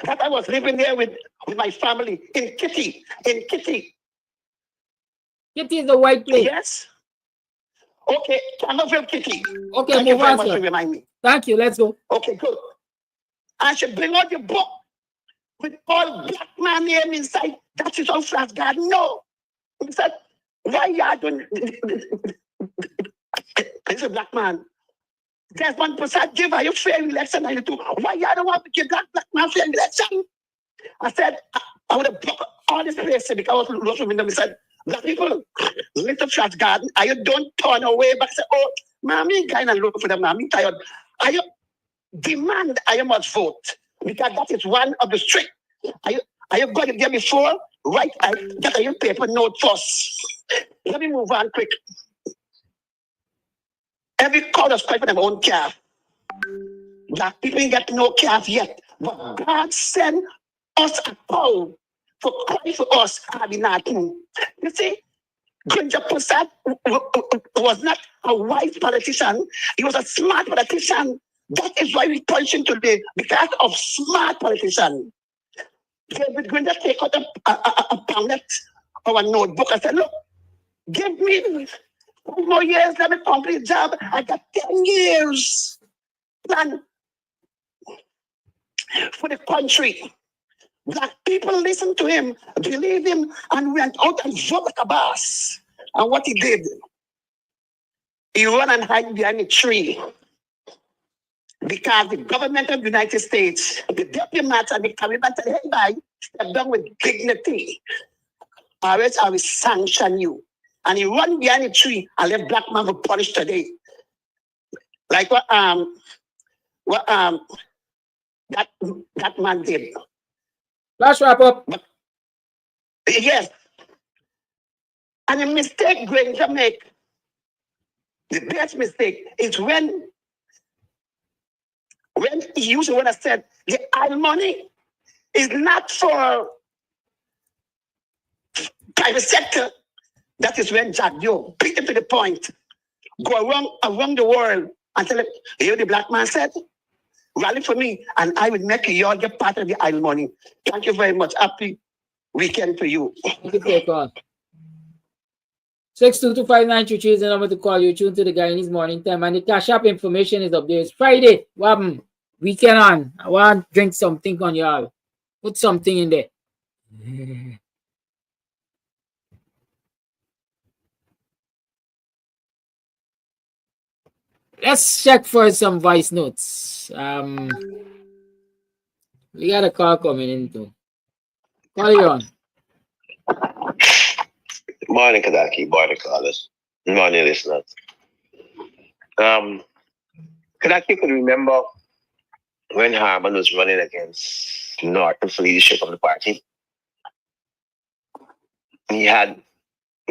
That I was living there with my family in Kitty. Kitty is the white place. Yes. Okay, Campbellville Kitty. Okay, Thank you move very on, much sir. for reminding me. Thank you. Let's go. Okay, good. I should bring out the book with all black man name inside. That is all Flash Garden. No. He said, "Why you doing?" He's a black man. There's 1% give you fair election. And you do. Why you don't want to give black man fair election? I said, I would have blocked all this place because I was looking at them. He said, "Black people, little Flash Garden, I don't turn away back." I said, "Oh, mommy, guy, and look for them. Mommy tired. I demand I must vote because that is one of the strict. I have got it there before. Right, I get a paper note first. Let me move on quick. Every cow is crying for their own calf. Black people ain't got no calf yet, but God sent us a cow for crying for us. You see, Ginger Prasad was not a wise politician. He was a smart politician. That is why we punch him today, because of smart politician. David Grinder take out a pamphlet or a notebook and said, look, give me 2 more years, let me complete the job. I got 10 years plan for the country. Black people listened to him, believed him, and went out and voted like a boss. And what he did, he ran and hid behind a tree. Because the government of the United States, the diplomats and the Caribbean said, hey, bye, step down with dignity, or else I will sanction you. And he run behind a tree and let black man go punished today. Like what that man did. Let's wrap up. Yes. And the mistake Granger make, the best mistake is when he used what I said, the oil money is not for private sector. That is when Jack Joe beat him to the point, go around the world and tell him, here the black man said, rally for me and I will make you all get part of the oil money. Thank you very much. Happy weekend to you. Thank you for your call. 6225933 is the number to call. You tune to the Guyanese Morning Time, and the cash app information is up there. It's Friday. What weekend on? I want to drink something on y'all. Put something in there. Let's check for some voice notes. We got a call coming in too. Call you on. Morning, Kadaki. Morning, callers. Morning, listeners. Kadaki could remember when Harman was running against Norton for leadership of the party. He had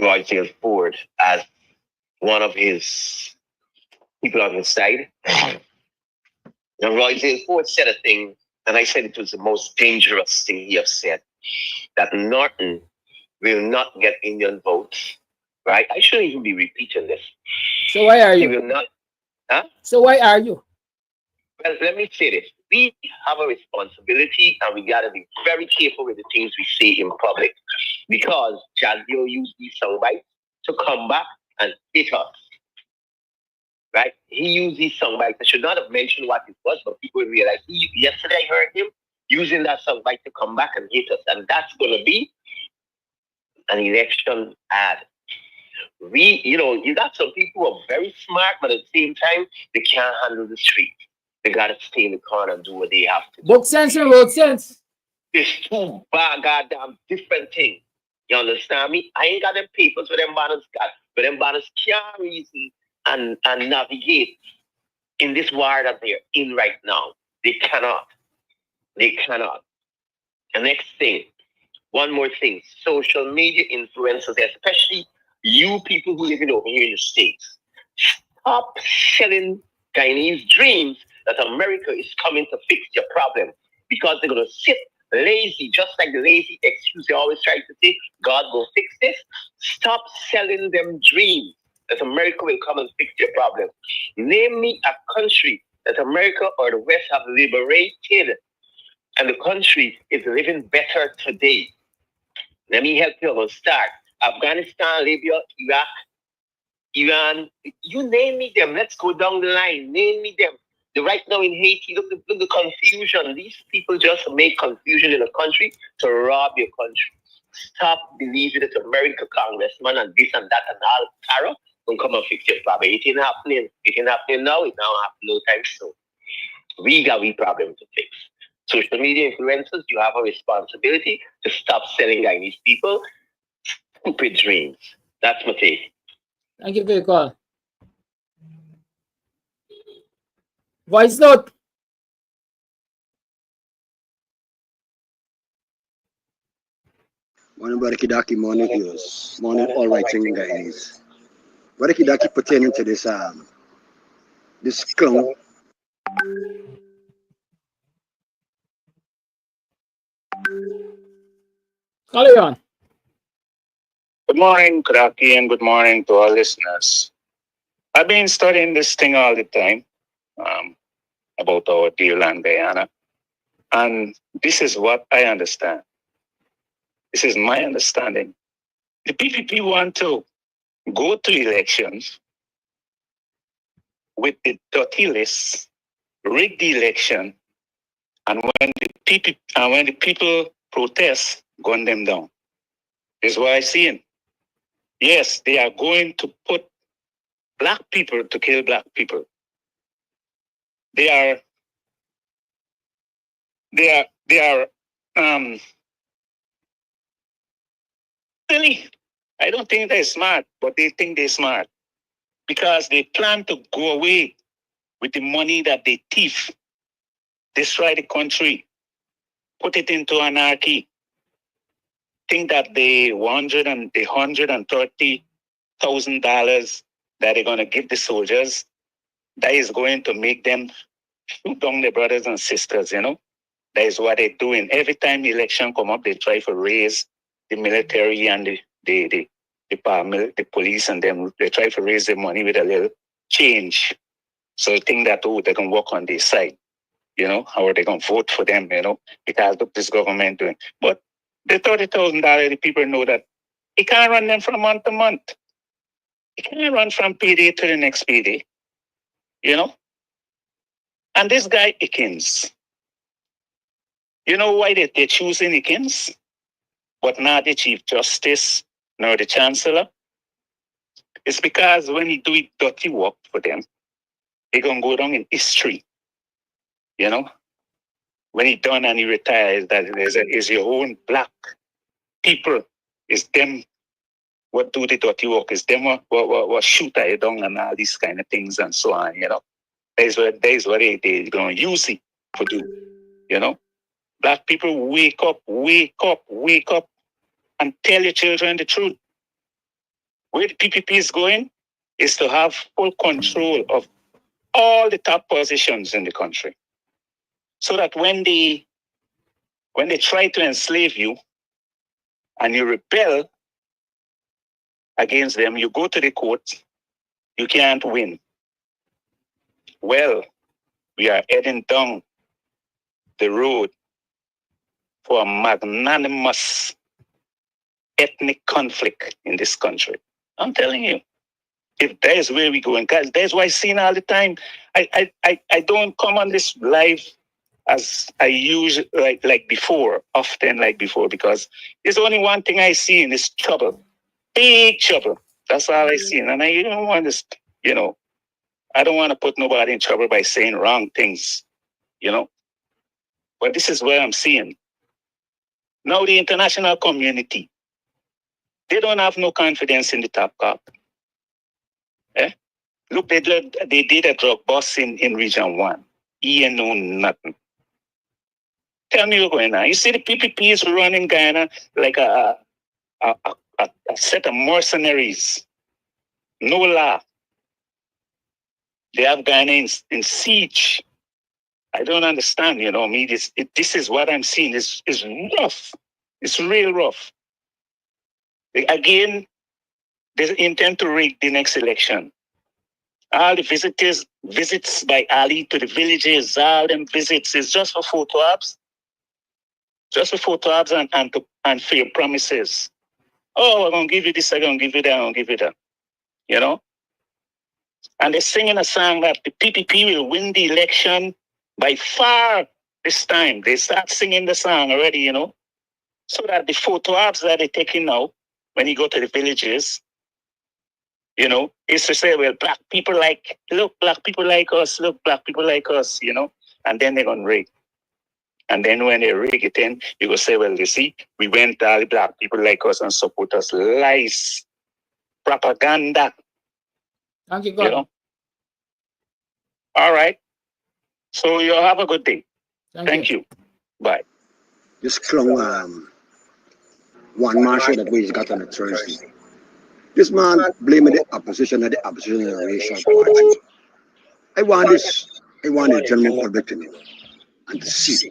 Roy Taylor Ford as one of his people on his side. And Roy Taylor Ford said a thing, and I said it was the most dangerous thing he has said, that Norton will not get Indian votes, right? I shouldn't even be repeating this. So why are you? He will not. Huh? So why are you? Well, let me say this. We have a responsibility and we got to be very careful with the things we say in public, because Jazio used these soundbites to come back and hit us, right? He used these soundbites. I should not have mentioned what it was, but people realize. Yesterday I heard him using that soundbite to come back and hit us, and that's going to be an election ad. You got some people who are very smart, but at the same time, they can't handle the street. They got to stay in the corner and do what they have to do. Book sense and road sense. It's two goddamn different things. You understand me? I ain't got them papers for them banners got, but them banners can't reason and navigate in this war that they're in right now. They cannot. They cannot. The next thing, one more thing, social media influencers, especially you people who live over here in the States, stop selling Guyanese dreams that America is coming to fix your problem, because they're going to sit lazy, just like the lazy excuse they always try to say, God will fix this. Stop selling them dreams that America will come and fix your problem. Name me a country that America or the West have liberated and the country is living better today. Let me help you. I'm going to start. Afghanistan, Libya, Iraq, Iran, you name me them. Let's go down the line. Name me them. Right now in Haiti, look the confusion. These people just make confusion in a country to rob your country. Stop believing that American congressman and this and that and all terror will come and fix your problem. It ain't happening. It ain't happening now. It now happen no time soon. We got a problem to fix. Social media influencers, you have a responsibility to stop selling Guyanese people stupid dreams. That's my take. Thank you for your call. Voice note. Morning, Brother Kidaki. Morning, viewers. Morning, all right, singing guys. Brother Kidaki pertaining to this clown. Carry on. Good morning, Kidaki, and good morning to all listeners. I've been studying this thing all the time about our dear land, Guyana. And this is what I understand. This is my understanding. The PPP want to go to elections with the dirty list, rig the election, and when the people protest, gun them down. This is what I see. It. Yes, they are going to put black people to kill black people. They are silly. I don't think they're smart, but they think they're smart because they plan to go away with the money that they thief, destroy the country, put it into anarchy. Think that the $130,000 that they're gonna give the soldiers, that is going to make them shoot down their brothers and sisters. That is what they're doing. Every time the election come up, they try to raise the military and the police and them. They try to raise the money with a little change. So they think that they can work on their side. Or they can vote for them. Because look, this government doing. But the $30,000, the people know that it can't run them from month to month. It can't run from payday to the next payday. And this guy Ikins. You know why they're choosing Ikins, but not the Chief Justice nor the Chancellor? It's because when he do dirty work for them, they're going to go down in history. When he done and he retires, that is your own black people. It's them what do the dirty work. It's them what shoot at you down and all these kind of things and so on. That is what they're going to use it to do. Black people, wake up, and tell your children the truth. Where the PPP is going is to have full control of all the top positions in the country. So that when they try to enslave you and you rebel against them, you go to the court, you can't win. Well, we are heading down the road for a magnanimous ethnic conflict in this country. I'm telling you, if that is where we're going, guys, that's why I see all the time. I don't come on this live as I use like before, often like before, because there's only one thing I see in this trouble, big trouble. That's all I see, and I don't want this. I don't want to put nobody in trouble by saying wrong things, But this is what I'm seeing. Now the international community, they don't have no confidence in the top cop. Look, they did a drug bust in Region 1. He ain't know nothing. Tell me what's going on. You see the PPP is running Guyana like a set of mercenaries. No law. They have Guyana in siege. I don't understand, me. This is what I'm seeing. It's rough. It's real rough. Again, they intend to rig the next election. All the visits by Ali to the villages, all them visits is just for photo ops. Just for photo ops and for your promises. Oh, I'm going to give you this, I'm going to give you that, I'm going to give you that. And they're singing a song that the PPP will win the election by far this time. They start singing the song already, So that the photo ops that they're taking now, when you go to the villages, is to say, well, black people like us, look, black people like us, and then they're going to rig. And then when they rig it in, you go say, well, you see, we went all the black people like us and support us. Lies. Propaganda. Thank you, God. All right. So you have a good day. Thank you. Bye. This clown, one marshal that we got on a Thursday. This man blaming the opposition and the opposition in a racial party. I want the general public to know and to see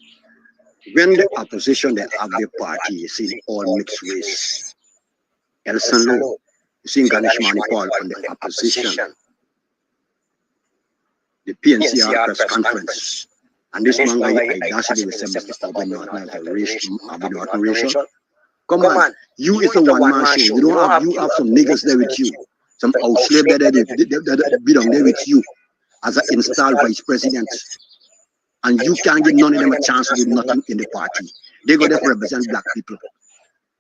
when the opposition they have their party, you see all mixed race. Elson Low, you see Ganesh Manipal on the opposition. The PNCR press conference. And this man I dashing with Mr. Racial. Come on, you is the one man show. You have some niggas there with you. Some old slave that be down there with you as an installed vice president. And you can't give none of them a chance to do nothing in the party. They go there to represent black people.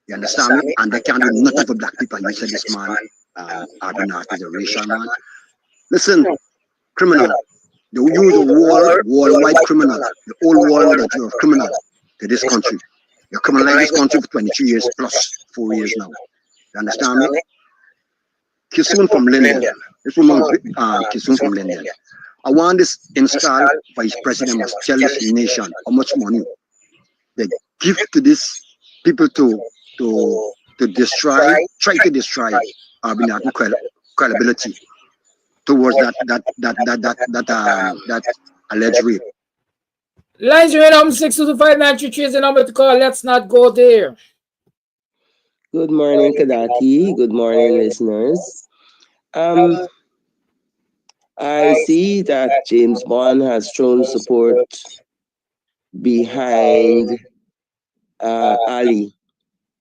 You understand me? And they can't do nothing for black people. And you said this man, Abinat is a racial man. Listen, criminal. You use a worldwide criminal. The whole world that you're a criminal to this country. You're criminalizing this country for 22 years plus 4 years now. You understand me? Kisun from Linden. This woman, Kisun from Linden. I want this installed vice president must tell this nation how much money they give to these people to destroy, try to destroy Arbinat credibility towards that alleged rape. Lines are 625-933 is the number to call. Let's not go there. Good morning, Kadaki. Good morning, listeners. I see that James Bond has shown support behind Ali.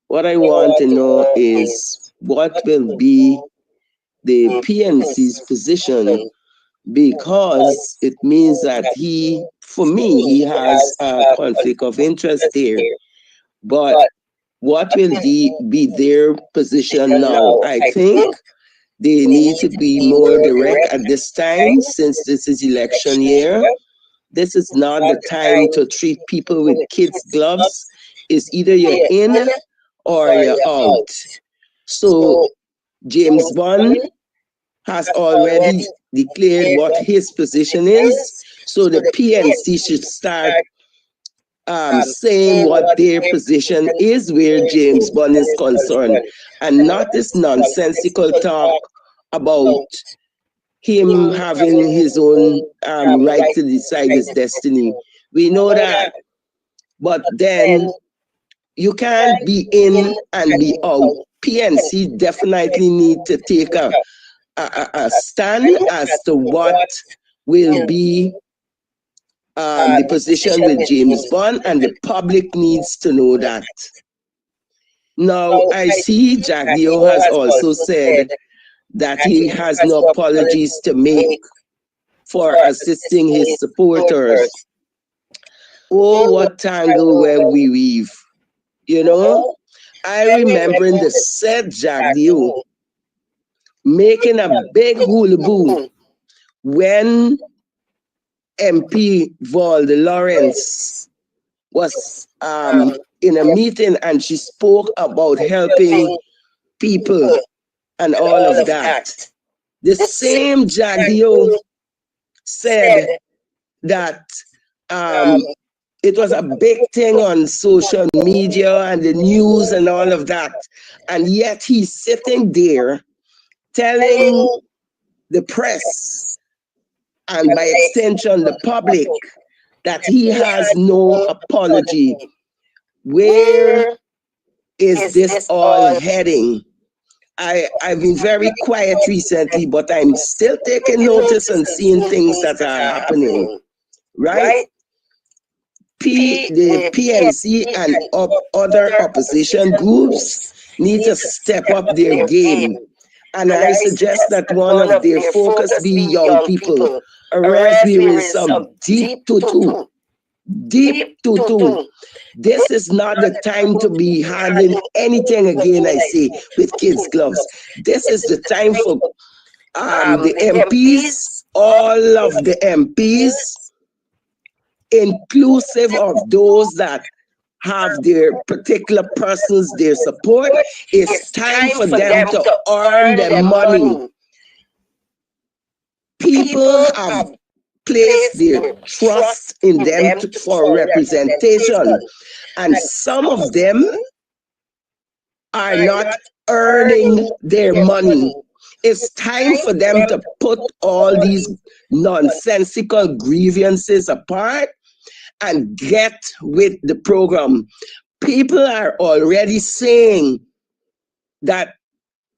What I want to know is what will be the PNC's position, because it means that for me, he has a conflict of interest there. But what will be their position now? I think they need to be more direct at this time, since this is election year. This is not the time to treat people with kids' gloves. It's either you're in or you're out. So James Bond has already declared what his position is. So the PNC should start saying what their position is where James Bond is concerned, and not this nonsensical talk about him having his own right to decide his destiny. We know that. But then you can't be in and be out. PNC definitely need to take a stand as to what will be the position with James Bond, and the public needs to know that. Now, I see Jack Dio has also said that he has no apologies to make for assisting his supporters. Oh, what tangle where we weave. You know, I remember in the said Jack Dio making a big hula-boo when MP Valda Lawrence was in a meeting, and she spoke about helping people and all of that. The same Jack Dio said that it was a big thing on social media and the news and all of that. And yet he's sitting there telling the press, and by extension the public, that he has no apology. Where is this all heading? I've been very quiet recently, but I'm still taking notice and seeing things that are happening, right? The PNC and other opposition groups need to step up their game. And I suggest that one of their focus be young people, or else there is some deep tutu. Deep tutu. This is not the time to be handling anything again, I say, with kids' gloves. This is the time for the MPs, all of the MPs, inclusive of those that have their particular persons, their support. It's time for them to earn their money. People have place their trust in them for representation. And some of them are not earning their money. It's time for them to put all these nonsensical grievances apart and get with the program. People are already saying that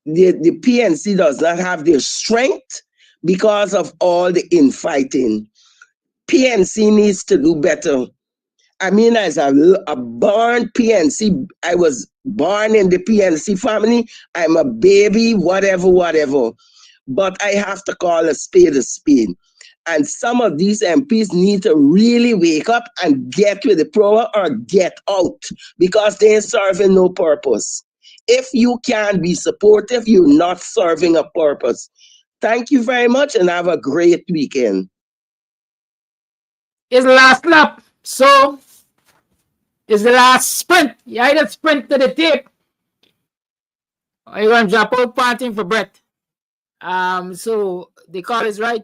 the PNC does not have their strength because of all the infighting. PNC needs to do better. I mean, as a born PNC, I was born in the PNC family. I'm a baby, whatever. But I have to call a spade a spade. And some of these MPs need to really wake up and get with the program or get out because they're serving no purpose. If you can't be supportive, you're not serving a purpose. Thank you very much and have a great weekend. It's the last lap. So it's the last sprint. You either sprint to the tape or you're going to drop out panting for breath. So the call is right.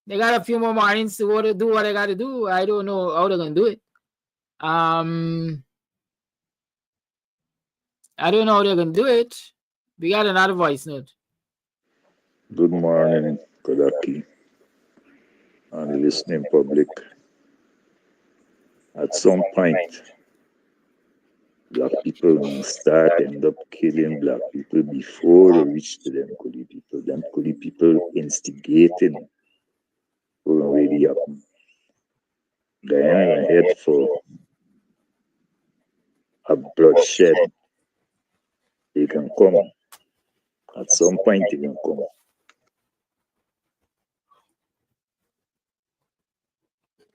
They got a few more mornings to do what they got to do. I don't know how they're going to do it. I don't know how they're going to do it. We got another voice note. Good morning, Kodaki, and the listening public. At some point, black people will start end up killing black people before they reach to them Kuli people. Them Kuli people instigating will already happen. They're head for a bloodshed. They can come. At some point, they can come.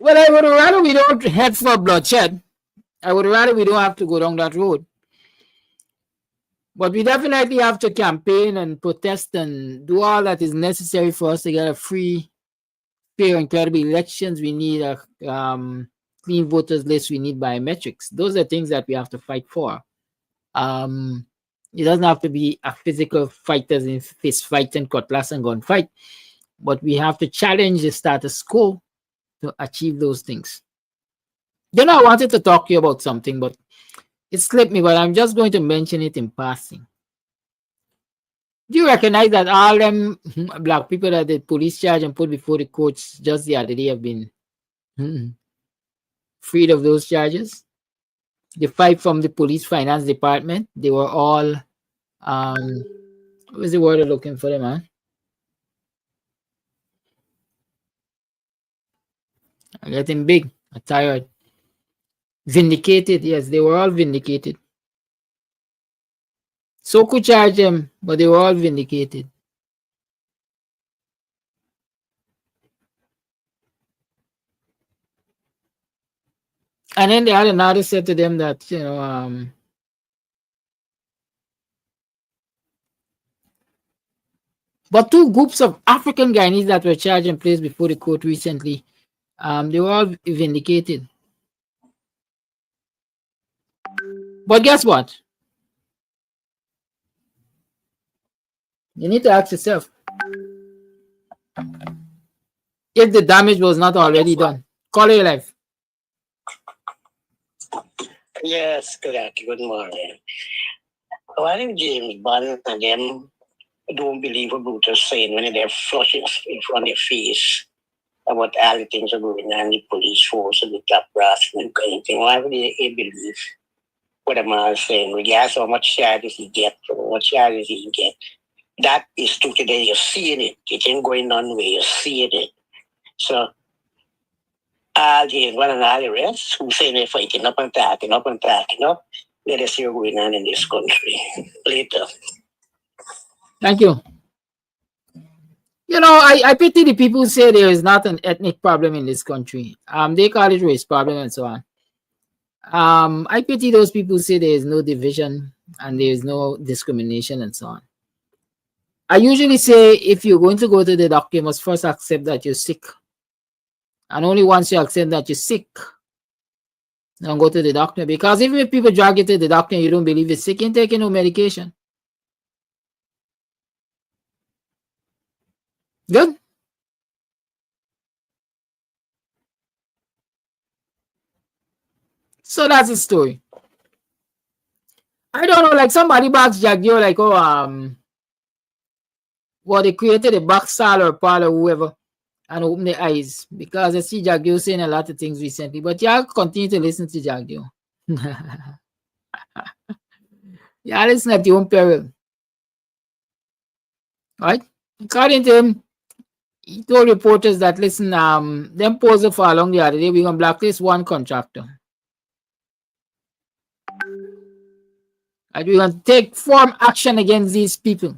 Well, I would rather we don't head for bloodshed. I would rather we don't have to go down that road. But we definitely have to campaign and protest and do all that is necessary for us to get a free, fair, and credible elections. We need a clean voters list. We need biometrics. Those are things that we have to fight for. It doesn't have to be a physical fighters in fist fight and cutlass and gun fight, but we have to challenge the status quo to achieve those things. You know, I wanted to talk to you about something, but it slipped me, but I'm just going to mention it in passing. Do you recognize that all them black people that the police charge and put before the courts just the other day have been freed of those charges? The five from the police finance department, they were all, what was the word I'm looking for them, man? I'm getting big. I'm tired. Vindicated. Yes, they were all vindicated. So could charge them, but they were all vindicated. And then they had another said to them that, you know, but two groups of African Guyanese that were charged and placed before the court recently, they were all vindicated. But guess what? You need to ask yourself if the damage was not already done. Call your life. Yes, correct. Good morning. Oh, I think James Bond and them don't believe what Brutus saying when they're flushing in front of their face about all the things are going on, the police force and the top brass and anything. Why would they believe what a man is saying, regardless of how much charges he get, or what charges he get? That is true today. You're seeing it. It ain't going on where you're seeing it. So, James Bond and all the rest who say they're fighting up and talking, let us see what's going on in this country. Later. Thank you. You know, I pity the people who say there is not an ethnic problem in this country. They call it race problem and so on. I pity those people who say there is no division and there is no discrimination and so on. I usually say if you're going to go to the doctor, you must first accept that you're sick. And only once you accept that you're sick, don't go to the doctor. Because even if people drag you to the doctor and you don't believe you're sick, you ain't taking no medication. Good. So that's the story. I don't know, like somebody backs Jaggio, like, oh, well, they created a back style or part or whoever and open their eyes because I see Jaggio saying a lot of things recently. But y'all continue to listen to Jaggio. Y'all listen at your own peril. Right? According to him, he told reporters that, listen, them posing for along the other day, we're going to blacklist one contractor. And we're going to take firm action against these people.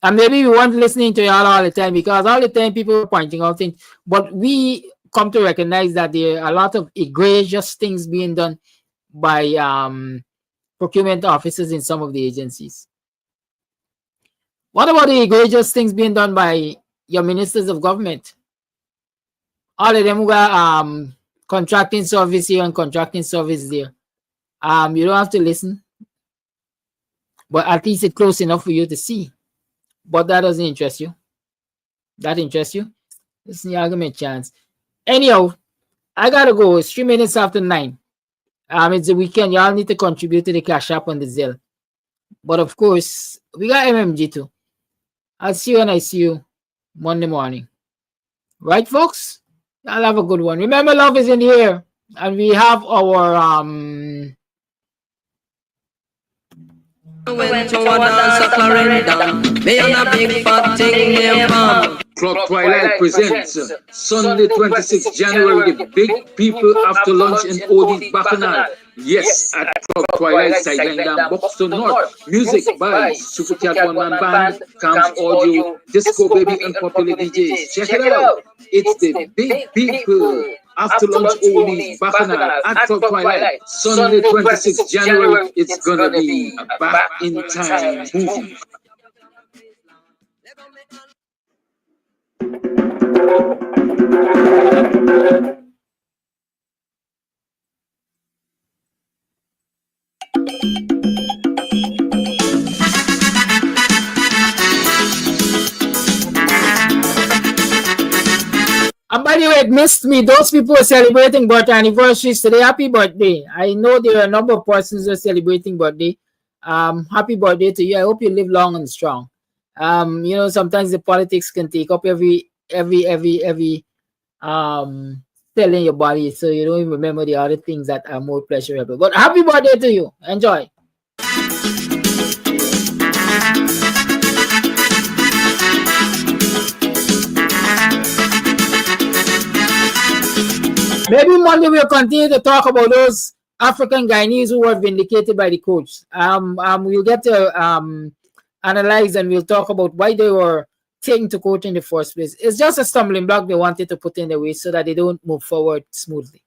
And maybe we weren't listening to y'all all the time because all the time people are pointing out things. But we come to recognize that there are a lot of egregious things being done by procurement officers in some of the agencies. What about the egregious things being done by your ministers of government? All of them who got contracting service here and contracting service there. You don't have to listen, but at least it's close enough for you to see. But that doesn't interest you. That interests you? Listen, y'all give me a chance. Anyhow, I gotta go. It's 3 minutes after 9. It's the weekend. Y'all need to contribute to the Cash App on the Zelle. But of course, we got MMG too. I'll see you when I see you Monday morning. Right, folks? Y'all have a good one. Remember, love is in the air. And we have our Went to a dance, a Clarendon. Me and a big fat thing named Mom. Club Twilight presents Sunday 26th January, the big people after lunch in Odie's Bacchanal. Yes, at Club Twilight, sideline down Buxton North. Music by Super Cat One Man Band, Camps Audio, Disco Baby and popular DJs. Check it out. It's the big people after lunch Odie's Bacchanal at Club Twilight. Sunday 26th January. It's gonna be a back in time movie. And by the way, it missed me. Those people are celebrating birthday anniversaries today. Happy birthday. I know there are a number of persons who are celebrating birthday. Happy birthday to you. I hope you live long and strong. You know, sometimes the politics can take up every cell in your body, so you don't even remember the other things that are more pleasurable. But happy birthday to you. Enjoy. Maybe Monday we'll continue to talk about those African Guyanese who were vindicated by the coach. We'll get to analyze and we'll talk about why they were taken to court in the first place. It's just a stumbling block they wanted to put in the way so that they don't move forward smoothly.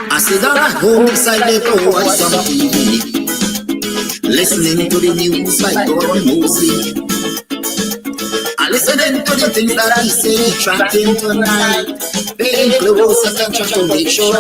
I sit down at home beside the door, watch some TV, listening to the news by Gordon Mosley. I listening to the things that he say, tracking tonight, paying close attention to make sure